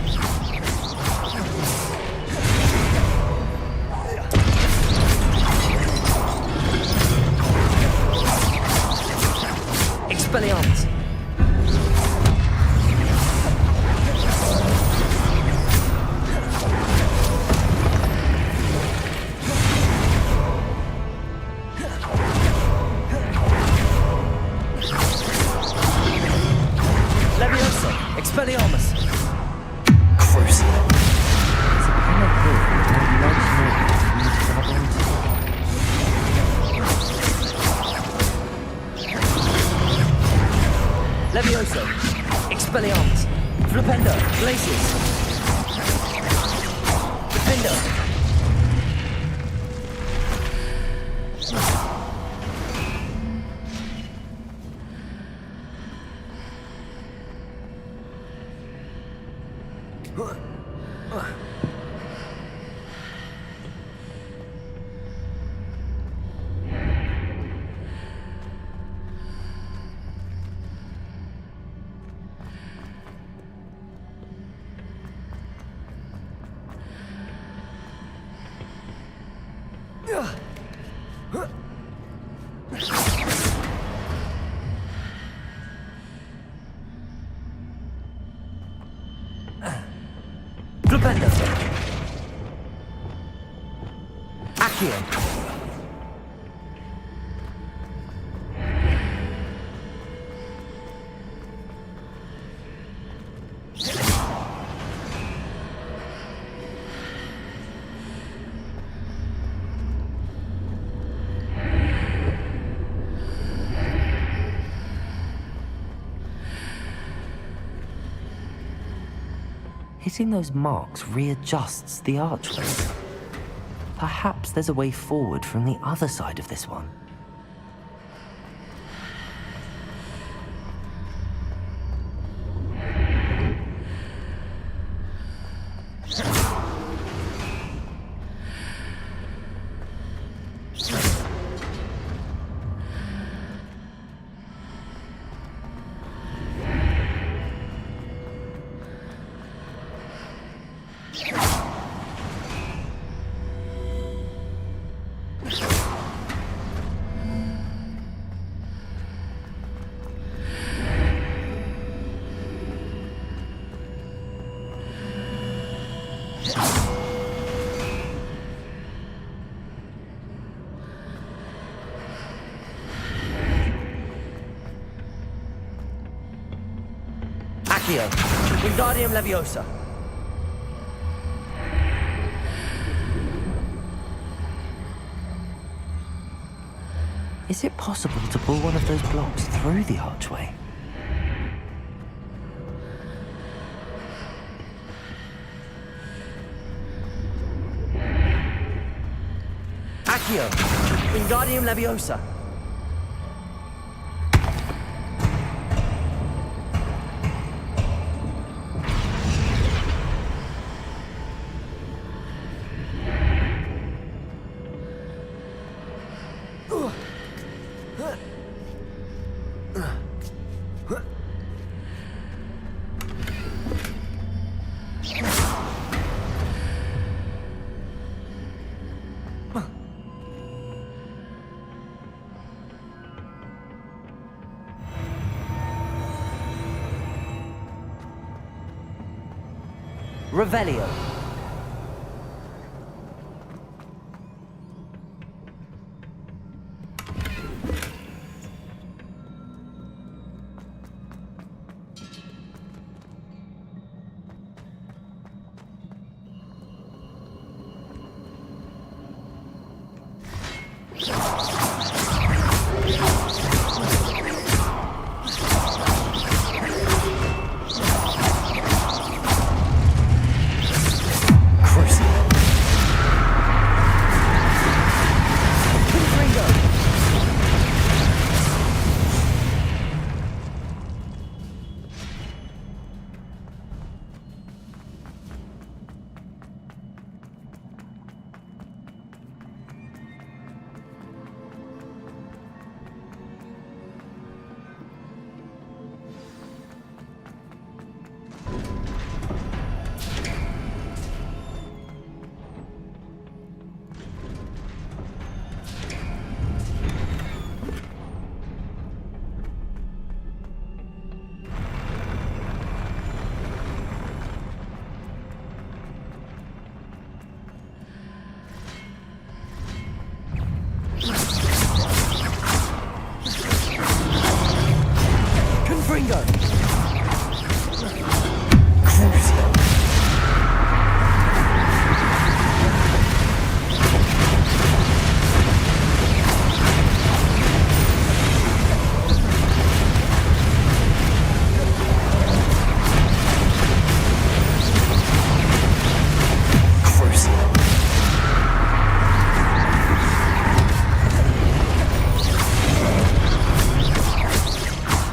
Expelliarmus! Levioso! Expelliarmus! Crucial. It's a kind of book that I love to know. Levioso! Expelliarmus! Flipendo! Glacius! Defender! Flipendo! Accio! Hitting those marks readjusts the archway. Perhaps there's a way forward from the other side of this one. Accio! Wingardium Leviosa! Is it possible to pull one of those blocks through the archway? Accio! Wingardium Leviosa! Revelio.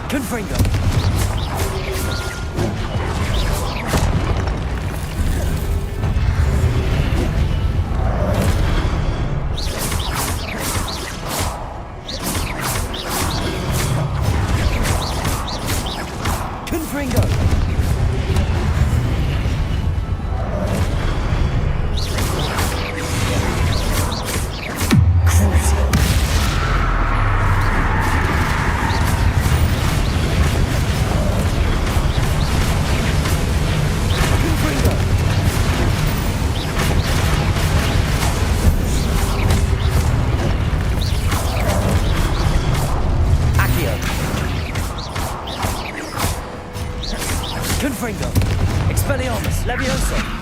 Confringo! Confringo! Expelliarmus! Levioso!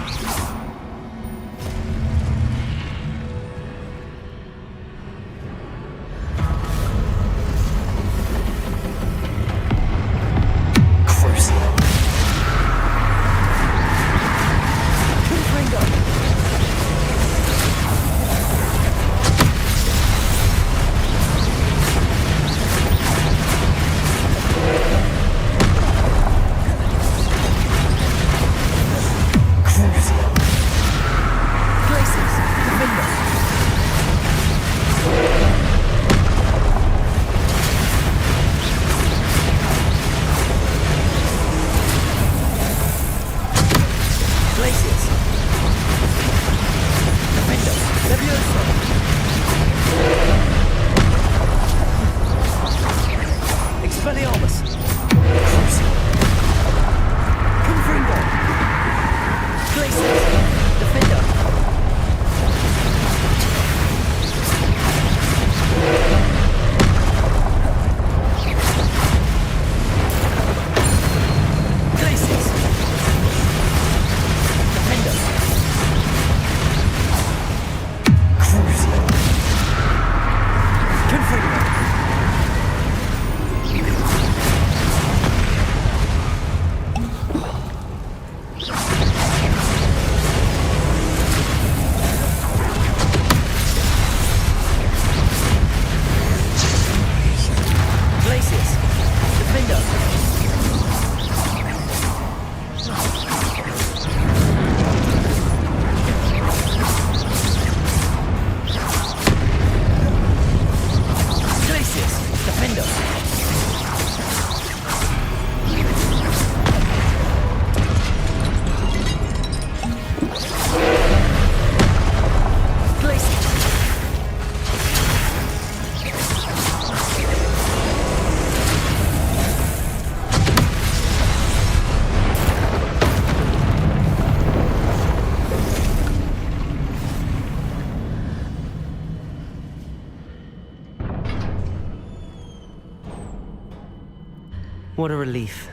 What a relief.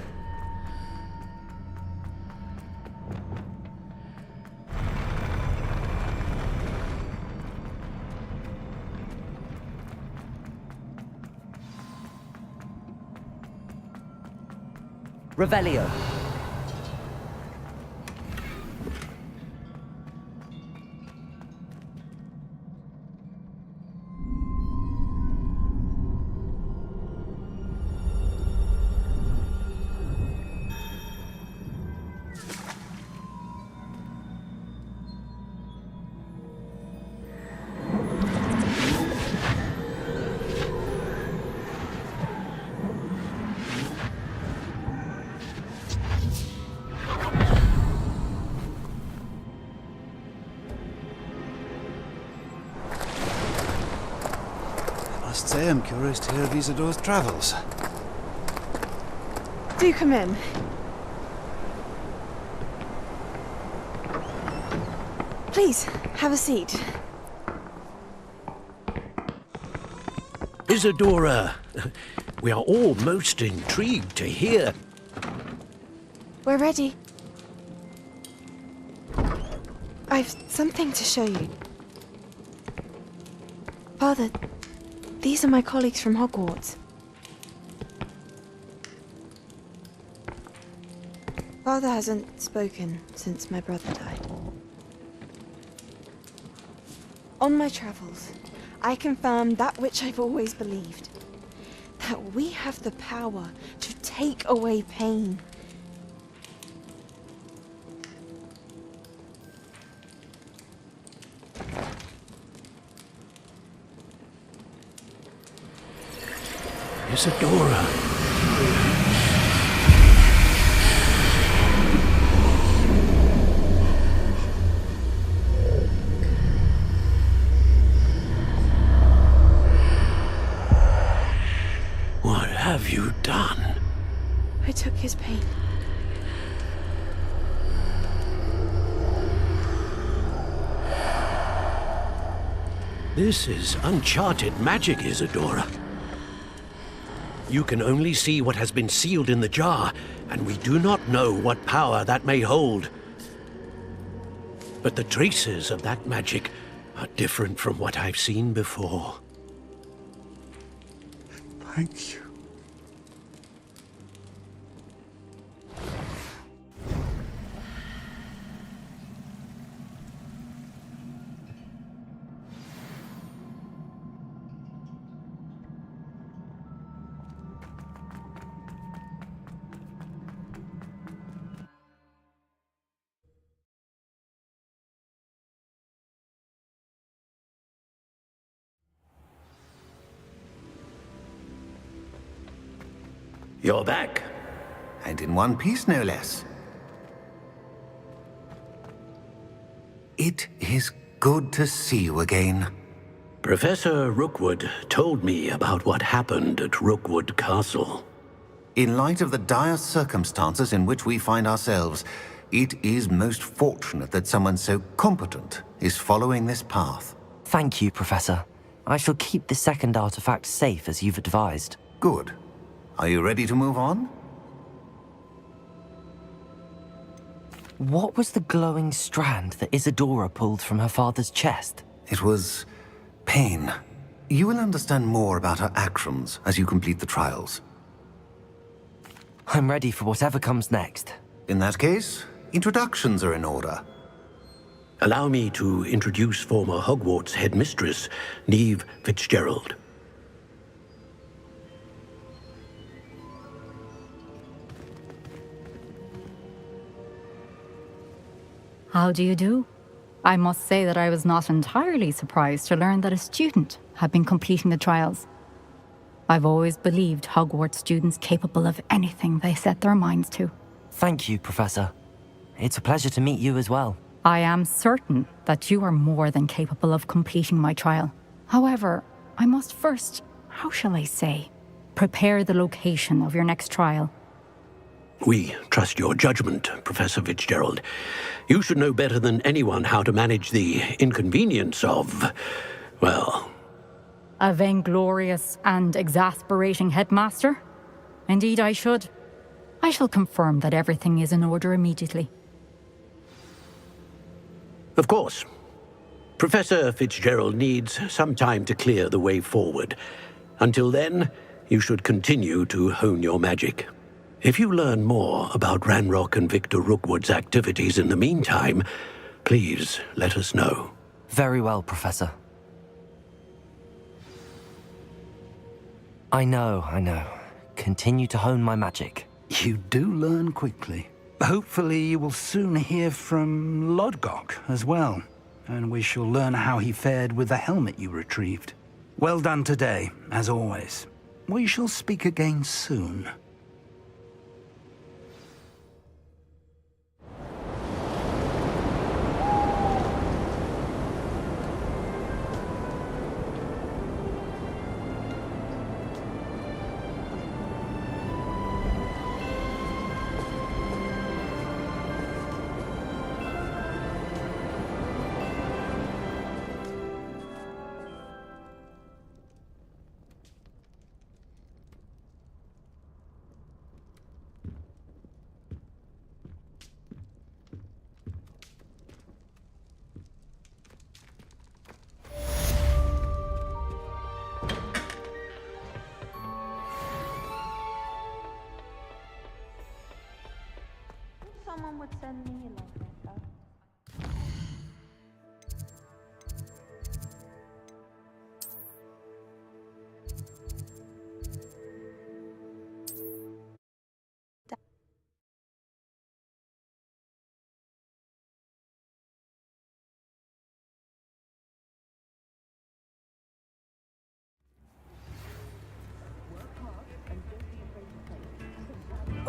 Revelio. Must say I'm curious to hear of Isadore's travels. Do come in. Please, have a seat. Isadora, we are all most intrigued to hear. We're ready. I've something to show you. Father, these are my colleagues from Hogwarts. Father hasn't spoken since my brother died. On my travels, I confirmed that which I've always believed. that we have the power to take away pain. Isadora. What have you done? I took his pain. This is uncharted magic, Isadora. You can only see what has been sealed in the jar, and we do not know what power that may hold. But the traces of that magic are different from what I've seen before. Thank you. You're back. And in one piece, no less. It is good to see you again. Professor Rookwood told me about what happened at Rookwood Castle. In light of the dire circumstances in which we find ourselves, it is most fortunate that someone so competent is following this path. Thank you, Professor. I shall keep the second artifact safe as you've advised. Good. Are you ready to move on? What was the glowing strand that Isadora pulled from her father's chest? It was pain. You will understand more about her actions as you complete the trials. I'm ready for whatever comes next. In that case, introductions are in order. Allow me to introduce former Hogwarts headmistress, Neve Fitzgerald. How do you do? I must say that I was not entirely surprised to learn that a student had been completing the trials. I've always believed Hogwarts students capable of anything they set their minds to. Thank you, Professor. It's a pleasure to meet you as well. I am certain that you are more than capable of completing my trial. However, I must first, how shall I say, prepare the location of your next trial. We trust your judgment, Professor Fitzgerald. You should know better than anyone how to manage the inconvenience of, well... A vainglorious and exasperating headmaster? Indeed I should. I shall confirm that everything is in order immediately. Of course. Professor Fitzgerald needs some time to clear the way forward. Until then, you should continue to hone your magic. If you learn more about Ranrock and Victor Rookwood's activities in the meantime, please let us know. Very well, Professor. I know. Continue to hone my magic. You do learn quickly. Hopefully you will soon hear from Lodgok as well, and we shall learn how he fared with the helmet you retrieved. Well done today, as always. We shall speak again soon. Someone would send me a love letter.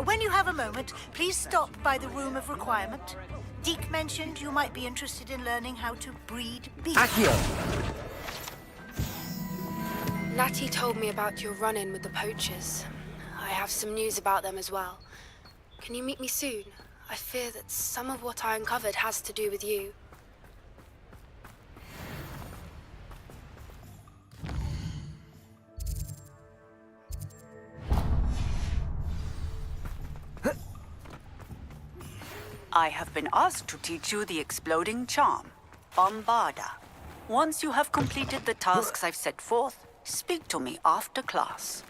When you have a moment, please stop by the Room of Requirement. Deke mentioned you might be interested in learning how to breed bees. Natty told me about your run-in with the poachers. I have some news about them as well. Can you meet me soon? I fear that some of what I uncovered has to do with you. I have been asked to teach you the exploding charm, Bombarda. Once you have completed the tasks I've set forth, speak to me after class.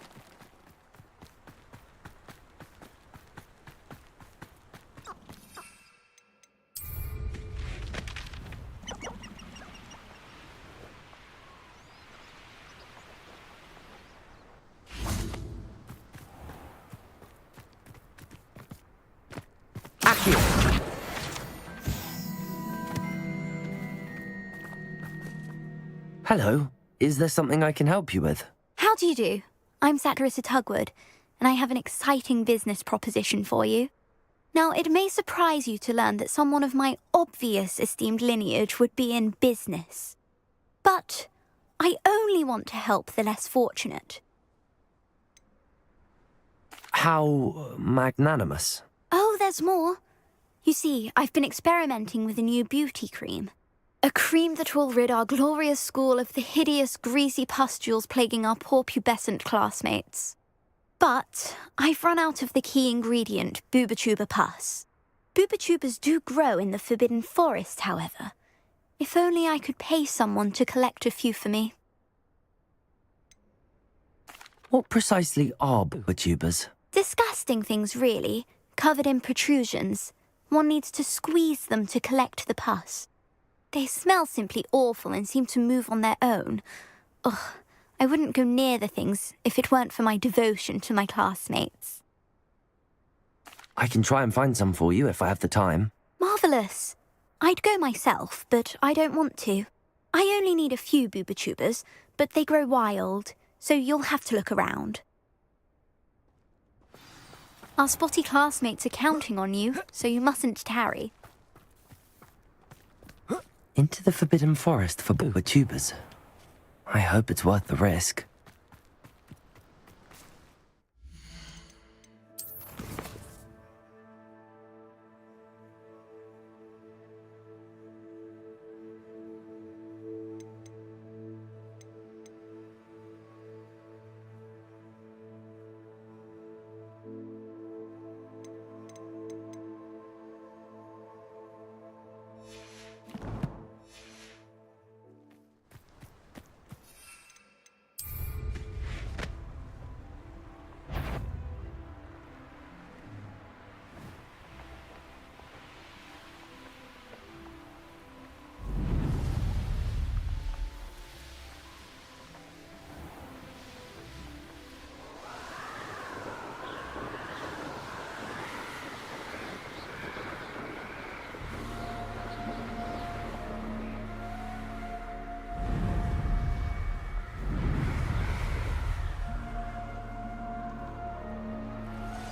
Hello. Is there something I can help you with? How do you do? I'm Satirissa Tugwood, and I have an exciting business proposition for you. Now, it may surprise you to learn that someone of my obvious esteemed lineage would be in business. But I only want to help the less fortunate. How magnanimous. Oh, there's more. You see, I've been experimenting with a new beauty cream. A cream that will rid our glorious school of the hideous, greasy pustules plaguing our poor pubescent classmates. But I've run out of the key ingredient, Booba-tuber pus. Booba-tubers do grow in the Forbidden Forest, however. If only I could pay someone to collect a few for me. What precisely are booba-tubers? Disgusting things, really, covered in protrusions. One needs to squeeze them to collect the pus. They smell simply awful and seem to move on their own. Ugh, I wouldn't go near the things if it weren't for my devotion to my classmates. I can try and find some for you if I have the time. Marvellous. I'd go myself, but I don't want to. I only need a few booba-tubers, but they grow wild, so you'll have to look around. Our spotty classmates are counting on you, so you mustn't tarry. Into the Forbidden Forest for booba-tubers. I hope it's worth the risk.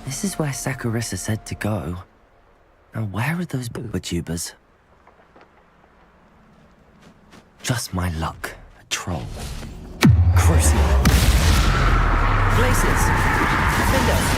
This is where Satirissa said to go. Now where are those booba-tubers? Just my luck. A troll. Crucible. Places. Defender.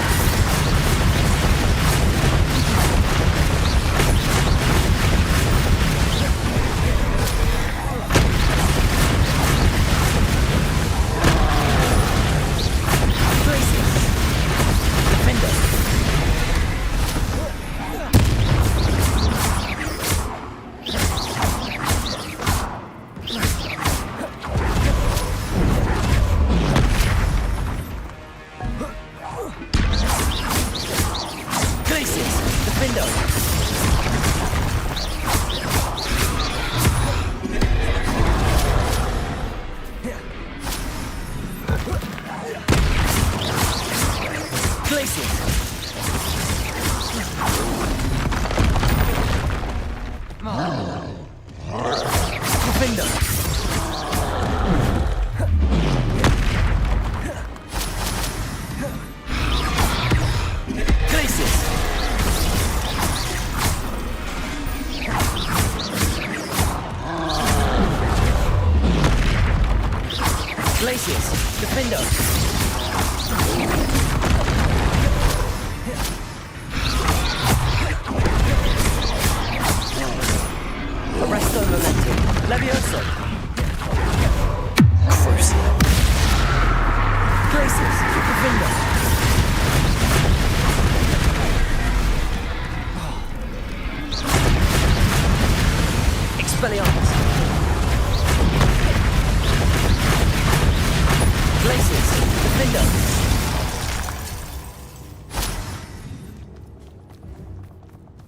Places.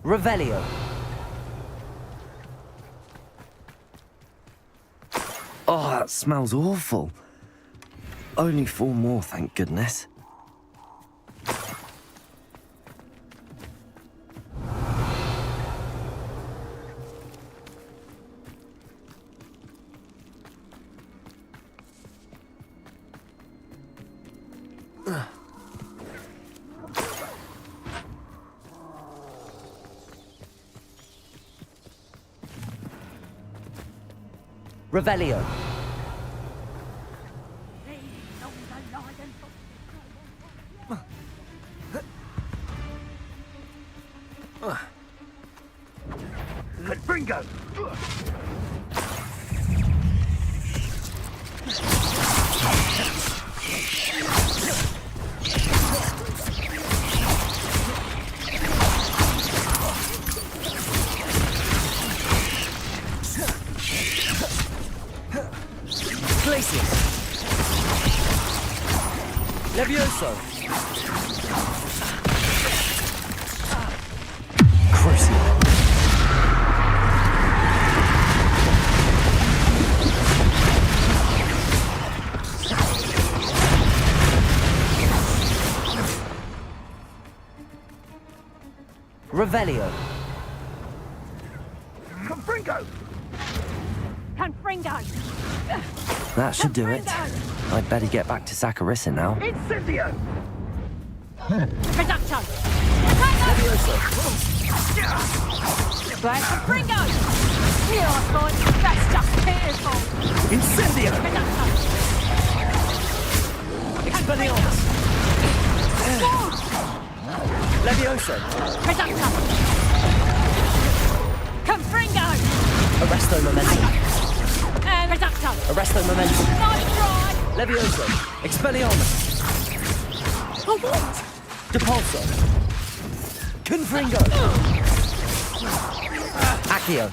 Revelio. Oh, that smells awful. Only 4 more, thank goodness. Revelio. Bringo! Glacius. Levioso. Crucial. Revelio. Confringo! Confringo! That should do it. I'd better get back to Saccharissa now. Incendio! Reducto! Levioso. Where's Confringo? Your thoughts, that's just pitiful! Incendio! Reducto! Expelliarmus. Levioso. Reducto! Confringo! Arresto momentum. And Reducto! Arresto momentum. Nice try! Levioso. Expelliarmus. Oh, what? Depulso. Confringo. Accio.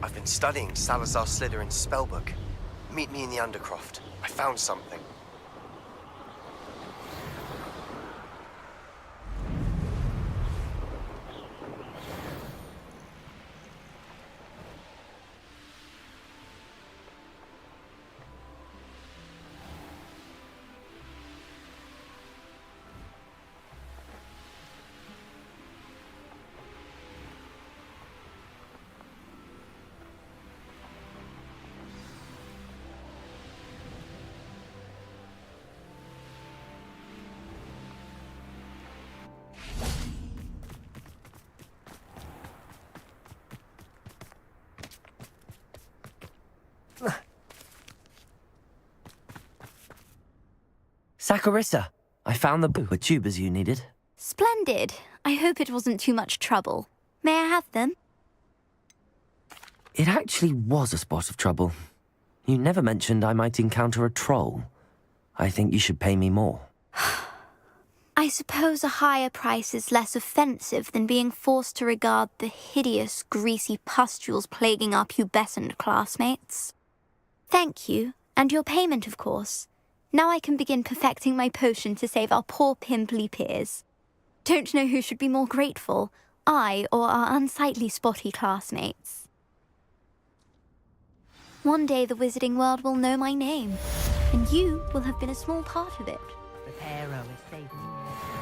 I've been studying Salazar Slytherin's spellbook. Meet me in the Undercroft. I found something. Saccharissa, I found the tubers you needed. Splendid. I hope it wasn't too much trouble. May I have them? It actually was a spot of trouble. You never mentioned I might encounter a troll. I think you should pay me more. I suppose a higher price is less offensive than being forced to regard the hideous, greasy pustules plaguing our pubescent classmates. Thank you, and your payment, of course. Now I can begin perfecting my potion to save our poor pimply peers. Don't know who should be more grateful, I or our unsightly spotty classmates. One day the wizarding world will know my name, and you will have been a small part of it. The Pharaoh is saving you.